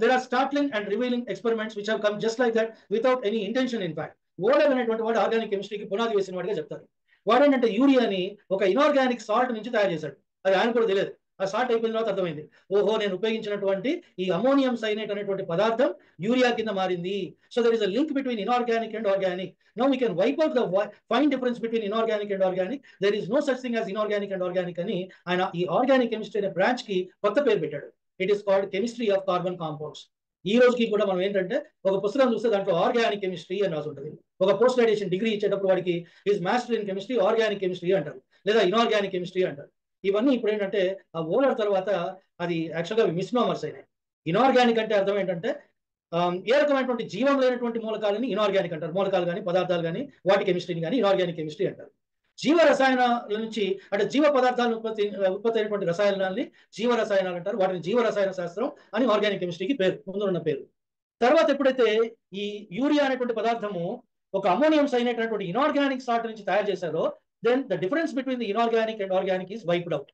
there are startling and revealing experiments which have come just like that without any intention in fact. ఓడర్ అనేటువంటి వాడు ఆర్గానిక్ కెమిస్ట్రీకి పునాది వేసిన వాడిగా చెప్తారు. వాడేంటంటే యూరియాని ఒక ఇనార్గానిక్ సాల్ట్ నుంచి తయారు చేశాడు. అది ఆయన కూడా తెలియదు. ఆ సాల్ట్ అయిపోయిన తర్వాత అర్థమైంది, ఓహో నేను ఉపయోగించినటువంటి ఈ అమోనియం సైనైట్ అనేటువంటి పదార్థం యూరియా కింద మారింది. So there is a link between inorganic and organic. Now we can wipe out the fine difference between inorganic and organic. There is no such thing as inorganic and organic అని ఆయన ఈ ఆర్గానిక్ కెమిస్ట్రీ అనే బ్రాంచ్ కి కొత్త పేరు పెట్టాడు. It is called chemistry of carbon compounds. ఈ రోజుకి కూడా మనం ఏంటంటే ఒక పుస్తకం చూస్తే దాంట్లో ఆర్గానిక్ కెమిస్ట్రీ అని రాసి ఉంటుంది. ఒక పోస్ట్ గ్రాడ్యుయేషన్ డిగ్రీ ఇచ్చేటప్పుడు వాడికి is master in chemistry organic chemistry అంటారు, లేదా ఇనార్గానిక్ కెమిస్ట్రీ అంటారు. ఇవన్నీ ఇప్పుడు ఏంటంటే ఆ ఓలర్ తర్వాత అది యాక్చువల్గా మిస్నామర్స్ అయినాయి. ఇనార్గానిక్ అంటే అర్థం ఏంటంటే ఏ రకమైనటువంటి జీవం లేనటువంటి మూలకాలని ఇనార్గానిక్ అంటారు. మూలకాలు కానీ పదార్థాలు కానీ వాటి కెమిస్ట్రీని కానీ ఇనార్గానిక్ కెమిస్ట్రీ అంటారు. జీవ రసాయనాల నుంచి అంటే జీవ పదార్థాలను ఉత్పత్తి అయినటువంటి రసాయనాలని జీవ రసాయనాలు అంటారు. వాటిని జీవ రసాయన శాస్త్రం అని ఆర్గానిక్ కెమిస్ట్రీకి పేరు, ముందున్న పేరు. తర్వాత ఎప్పుడైతే ఈ యూరియా అనేటువంటి పదార్థము ఒక అమోనియం సైనైట్ అనేటువంటి ఇనార్గానిక్ సాల్ట్ నుంచి తయారు చేశారో, then the difference between the inorganic and organic is wiped out.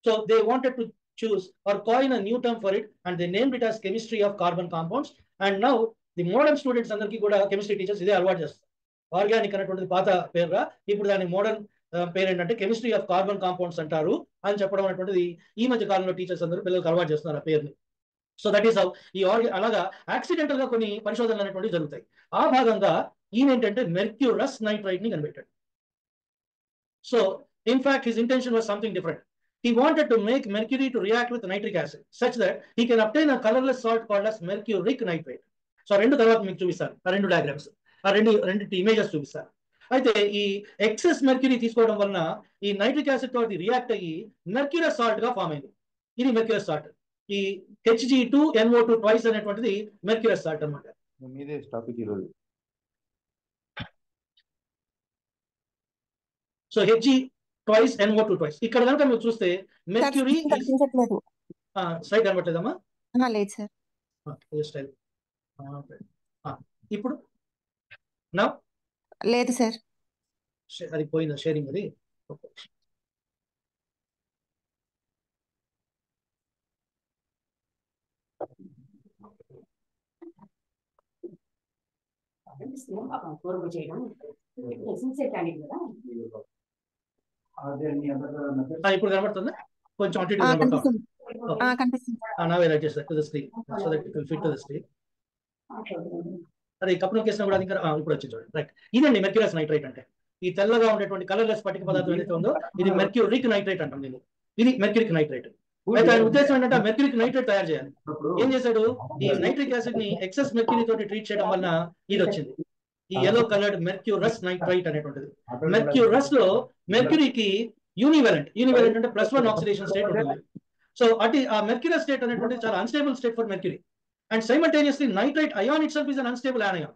So they wanted to choose or coin a new term for it, and they named it as chemistry of carbon compounds. And now the modern students అందరికీ కూడా కెమిస్ట్రీ టీచర్స్ ఇదే అలవాటు చేస్తారు. ఆర్గానిక్ అనేటువంటిది పాత పేరుగా ఇప్పుడు దాని మోడర్న్ పేరు ఏంటంటే కెమిస్ట్రీ ఆఫ్ కార్బన్ కాంపౌండ్స్ అంటారు అని చెప్పడం అనేటువంటిది ఈ మధ్య కాలంలో టీచర్స్ అందరూ పిల్లలకు అలవాటు చేస్తున్నారు ఆ పేరుని. సో దట్ ఈస్ హౌ ఈ అలాగా యాక్సిడెంటల్ గా కొన్ని పరిశోధనలు అనేటువంటివి జరుగుతాయి. ఆ భాగంగా ఈయన ఏంటంటే మెర్క్యూరస్ నైట్రైడ్ ని కనిపెట్టాడు. So, in fact, his intention was something different. He wanted to make mercury to react with nitric acid such that he can obtain a colorless salt called as mercuric nitrate. So, రెండు తర్వాత మీకు చూపిస్తాను ఆ రెండు డయాగ్రామ్స్, ఆ రెండు ఇమేజెస్ చూపిస్తాను. అయితే ఈ ఎక్సెస్ మెర్క్యూరీ తీసుకోవడం వలన ఈ నైట్రిక్ యాసిడ్ తోటి రియాక్ట్ అయ్యి మెర్క్యూరస్ సాల్ట్ గా ఫామ్ అయింది. ఇది మెర్క్యూరస్ సాల్ట్. ఈ Hg2NO2 ట్వైస్ అనేటువంటిది మెర్క్యూరస్ సాల్ట్ అన్నమాట. So twice NO2 twice. ఇక్కడ కనుక మీరు చూస్తే మెర్క్యూరీ కనిపించట్లేదు. స్లైడ్ కనబడలేదమ్మా? లేదు సార్. ఇప్పుడు నా లేదు సార్. అది పోయిందా షేరింగ్? అది ఇప్పుడు కనబడుతుందా? కొంచెం అటు ఇటు కనబడుతుంది. Now I adjust that to the screen so that it will fit to the screen. అదే కప్పు కేసిన కూడా ఇంకా ఇప్పుడు వచ్చింది చూడండి. రైట్, ఇదండి మెర్క్యూరస్ నైట్రైట్ అంటే. ఈ తెల్లగా ఉండేటువంటి కలర్లెస్ స్ఫటిక పదార్థం ఏదైతే ఉందో ఇది మెర్క్యూరిక్ నైట్రైట్ అంటాం దీన్ని. ఇది మెర్క్యూరిక్ నైట్రైట్. అయితే ఆయన ఉద్దేశం ఏంటంటే మెర్క్యూరిక్ నైట్రైట్ తయారు చేయాలి. ఏం చేశాడు? ఈ నైట్రిక్ యాసిడ్ ని ఎక్సెస్ మెర్క్యూరీ తోటి ట్రీట్ చేయడం వలన ఇది వచ్చింది, ఈ yellow కలర్డ్ మెర్క్యూరస్ నైట్రైట్ అనేటువంటిది. మెర్క్యూరస్ లో మెర్క్యూరీకి యూనివెలెంట్ అంటే +1 ఆక్సిడేషన్ స్టేట్ ఉంటుంది. సో అటు ఆ మెర్క్యూరస్ స్టేట్ అనేటువంటిది చాలా unstable state for mercury. And simultaneously nitrite ion itself is an unstable anion.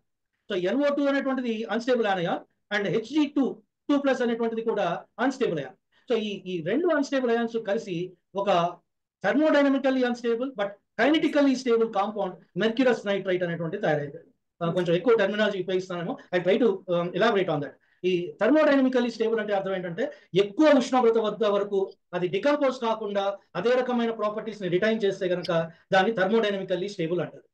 So NO2 అనేటువంటిది అన్స్టేబుల్ anion అండ్ Hg2+ అనేటువంటిది కూడా అన్స్టేబుల్ అయాన్. సో ఈ రెండు అన్స్టేబుల్ అయాన్స్ కలిసి ఒక thermodynamically unstable but kinetically stable compound mercurous nitrite అనేటువంటిది తయారైంది. కొంచెం ఎక్కువ టెర్మినాలజీ ఉపయోగిస్తానేమో, I try to elaborate on that. ఈ థర్మోడైనమికల్లీ స్టేబుల్ అంటే అర్థం ఏంటంటే ఎక్కువ ఉష్ణోగ్రత వద్ద వరకు అది డికంపోజ్ కాకుండా అదే రకమైన ప్రాపర్టీస్ ని రిటైన్ చేస్తే కనుక దాన్ని థర్మోడైనమికల్లీ స్టేబుల్ అంటారు.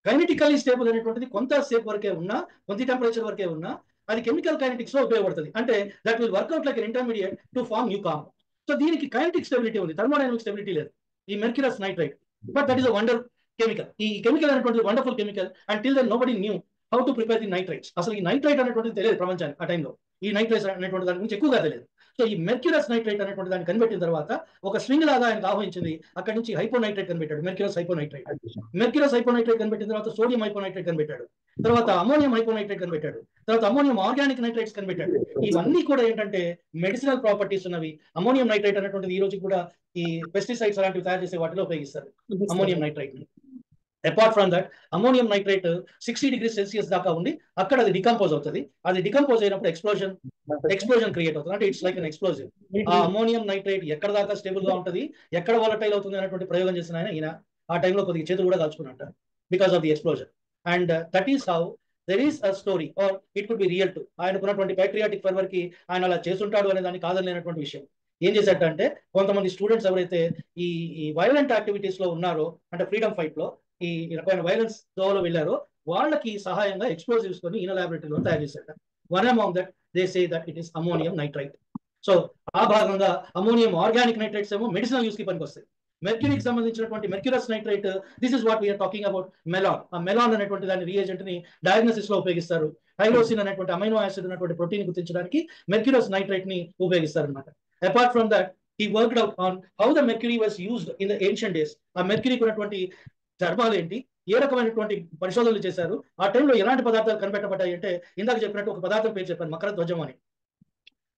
కైనెటికల్లీ స్టేబుల్ అనేటువంటిది కొంతసేపు వరకే ఉన్నా, కొంత టెంపరేచర్ వరకే ఉన్నా అది కెమికల్ కైనెటిక్స్ లో ఉపయోగపడుతుంది. అంటే that will work out like intermediate to form new compound. So దీనికి కైనెటిక్ స్టెబిలిటీ ఉంది, థర్మోడైనమిక్ స్టెబిలిటీ లేదు ఈ mercurous nitrite. But that is a wonder chemical. ఈ కెమికల్ అనేటువంటిది wonderful chemical and till then nobody knew how to prepare the nitrites. అసలు ఈ నైట్రైట్ అనేటువంటిది తెలియదు ప్రపంచానికి ఆ టైంలో. ఈ నైట్రైట్స్ అనేటువంటి దాని గురించి ఎక్కువగా తెలియదు. సో ఈ మెర్క్యూరస్ నైట్రైట్ అనేటువంటి దాన్ని కనిపెట్టిన తర్వాత ఒక స్వింగ్ లాగా ఆయనకు ఆహ్వానించింది. అక్కడి నుంచి హైపోనైట్రైట్ కనిపెట్టాడు, మెర్క్యూరస్ హైపోనైట్రైట్. మెర్క్యూరస్ హైపోనైట్రైట్ కనిపెట్టిన తర్వాత సోడియం హైపోనైట్రైట్ కనిపెట్టాడు, తర్వాత అమోనియం హైపోనైట్రైట్ కనిపెట్టాడు, తర్వాత అమోనియం ఆర్గానిక్ నైట్రైట్స్ కనిపెట్టాడు. ఇవన్నీ కూడా ఏంటంటే మెడిసినల్ ప్రాపర్టీస్ ఉన్నవి. అమోనియం నైట్రైట్ అనేటువంటిది ఈ రోజు కూడా ఈ పెస్టిసైడ్స్ అలాంటివి తయారు చేసే వాటిలో ఉపయోగిస్తారు ammonium nitrite. Apart from that ammonium nitrite 60 degrees Celsius దాకా ఉండి అక్కడ అది డికంపోజ్ అవుతుంది. అది డికంపోజ్ అయినప్పుడు ఎక్స్ప్లోజన్ క్రియేట్ అవుతుంది. అంటే ఇట్స్ లైక్ అన్ ఎక్స్ప్లోజివ్. ఆ అమోనియం నైట్రైట్ ఎక్కడ దాకా స్టేబుల్ గా ఉంటుంది, ఎక్కడ వాలటైల్ అవుతుంది అనేటువంటి ప్రయోగం చేసిన ఈయన ఆ టైంలో కొద్దిగా చేతులు కూడా కాల్చుకున్నట్ట because of the explosion. And that is how there is a story or it could be real too. ఆయనకున్నటువంటి ప్యాట్రియాటిక్ ఫర్వర్ కి ఆయన అలా చేస్తుంటాడు అనే దాన్ని కాదనేటువంటి విషయం. ఏం చేశాడంటే కొంతమంది స్టూడెంట్స్ ఎవరైతే ఈ వైలెంట్ యాక్టివిటీస్ లో ఉన్నారో, అంటే ఫ్రీడమ్ ఫైట్ లో ఈ రకమైన వైలెన్స్ దోవలో వెళ్ళారో వాళ్ళకి సహాయంగా ఎక్స్ప్లోజివ్స్ కొని ఈయన ల్యాబొరేటరీలో తయారు చేశాడు. One among that they say that it is ammonium nitrite. So ఆ భాగంగా అమోనియం ఆర్గానిక్ నైట్రైట్స్ ఏమో మెడిసినల్ యూస్ కి పనికి వస్తాయి. మెర్క్యూరీకి సంబంధించినటువంటి mercurous nitrite, this is what we are talking about melon. ఆ మెలాన్ అనేటువంటి దాని రియేజెంట్ ని డయాగ్నోసిస్ లో ఉపయోగిస్తారు. టైరోసిన్ అనేటువంటి అమైనో యాసిడ్ ఉన్నటువంటి ప్రోటీన్ గుర్తించడానికి మెర్క్యూరస్ నైట్రైట్ ని ఉపయోగిస్తారు అనమాట. Apart from that he worked out on how the mercury was used in the ancient days. ఆ మెర్క్యూరీకి ఉన్నటువంటి ధర్మాలు ఏంటి, ఏ రకమైనటువంటి పరిశోధనలు చేశారు, ఆ టైంలో ఎలాంటి పదార్థాలు కనిపెట్టబడ్డాయి అంటే ఇందాక చెప్పినట్టు ఒక పదార్థం పేరు చెప్పాను, మకర ధ్వజం అని.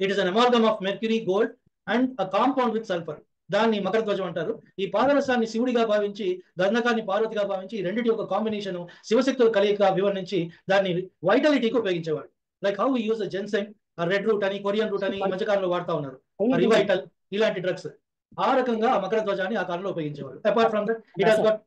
It is an amalgam of mercury, gold and a compound with sulphur. దాన్ని మకర ధ్వజం అంటారు. ఈ పాదరసాన్ని శివుడిగా భావించి, గంధకాన్ని పార్వతిగా భావించి, ఈ రెండింటి యొక్క కాంబినేషన్ శివశక్తుల కలయిక వివరించి దాన్ని వైటాలిటీకి ఉపయోగించేవాడు. Like how we use the ginseng, red root అని, కొరియన్ రూట్ అని ఈ మధ్యకాలంలో వాడుతా ఉన్నారు, రివైటల్ ఇలాంటి డ్రగ్స్. ఆ రకంగా ఆ మకర ధ్వజాన్ని ఆ కాలంలో ఉపయోగించేవాడు. Apart from that it has got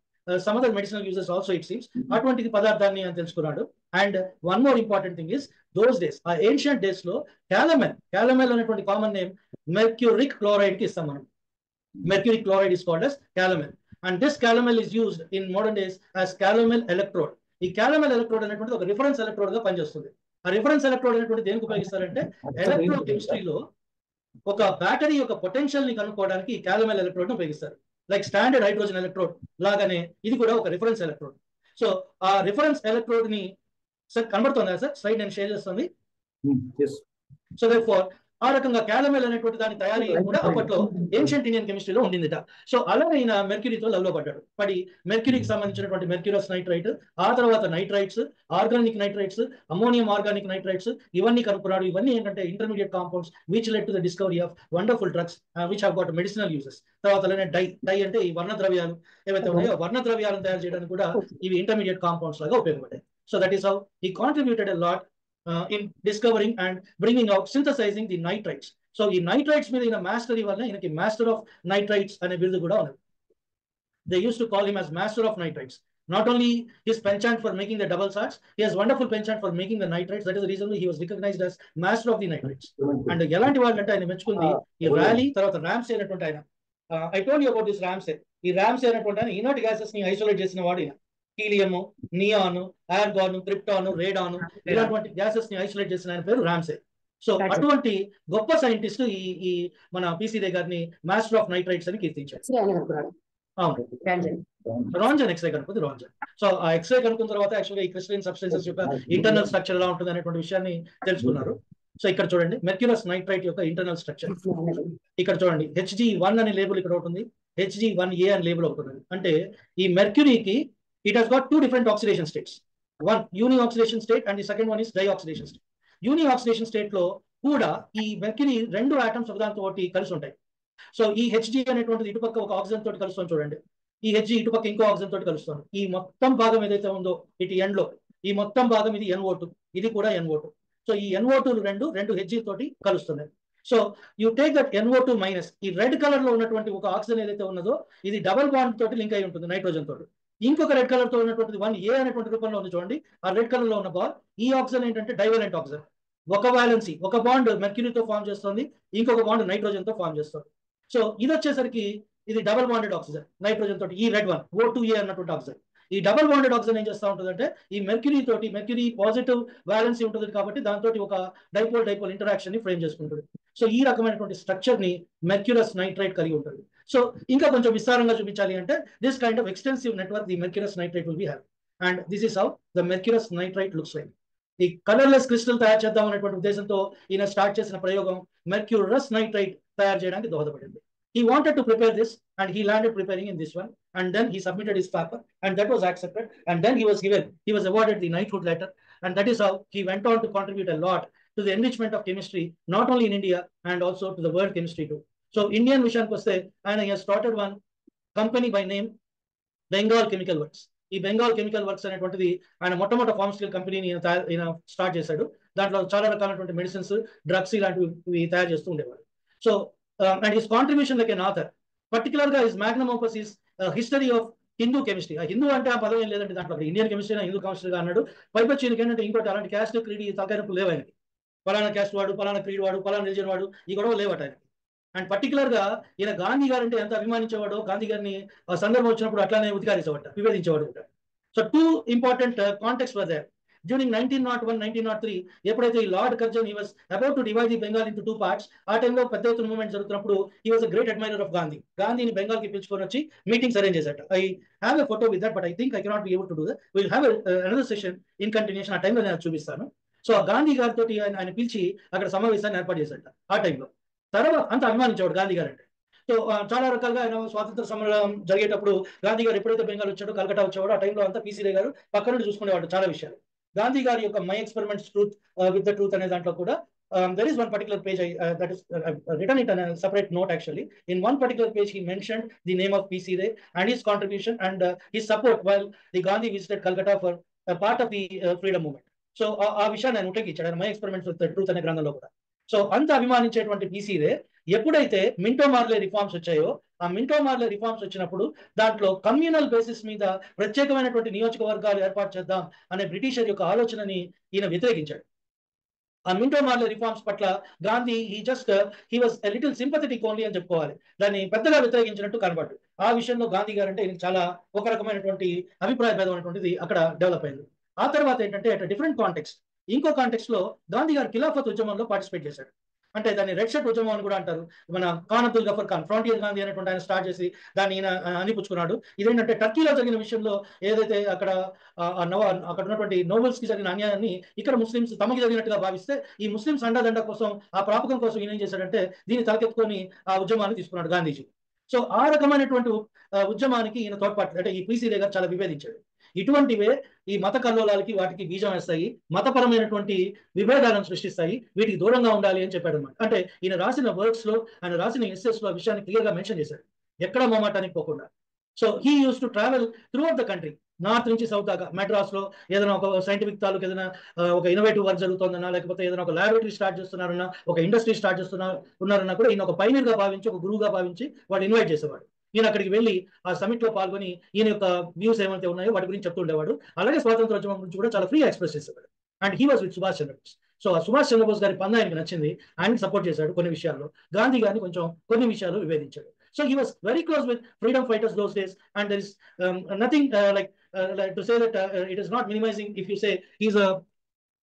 some other medicinal uses also it seems. అటువంటి పదార్థాన్ని అని తెలుసుకున్నాడు. And one more important thing is those days, ఆ ఏన్షియంట్ డేస్ లో క్యాలమెల్ అనేటువంటి కామన్ నేమ్ మెర్క్యూరిక్ క్లోరైడ్ కి ఇస్తాం మనం. Mercury chloride is called as calomel, and this calomel is used in modern days as calomel electrode. ఈ calomel electrode అనేటువంటి ఒక రిఫరెన్స్ ఎలక్ట్రోడ్ గా పనిచేస్తుంది. ఆ రిఫరెన్స్ ఎలక్ట్రోడ్ అనేటువంటి దేనికి ఉపయోగిస్తారంటే ఎలక్ట్రో కెమిస్ట్రీలో ఒక బ్యాటరీ యొక్క పొటెన్షియల్ ని కనుక్కోవడానికి ఈ calomel electrode ని ఉపయోగిస్తారు. లైక్ స్టాండర్డ్ హైడ్రోజన్ ఎలక్ట్రోడ్ లాగానే ఇది కూడా ఒక రిఫరెన్స్ ఎలక్ట్రోడ్. సో ఆ రిఫరెన్స్ ఎలక్ట్రోడ్ ని సార్ కనబడుతుందా సార్? స్లైడ్ నేను షేర్ చేస్తుంది. సో దేర్ఫోర్ ఆ రకంగా క్యాలమెల్ అనేటువంటి దాని తయారీ కూడా అప్పట్లో ఏన్షియంట్ ఇండియన్ కెమిస్ట్రీలో ఉండిందిట. సో అలాగైనా మెర్క్యూరీతో లవ్ లో పడ్డాడు. పడి మెర్క్యూరీకి సంబంధించినటువంటి మెర్క్యూరస్ నైట్రైట్, ఆ తర్వాత nitrites, organic nitrites, ammonium organic nitrites ఇవన్నీ కనుక్కున్నాడు. ఇవన్నీ ఏంటంటే intermediate compounds which led to the discovery of wonderful drugs which have got medicinal uses. తర్వాత డై అంటే ఈ వర్ణ ద్రవ్యాలు ఏవైతే ఉన్నాయో వర్ణ ద్రవ్యాలను తయారు చేయడానికి కూడా ఇవి ఇంటర్మీడియట్ కాంపౌండ్స్ లాగా ఉపయోగపడ్డాయి. So that is how he contributed a lot in discovering and bringing out, synthesizing the nitrites. So ఈ నైట్రైట్స్ మీద ఈయన మాస్టరీ వల్ల ఈయనకి మాస్టర్ ఆఫ్ నైట్రైట్స్ అనే బిరుదు కూడా ఉన్నది. They used to call him as master of nitrites. Not only his penchant for making the double salts, he has wonderful penchant for making the nitrites. That is the reason why he was recognized as master of the nitrites. And ఎలాంటి వాళ్ళు అంటే ఆయన మెచ్చుకుంది ఈ ర్యాలీ తర్వాత రామ్సే అనేటువంటి ఆయన. I told you about this Ramsay. ఈ రామ్సే అనేటువంటి ఆయన ఇనర్ట్ గ్యాసెస్ ని ఐసోలేట్ చేసిన వాడు ఈయన. Helium, neon, argon, krypton, radon ఇలాంటి గ్యాసెస్ ని ఐసోలేట్ చేసిన ఆయన పేరు రామ్సే. సో అటువంటి గొప్ప సైంటిస్ట్ ఈ మన పిసిదే గారిని మాస్టర్ ఆఫ్ నైట్రైట్స్ అని కీర్తించారు. రాంజన్ ఎక్స్రే కనుక్కుంది రాంజన్. సో ఆ ఎక్స్రే కనుక్కున్న తర్వాత యాక్చువల్గా ఈ క్రిస్టలైన్ సబ్స్టెన్సెస్ యొక్క ఇంటర్నల్ స్ట్రక్చర్ ఎలా ఉంటుంది అనేటువంటి విషయాన్ని తెలుసుకున్నారు. సో ఇక్కడ చూడండి మెర్క్యూరస్ నైట్రైట్ యొక్క ఇంటర్నల్ స్ట్రక్చర్. ఇక్కడ చూడండి Hg1 అనే లేబుల్ ఇక్కడ ఉంటుంది, Hg1A అనే లేబుల్ అవుతుంది. అంటే ఈ మెర్క్యూరీకి it has got 2 different oxidation states. One uni oxidation state and the second one is dioxidation state. Uni oxidation state లో కూడా ఈ మెర్క్యూరీ 2 ఆటమ్స్ ఒకదానితో ఒకటి కలిసి ఉంటాయి. సో ఈ Hg అనేటువంటిది ఇటుపక్క ఒక ఆక్సిజన్ తోటి కలుస్తుంది చూడండి, ఈ Hg ఇటుపక్క ఇంకో ఆక్సిజన్ తోటి కలుస్తుంది. ఈ మొత్తం భాగం ఏదైతే ఉందో ఇటు ఎండ్ లో ఈ మొత్తం భాగం ఇది NO2, ఇది కూడా NO2. సో ఈ NO2 రెండు Hg తోటి కలుస్తున్నాయి. So you take that NO2 minus, ఈ రెడ్ కలర్ లో ఉన్నటువంటి ఒక ఆక్సిజన్ ఏదైతే ఉన్నదో ఇది డబుల్ బాండ్ తోటి లింక్ అయి ఉంటుంది నైట్రోజన్ తోటి. ఇంకొక రెడ్ కలర్ తో ఉన్నటువంటి 1A అనేటువంటి రూపంలో ఉంది చూడండి, ఆ రెడ్ కలర్ లో ఉన్న బాల్ ఈ ఆక్సిజన్ ఏంటంటే డైవలెంట్ ఆక్సిజన్. ఒక వ్యాలెన్సీ, ఒక బాండ్ మెర్క్యూరీతో ఫామ్ చేస్తుంది, ఇంకొక బాండ్ నైట్రోజన్ తో ఫామ్ చేస్తుంది. సో ఇది వచ్చేసరికి ఇది డబుల్ బాండెడ్ ఆక్సిజన్ నైట్రోజన్ తోటి, ఈ రెడ్ వన్ O2A అన్నటువంటి ఆక్సిజన్. ఈ డబుల్ బాండెడ్ ఆక్సిజన్ ఏం చేస్తూ ఉంటుందంటే ఈ మెర్క్యూరీ తోటి, మెర్క్యూరీ పాజిటివ్ వ్యాలెన్సీ ఉంటుంది కాబట్టి దాంతో ఒక డైపోల్ ఇంటరాక్షన్ ని ఫ్రేమ్ చేసుకుంటుంది. సో ఈ రకమైనటువంటి స్ట్రక్చర్ ని మెర్క్యూరస్ నైట్రైట్ కలిగి ఉంటుంది. సో ఇంకా కొంచెం విస్తారంగా చూపించాలి అంటే this kind of extensive network the mercurous nitrite will be have, and this is how the mercurous nitrite looks like. ఈ కలర్లెస్ క్రిస్టల్ తయారు చేద్దాం అనేటువంటి ఉద్దేశంతో ఈయన స్టార్ట్ చేసిన ప్రయోగం మెర్క్యూరస్ నైట్రైట్ తయారు చేయడానికి దోహదపడింది. He wanted to prepare this and he landed preparing in this one, and then he submitted his paper and that was accepted, and then he was awarded the knighthood letter, and that is how he went on to contribute a lot to the enrichment of chemistry, not only in India and also to the world chemistry too. So Indian mission koste and he has started one company by name Bengal Chemical Works. ఈ బెంగాల్ కెమికల్ వర్క్స్ అనేటువంటిది ఆయన మొట్టమొదటి ఫార్మస్యూటికల్ కంపెనీని ఈయన స్టార్ట్ చేశాడు. దాంట్లో చాలా రకాలైనటువంటి మెడిసిన్స్, డ్రగ్స్ ఇలాంటివి తయారు చేస్తూ ఉండేవాడు. So and his contribution like an author, particular గా his magnum opus is history of Hindu chemistry. Hindu అంటే ఆ పదం ఏం లేదంటే దాంట్లో ఇండియన్ కెమిస్ట్రీ హిందూ కెమిస్ట్రీగా అన్నాడు. పైపచ్చి ఏంటంటే ఇంకోటి అలాంటి క్యాస్ట్ క్రీడ్ తలకాయనప్పుడు లేవు ఆయనకి. పలానా క్యాస్ట్ వాడు, పలానా క్రీడ్ వాడు, పలానా రిలీజన్ వాడు, ఈ గొడవ లేవట ఆయనకి. అండ్ పర్టికులర్ గా ఈయన గాంధీ గారు అంటే ఎంత అభిమానించేవాడో, గాంధీ గారిని సందర్భం వచ్చినప్పుడు అట్లానే ఉద్ఘాటించేవాడు, విభేదించేవాడు. So 2 important contexts were there. During 1901, 1903, ఎప్పుడైతే ఈ lord Curzon he was about to divide the Bengal into 2 parts, ఆ టైంలో పెద్ద ఎత్తున మూవ్మెంట్ జరుగుతున్నప్పుడు he was a great admirer of Gandhi. గాంధీని బెంగాల్ కి పిలుచుకొని వచ్చి మీటింగ్స్ అరేంజ్ చేశాట. I have a photo with that, but I think I cannot be able to do that. We'll have another session in continuation. ఆ టైంలో నేను చూపిస్తాను. సో గాంధీ గారితో ఆయన పిలిచి అక్కడ సమావేశాన్ని ఏర్పాటు చేశాట. ఆ టైంలో తర్వాత అంత అభిమానించేవాడు గాంధీ గారు అంటే. సో చాలా రకాలుగా ఆయన స్వాతంత్ర సమరం జరిగేటప్పుడు గాంధీ గారు ఎప్పుడైతే బెంగాల్ వచ్చాడో, కలకట్టా వచ్చాడో, ఆ టైంలో అంతా పిసిదే గారు పక్క నుండి చూసుకునేవాడు చాలా విషయాలు. గాంధీ గారి యొక్క my experiments truth with the truth అనే దాంట్లో కూడా there is one particular page that is written it on a separate note actually. In one particular page he mentioned the name of P.C. Ray and his contribution and his support while the Gandhi visited Calcutta for a part of the freedom movement. So ఆ విషయాన్ని ఆయన ఉటంకించాడు my experiments with the truth అనే గ్రంథంలో కూడా. సో అంత అభిమానించేటువంటి పిసి రే ఎప్పుడైతే మింటో మార్లే రిఫార్మ్స్ వచ్చాయో, ఆ మింటో మార్లే రిఫార్మ్స్ వచ్చినప్పుడు దాంట్లో కమ్యూనల్ బేసిస్ మీద ప్రత్యేకమైనటువంటి నియోజకవర్గాలు ఏర్పాటు చేద్దాం అనే బ్రిటిషర్ యొక్క ఆలోచనని ఈయన వ్యతిరేకించాడు. ఆ మింటో మార్లే రిఫార్మ్స్ పట్ల Gandhi he was a little sympathetic only అని చెప్పుకోవాలి, దాన్ని పెద్దగా వ్యతిరేకించినట్టు కనబడ్డు. ఆ విషయంలో గాంధీ గారు అంటే చాలా ఒక రకమైనటువంటి అభిప్రాయ భేదం అనేటువంటిది అక్కడ డెవలప్ అయింది. ఆ తర్వాత ఏంటంటే అట్ డిఫరెంట్ కాంటెక్స్ట్, ఇంకో కాంటెక్స్ట్ లో గాంధీ గారు ఖిలాఫత్ ఉద్యమంలో పార్టిసిపేట్ చేశాడు. అంటే దాన్ని రెడ్ షర్ట్ ఉద్యమం అని కూడా అంటారు. మన ఖాన్ అబ్దుల్ గఫర్ ఖాన్, ఫ్రాంటియర్ గాంధీ అనేటువంటి ఆయన స్టార్ట్ చేసి దాన్ని ఈయన అనిపుచ్చుకున్నాడు. ఇదేంటంటే టర్కీలో జరిగిన విషయంలో ఏదైతే అక్కడ అక్కడ ఉన్నటువంటి నోబెల్స్ కి జరిగిన అన్యాయాన్ని ఇక్కడ ముస్లింస్ తమకి జరిగినట్టుగా భావిస్తే ఈ ముస్లింస్ అండదండ కోసం, ఆ ప్రాపకం కోసం ఈయన ఏం చేశాడంటే దీన్ని తలకెత్తుకొని ఆ ఉద్యమాన్ని తీసుకున్నాడు గాంధీజీ. సో ఆ రకమైనటువంటి ఉద్యమానికి ఈయన తోడ్పాటు అంటే ఈ పిసి రే గారు చాలా విభేదించాడు. ఇటువంటివే ఈ మత కల్లోలాలకి వాటికి బీజం వేస్తాయి, మతపరమైనటువంటి విభేదాలను సృష్టిస్తాయి, వీటికి దూరంగా ఉండాలి అని చెప్పాడు అనమాట. అంటే ఈయన రాసిన వర్క్స్ లో, ఆయన రాసిన ఎస్సెస్ లో ఆ విషయాన్ని క్లియర్ గా మెన్షన్ చేశాడు, ఎక్కడ మొమాటానికి పోకుండా. So he use to travel through out the country. North నుంచి సౌత్ దాకా మెడ్రాస్ లో ఏదైనా ఒక సైంటిఫిక్ తాలూకు ఏదైనా ఒక ఇన్నోవేటివ్ వర్క్ జరుగుతుందన్నా, లేకపోతే ఏదైనా ఒక ల్యాబొరేటరీ స్టార్ట్ చేస్తున్నారన్నా, ఒక ఇండస్ట్రీ స్టార్ట్ ఉన్నారన్నా కూడా ఈయన ఒక పైనీర్ గా భావించి, ఒక గురువుగా భావించి వాళ్ళు ఇన్వైట్ చేసేవాడు. ఈయన అక్కడికి వెళ్ళి ఆ సమిట్ లో పాల్గొని ఈయన యొక్క వ్యూస్ ఏమైతే ఉన్నాయో వాటి గురించి చెప్తుండేవాడు. అలాగే స్వాతంత్రోద్యమం గురించి కూడా చాలా ఫ్రీగా ఎక్స్ప్రెస్ చేసేవాడు. And he was with Subhash Chandrabose. So ఆ సుభాష్ చంద్రబోస్ గారి పంద ఆయనకి నచ్చింది, ఆయనకి సపోర్ట్ చేశాడు కొన్ని విషయాల్లో. గాంధీ గారిని కొంచెం కొన్ని విషయాలు విభేదించాడు. So he was very close with freedom fighters those days. And there is nothing like to say that it is not minimizing if you say he's a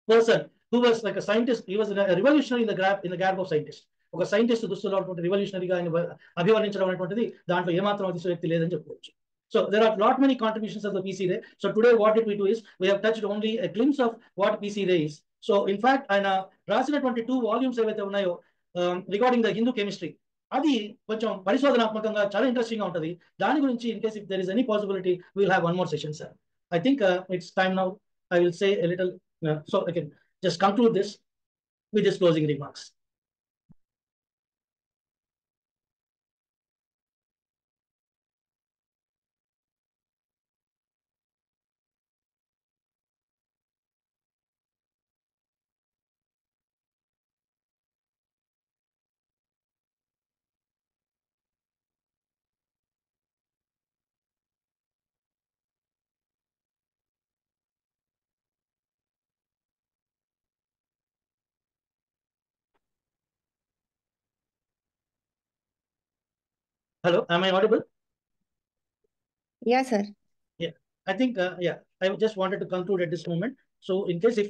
person who was like a scientist. He was a revolutionary in the garb of scientist. ఒక సైంటిస్ట్ దుస్తులో రివల్యూషనరీగా ఆయన అభివర్ణించడం అనేటువంటిది దాంట్లో ఏమాత్రం అతిశయోక్తి లేదని చెప్పుకోవచ్చు. So there are lot many contributions of the PC Ray. So today what did we do is we have touched only a glimpse of what PC Ray is. So in fact ఆయన రాసినటువంటి 2 volumes ఏవైతే ఉన్నాయో రిగార్డింగ్ ద హిందూ కెమిస్ట్రీ, అది కొంచెం పరిశోధనాత్మకంగా చాలా ఇంట్రెస్టింగ్ గా ఉంటుంది. దాని గురించి in case if there is any possibility will have one more session sir. I think it's time now. I will say a little, so I can just conclude this with his closing remarks. Hello, am I audible? Yeah sir. Yeah, I think I just wanted to conclude at this moment. So in case if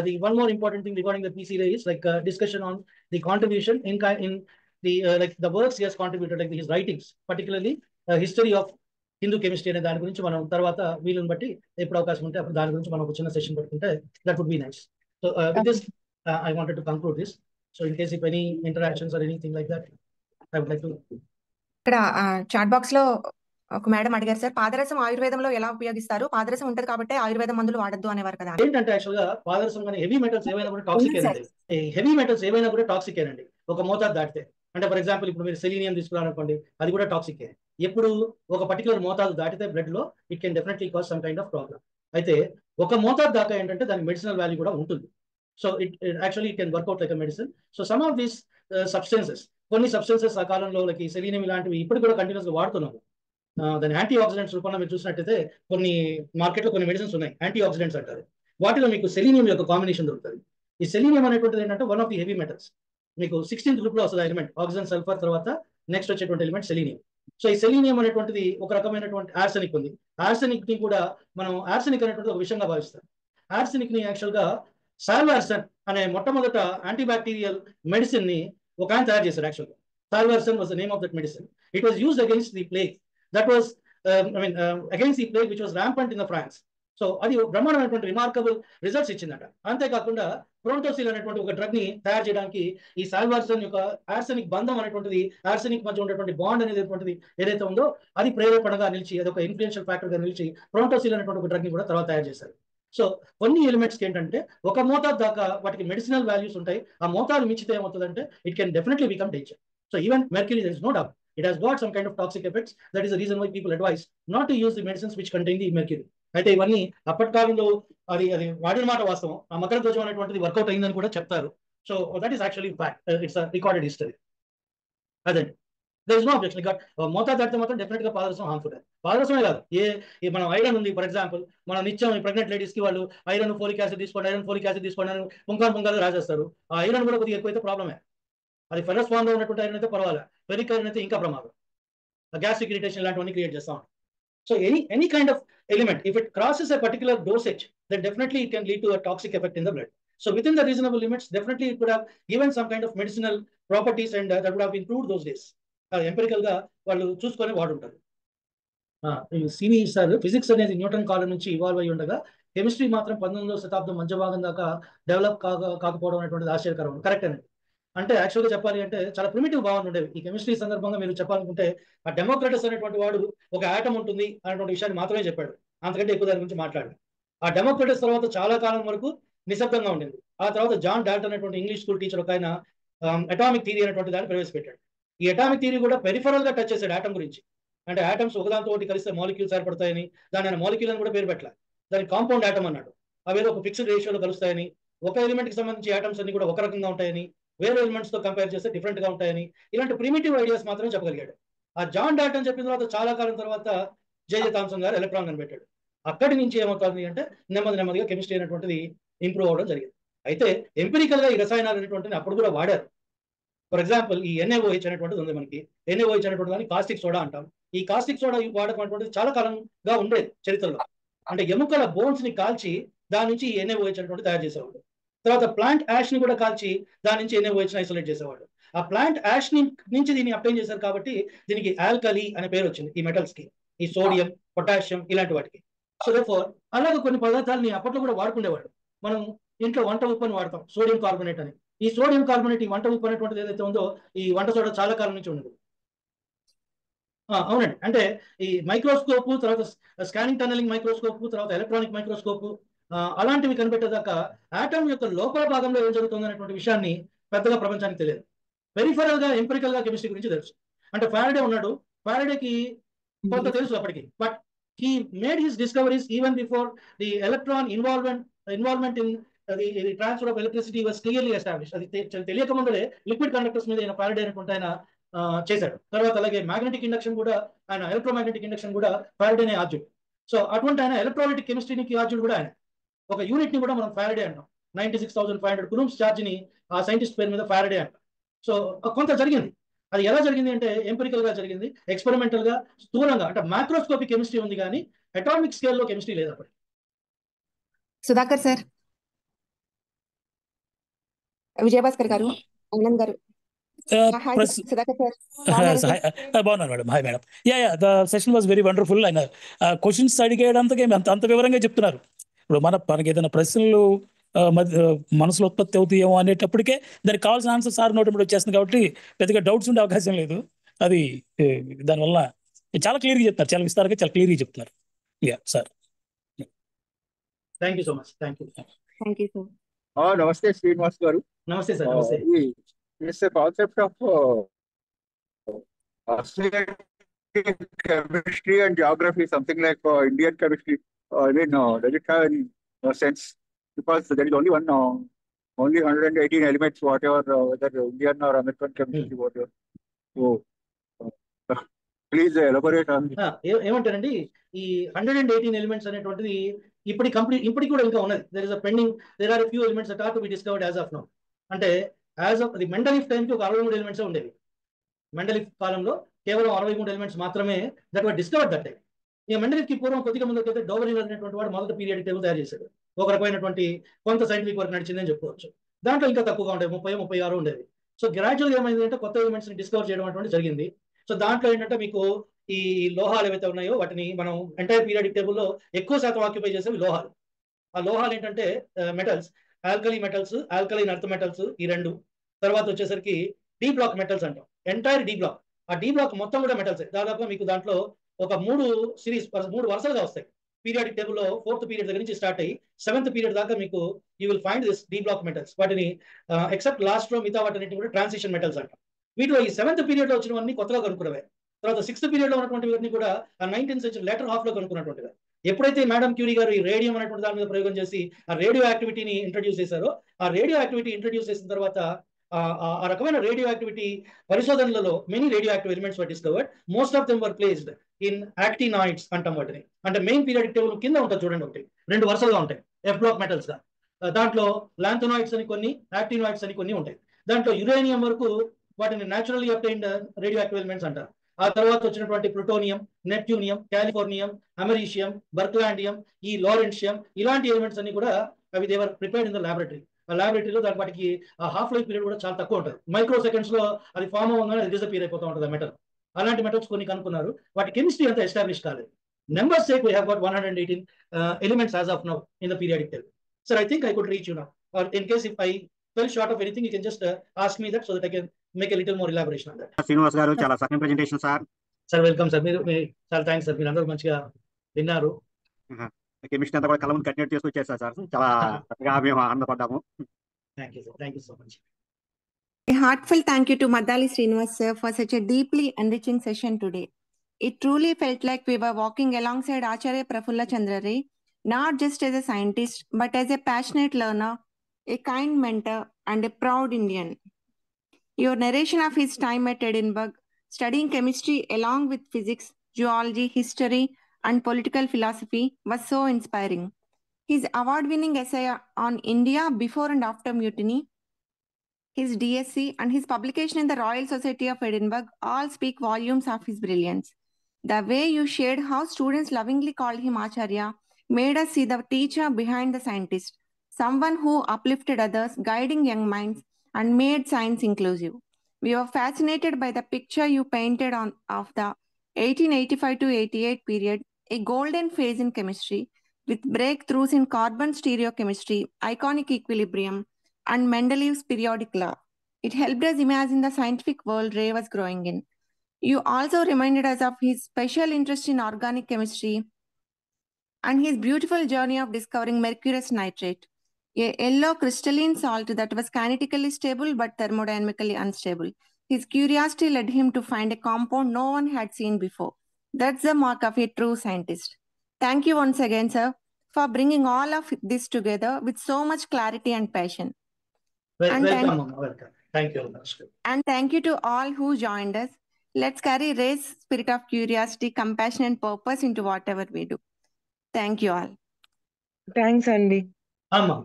the one more important thing regarding the PC Ray is like discussion on the contribution in the like the works he has contributed, like his writings, particularly history of Hindu chemistry అనే దాని గురించి మనం తర్వాత వీలుని బట్టి ఎప్పుడు అవకాశం ఉంటే అప్పుడు దాని గురించి మనం ఒక చిన్న సెషన్ పెట్టుకుంటే that would be nice. So with this I wanted to conclude this. So in case if any interactions or anything like that, I would like to. ఇక్కడ చాట్ బాక్స్ లో ఒక మేడం అడిగారు సార్, పాదరసం ఆయుర్వేదంలో ఎలా ఉపయోగిస్తారు? పాదరసం ఉంటది కాబట్టి ఆయుర్వేద మందులు వాడద్దు అనేవారు కదా. ఏంటంటే యాక్చువల్ గా పాదరసం కానీ హెవీ మెటల్స్ ఏవైనా కూడా టాక్సిక్ ఏనండి. హెవీ మెటల్స్ ఏవైనా కూడా టాక్సిక్ ఏనండి ఒక మోతాదు దాటితే. అంటే ఫర్ ఎగ్జాంపుల్ ఇప్పుడు మీరు సెలీనియం తీసుకున్నారనుకోండి, అది కూడా టాక్సిక్. ఎప్పుడు ఒక పర్టికులర్ మోతాదు దాటితే బ్లడ్ లో it can definitely cause some kind of problem. అయితే ఒక మోతాదు దాకా ఏంటంటే దానికి మెడిసినల్ వాల్యూ కూడా ఉంటుంది. So it actually it can work out like medicine. So some of these substances, కొన్ని సబ్స్టెన్సెస్ ఆ కాలంలో లైక్ ఈ సెలీనియం ఇలాంటివి ఇప్పుడు కూడా కంటిన్యూస్ గా వాడుతున్నాము. దాని యాంటీ ఆక్సిడెంట్స్ రూపంలో మీరు చూసినట్టయితే కొన్ని మార్కెట్లో కొన్ని మెడిసిన్స్ ఉన్నాయి, యాంటీ ఆక్సిడెంట్స్ అంటారు. వాటిలో మీకు సెలీనియం యొక్క కాంబినేషన్ దొరుకుతుంది. ఈ సెలీనియం అనేటువంటిది ఏంటంటే one of the heavy metals. మీకు 16th గ్రూప్ లో వస్తుంది ఎలిమెంట్, ఆక్సిజన్ సల్ఫర్ తర్వాత నెక్స్ట్ వచ్చేటువంటి ఎలిమెంట్ సెలీనియం. సో ఈ సెలీనియం అనేటువంటిది ఒక రకమైనటువంటి ఆర్సెనిక్ ఉంది. ఆర్సెనిక్ ని కూడా మనం ఆర్సెనిక్ అనేటువంటి ఒక విషయంగా భావిస్తాం. ఆర్సెనిక్ ని యాక్చువల్ గా సాల్వార్సన్ అనే మొట్టమొదట యాంటీబ్యాక్టీరియల్ మెడిసిన్ ని ఒక ఆయన తయారు చేశారు. యాక్చువల్ గా salvarsan was the name of that medicine. It was used against the plague. That was against the plague which was rampant in the France. So అది బ్రహ్మాండమైనటువంటి రిమార్కబుల్ రిజల్ట్స్ ఇచ్చిందట. అంతేకాకుండా ప్రోంటోసిల్ అనేటువంటి ఒక డ్రగ్ ని తయారు చేయడానికి ఈ సాల్వార్సన్ యొక్క ఆర్సెనిక్ బంధం అనేటువంటిది, ఆర్సెనిక్ మధ్య ఉన్నటువంటి బాండ్ అనేటువంటిది ఏదైతే ఉందో అది ప్రేరేపణగా నిలిచి, అది ఒక ఇన్ఫ్లుయెన్షియల్ ఫ్యాక్టర్ గా నిలిచి ప్రోంటోసిల్ అనేటువంటి ఒక డ్రగ్ ని కూడా తర్వాత తయారు చేశారు. సో కొన్ని ఎలిమెంట్స్ ఏంటంటే ఒక మోతాదు దాకా వాటికి మెడిసినల్ వాల్యూస్ ఉంటాయి. ఆ మోతాదు మించితే ఏమవుతుందంటే it can definitely become danger. So even mercury, there is no doubt it has got some kind of toxic effects. That is the reason why people advise not to use the medicines which contain the mercury. అయితే ఇవన్నీ అప్పటి కాలంలో అది వాడిన మాట వాస్తవం. ఆ మకర ధ్వజం అనేటువంటిది వర్కౌట్ అయిందని కూడా చెప్తారు. So that is actually fact. It's recorded history. అదండి, there is no objection. మోతాదు దాటితే మాత్రం డెఫినెట్ గా పాదరసం హార్మ్ఫుల్. పాదరసమే కాదు, మనం ఐరన్ ఉంది ఫర్ ఎగ్జాంపుల్, మనం నిత్యం ప్రెగ్నెంట్ లేడీస్ కి వాళ్ళు ఐరన్ ఫోలిక్ యాసిడ్ తీసుకోండి, ఐరన్ ఫోలిక్ యాసిడ్ తీసుకోండి అని పుంకాలు రాజేస్తారు. ఆ ఐరన్ కూడా కొద్దిగా ఎక్కువైతే ప్రాబ్లమే. అది ఫెరస్ ఫామ్ లో ఉన్నటువంటి ఐరన్ అయితే పర్వాలేదు, ఫెరిక్ ఐరన్ అయితే ఇంకా ప్రమాదం. గ్యాస్ట్రిక్ ఇరిటేషన్ ఇలాంటివన్నీ క్రియేట్ చేస్తా ఉంటాం. So any kind of element if it crosses a particular dosage, then definitely it can lead to a toxic effect in the blood. So within the reasonable limits, definitely it could have given some kind of medicinal properties and that would have been proved those days. Empirical గా వాళ్ళు చూసుకొని వాడుంటారు. సివి సార్, ఫిజిక్స్ అనేది న్యూటన్ కాలం నుంచి ఇవాల్వ్ అయ్యి ఉండగా కెమిస్ట్రీ మాత్రం 19వ శతాబ్దం మధ్య భాగం దాకా డెవలప్ కాకపోవడం అనేటువంటిది ఆశ్చర్యకరం. కరెక్ట్ అండి. అంటే యాక్చువల్గా చెప్పాలి అంటే చాలా ప్రిమిటివ్ భావన ఉండేవి ఈ కెమిస్ట్రీ సందర్భంగా. మీరు చెప్పాలనుకుంటే ఆ డెమోక్రటస్ అనేటువంటి వాడు ఒక ఆటం ఉంటుంది అనేటువంటి విషయాన్ని మాత్రమే చెప్పాడు, అంతకంటే ఎక్కువ దాని గురించి మాట్లాడాడు. ఆ డెమోక్రటస్ తర్వాత చాలా కాలం వరకు నిశ్శబ్దంగా ఉండింది. ఆ తర్వాత జాన్ డాల్టన్ అనేటువంటి ఇంగ్లీష్ స్కూల్ టీచర్ ఒక ఆయన అటామిక్ థియరీ అనేటువంటి దాన్ని ప్రవేశపెట్టాడు. ఈ అటామిక్ థియరీ కూడా పెరిఫరల్ గా టచ్ చేశాడు ఆటం గురించి. అంటే ఆటమ్స్ ఒకదాంతో ఒకటి కలిస్తే మాలిక్యూల్స్ ఏర్పడతాయని దాని ఆయన మాలిక్యూల్ అని కూడా పేరు పెట్టాలి. దాని కాంపౌండ్ ఆటమ్ అన్నాడు. అవేదో ఒక ఫిక్స్డ్ రేషియోలో కలుస్తాయని, ఒక ఎలిమెంట్ కి సంబంధించి ఆటమ్స్ అన్ని కూడా ఒక రకంగా ఉంటాయని, వేరే ఎలిమెంట్స్ తో కంపేర్ చేస్తే డిఫరెంట్ గా ఉంటాయని, ఇలాంటి ప్రిమిటివ్ ఐడియాస్ మాత్రం చెప్పగలిగాడు. ఆ జాన్ డాల్టన్ చెప్పిన తర్వాత చాలా కాలం తర్వాత జేజే థామ్సన్ గారు ఎలక్ట్రాన్ కనిపెట్టాడు. అక్కడి నుంచి ఏమవుతుంది అంటే నెమ్మదిగా కెమిస్ట్రీ అనేటువంటిది ఇంప్రూవ్ అవ్వడం జరిగింది. అయితే ఎంపిరికల్ గా ఈ రసాయనాలు అనేటువంటిది అప్పుడు కూడా వాడారు. ఫర్ ఎగ్జాంపుల్ ఈ NaOH అనేటువంటిది ఉంది మనకి. NaOH అనేటువంటి దాన్ని కాస్టిక్ సోడా అంటాం. ఈ కాస్టిక్ సోడా వాడకం అనేటువంటిది చాలా కాలంగా ఉండేది చరిత్రలో. అంటే ఎముకల బోన్స్ ని కాల్చి దాని నుంచి ఈ NaOH అనేటువంటి తయారు చేసేవాడు. తర్వాత ప్లాంట్ యాష్ ని కూడా కాల్చి దాని నుంచి NaOH ని ఐసోలేట్ చేసేవాడు. ఆ ప్లాంట్ యాష్ నుంచి దీన్ని అప్లై చేశారు కాబట్టి దీనికి ఆల్కలీ అనే పేరు వచ్చింది ఈ మెటల్స్ కి, ఈ సోడియం, పొటాషియం ఇలాంటి వాటికి. సో దేర్ఫోర్ అలాగే కొన్ని పదార్థాలని అప్పట్లో కూడా వాడుకునేవాడు. మనం ఇంట్లో వంట ఉప్పు అని వాడతాం, సోడియం కార్బోనేట్ అని. ఈ సోడియం కార్బోనేట్ ఈ వంట ఉప్పు అనేటువంటిది ఏదైతే ఉందో ఈ వంట సోడా చాలా కాలం నుంచి ఉండదు. అవునండి. అంటే ఈ మైక్రోస్కోప్, తర్వాత స్కానింగ్ టనలింగ్ మైక్రోస్కోప్, తర్వాత ఎలక్ట్రానిక్ మైక్రోస్కోప్ అలాంటివి కనిపెట్టేదాకా ఆటమ్ యొక్క లోపల భాగంలో ఏం జరుగుతుంది అనేటువంటి విషయాన్ని పెద్దగా ప్రపంచానికి తెలియదు. పెరిఫరల్ గా ఎంపిరికల్ గా కెమిస్ట్రీ గురించి తెలుసు. అంటే ఫారడే ఉన్నాడు, ఫారడేకి కొంత తెలుసు అప్పటికి, but he made his discoveries even before the electron involvement in the transfer of electricity was clearly established. అది తెలియక ముందరే లిక్విడ్ కండక్టర్స్ మీద ఫారడే అనుకుంటే ఆయన చేశాడు. తర్వాత అలాగే మ్యాగ్నెటిక్ ఇండక్షన్ కూడా ఆయన, ఎలక్ట్రోమాగ్నెటిక్ ఇండక్షన్ కూడా ఫారడేనే ఆద్యుడు. సో అటువంటి ఆయన ఎలక్ట్రాలిటిక్ కెమిస్ట్రీకి ఆద్యుడు కూడా ఆయన. ఒక యూనిట్ ని కూడా మనం ఫారడే అంటాం. 96,500 కూలుంబ్స్ ఛార్జ్ ని ఆ సైంటిస్ట్ పేరు మీద ఫారడే అంటాం. సో కొంత జరిగింది. అది ఎలా జరిగింది అంటే ఎంపిరికల్ గా జరిగింది, ఎక్స్పెరిమెంటల్ గా, స్థూలంగా. అంటే మైక్రోస్కోపిక్ కెమిస్ట్రీ ఉంది కానీ అటామిక్ స్కేల్ లో కెమిస్ట్రీ లేదు అప్పటికి. సుధాకర్ సార్, విజయభాస్కర్ గారు, ఆనంద్ గారు. సుధాకర్ సార్ బాగున్నారు madam. Hi madam. The session was very wonderful. ఆయన క్వశ్చన్స్ అడిగేయడానికి అంత వివరంగా చెప్తున్నారు. ఇప్పుడు మనకి ఏదైనా ప్రశ్నలు మనసులో ఉత్పత్తి అవుతాయేమో అనేటప్పటికే దానికి కావాల్సిన ఆన్సర్ సార్ నోటి మీద వచ్చేస్తుంది కాబట్టి పెద్దగా డౌట్స్ ఉండే అవకాశం లేదు. అది దానివల్ల చాలా క్లియర్గా చెప్తున్నారు, చాలా విస్తారంగా, చాలా క్లియర్గా చెప్తున్నారు. Sir thank you so much. Thank you sir. నమస్తే శ్రీనివాస్ గారు. నమస్తే సార్. నమస్తే. It's a concept of chemistry and geography, something like Indian chemistry. I mean, does it have any sense? Because there is only 118 elements, whatever, whether Indian or American chemistry, whatever. So, please elaborate on it. ఏమంటారండి, ఈ 118 ఎలిమెంట్స్ అనేటువంటిది ఇప్పటికి కూడా ఇంకా ఉన్నది. there are a few elements that are to be discovered as of now. అంటే యాజ్ ఆఫ్ ది మెండలిఫ్ టైంకి ఒక 63 ఎలిమెంట్స్ ఉండేవి. మెండలిఫ్ కాలంలో కేవలం 63 ఎలిమెంట్స్ మాత్రమే that were discovered that time. ఈ మెండలిఫ్ కి పూర్వం కొద్దిగా ముందుకైతే డోవెరినర్ అనేటువంటి వాడు మొదటి పీరియడ్ టేబుల్ తయారు చేశాడు. ఒక రకమైనటువంటి కొంత సైంటిఫిక్ వర్క్ నడిచిందని చెప్పుకోవచ్చు. దాంట్లో ఇంకా తక్కువగా ఉండేవి, 30-36 ఉండేవి. సో గ్రాడ్యువల్ ఏమైంది అంటే కొత్త ఎలిమెంట్స్ ని డిస్కవర్ చేయడం అటువంటి జరిగింది. సో దాంట్లో ఏంటంటే మీకు ఈ లోహాలు ఏవైతే ఉన్నాయో వాటిని మనం ఎంటైర్ పీరియడిక్ టేబుల్లో ఎక్కువ శాతం ఆక్యుపై చేసేవి లోహాలు. ఆ లోహాలు ఏంటంటే metals, alkali metals, alkaline earth metals, ఈ రెండు. తర్వాత వచ్చేసరికి డి బ్లాక్ మెటల్స్ అంటాం, ఎంటైర్ డి బ్లాక్. ఆ డి బ్లాక్ మొత్తం కూడా మెటల్స్. దాదాపుగా మీకు దాంట్లో ఒక 3 వరుసలుగా వస్తాయి పీరియాడిక్ టేబుల్లో. 4th పీరియడ్ దగ్గర నుంచి స్టార్ట్ అయ్యి 7th పీరియడ్ దాకా మీకు you will find this D block metals. వాటిని ఎక్సెప్ట్ లాస్ట్ లో మిగతా వాటిని కూడా ట్రాన్సిషన్ మెటల్స్ అంటాం. వీటిలో ఈ 7th పీరియడ్ లో వచ్చినవన్నీ కొత్తగా కనుక్కున్నవే. తర్వాత 6th పీరియడ్ లో ఉన్నటువంటి వీటిని కూడా 19th సెంచరీ లేటర్ హాఫ్ లో కనుక్కున్నటువంటివి. ఎప్పుడైతే మేడం క్యూరీ గారు ఈ రేడియం అనేటువంటి దాని మీద ప్రయోగం చేసి ఆ రేడియో యాక్టివిటీని ఇంట్రడ్యూస్ చేశారో, ఆ రేడియో యాక్టివిటీ ఇంట్రడ్యూస్ చేసిన తర్వాత ఆ రకమైన రేడియో యాక్టివిటీ పరిశోధనలలో many radioactive elements were discovered. Most of them were placed in actinoids అంటాం వాటిని. అంటే మెయిన్ పీరియాడిక్ టేబుల్ కింద ఉంటుంది చూడండి, ఒకటి 2 వరుసలుగా ఉంటాయి ఎఫ్ బ్లాక్ మెటల్స్ గా. దాంట్లో లాంథోనాయిడ్స్ అని కొన్ని, యాక్టినాయిడ్స్ అని కొన్ని ఉంటాయి. దాంట్లో యురేనియం వరకు వాటిని naturally obtained radio active elements అంటారు. ఆ తర్వాత వచ్చినటువంటి ప్లూటోనియం, నెప్ట్యూనియం, కాలిఫోర్నియం, అమెరీషియం, బర్క్లాండియం, ఈ లారెన్షియం, ఇలాంటి ఎలిమెంట్స్ అన్ని కూడా అవి దేవర్ ప్రిపేర్డ్ ఇన్ ద ల్యాబొరేటరీ. ఆ ల్యాబొరేటరీలో దాని వాటికి ఆ హాఫ్ లైఫ్ పీరియడ్ కూడా చాలా తక్కువ ఉంటుంది. మైక్రో సెకండ్స్ లో అది ఫామ్ అవ్వగానే అది డిసపియర్ అయిపోతూ ఉంటుంది ఆ మెటల్. అలాంటి మెటల్స్ కొన్ని కనుక్కున్నారు. వాటి కెమిస్ట్రీ అంతా ఎస్టాబ్లిష్ కాలేదు. Numbers sake we have got 118 elements as of now in the periodic table. Sir, I think I could reach you now. Or in case if I fell short of anything, you can just ask me that so that I can make a little more elaboration on that. Srinivas గారు, చాలా చక్కని presentation sir. Sir welcome sir. మీరు చాలా థ్యాంక్స్ సార్. మీరు అందరూ మంచిగా విన్నారు. కెమిస్ట్రీ అంతా కూడా కలం కంటిన్యూ చేసుకొచ్చారు సార్. చాలా చక్కగా మేము ఆనందపడ్డాము. Thank you sir. Thank you so much. A heartfelt thank you to Maddali Srinivas sir for such a deeply enriching session today. It truly felt like we were walking alongside Acharya Prafulla Chandra Ray, not just as a scientist, but as a passionate learner, a kind mentor, and a proud Indian. Your narration of his time at Edinburgh, studying chemistry along with physics, geology, history, and political philosophy, was so inspiring. His award-winning essay on India before and after mutiny, his DSc, and his publication in the Royal Society of Edinburgh all speak volumes of his brilliance. The way you shared how students lovingly called him Acharya made us see the teacher behind the scientist, someone who uplifted others, guiding young minds, and made science inclusive. We were fascinated by the picture you painted of the 1885 to 88 period, a golden phase in chemistry, with breakthroughs in carbon stereochemistry, iconic equilibrium, and Mendeleev's periodic law. It helped us imagine the scientific world Ray was growing in. You also reminded us of his special interest in organic chemistry and his beautiful journey of discovering mercurous nitrate, a yellow crystalline salt that was kinetically stable but thermodynamically unstable. His curiosity led him to find a compound no one had seen before. That's the mark of a true scientist. Thank you once again, sir, for bringing all of this together with so much clarity and passion. Welcome, Mama. Welcome. Thank you very much. And thank you to all who joined us. Let's carry Ray's spirit of curiosity, compassion, and purpose into whatever we do. Thank you all. Thanks అండి. Amma.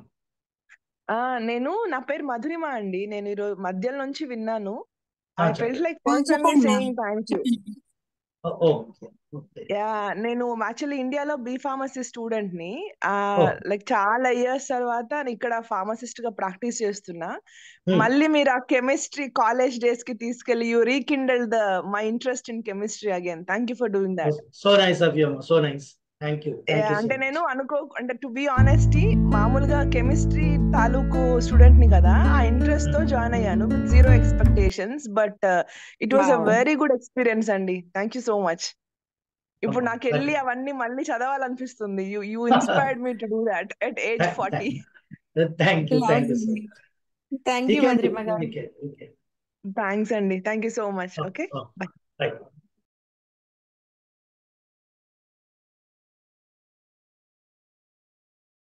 నా పేరు మధురిమ అండి. నేను ఈరోజు మధ్యలో నుంచి విన్నాను. Ah, ఐ ఫెల్ట్ లైక్ చెప్పండి. Personally saying thank you. Okay. నేను యాక్చువల్లీ ఇండియాలో బి ఫార్మసీ స్టూడెంట్ ని. Oh. లైక్ చాలా ఇయర్స్ తర్వాత నేను ఇక్కడ ఫార్మసిస్ట్ గా ప్రాక్టీస్ చేస్తున్నా. Hmm. మళ్ళీ మీరు ఆ కెమిస్ట్రీ కాలేజ్ డేస్ కి తీసుకెళ్లి you rekindle my interest in chemistry again. Thank you for doing that. So nice of you, Amma. So nice. Thank you. Thank you so అంటే much. నేను అంటే టు బి ఆనెస్టీ మామూలుగా కెమిస్ట్రీ తాలూకు స్టూడెంట్ ని కదా, ఆ ఇంట్రెస్ట్ తో జాయిన్ అయ్యాను with zero expectations. But it was a Wow. Very good experience అండి. Thank you so much. ఇప్పుడు Amma, నాకు వెళ్ళి అవన్నీ మళ్ళీ చదవాలనిపిస్తుంది. You inspired me to do that at age 40. Thank you. Thank you, sir. Thank You you, can do. Madhurima garu. Okay. Thanks అండి. Thank you so much. Oh, okay, oh, bye. right.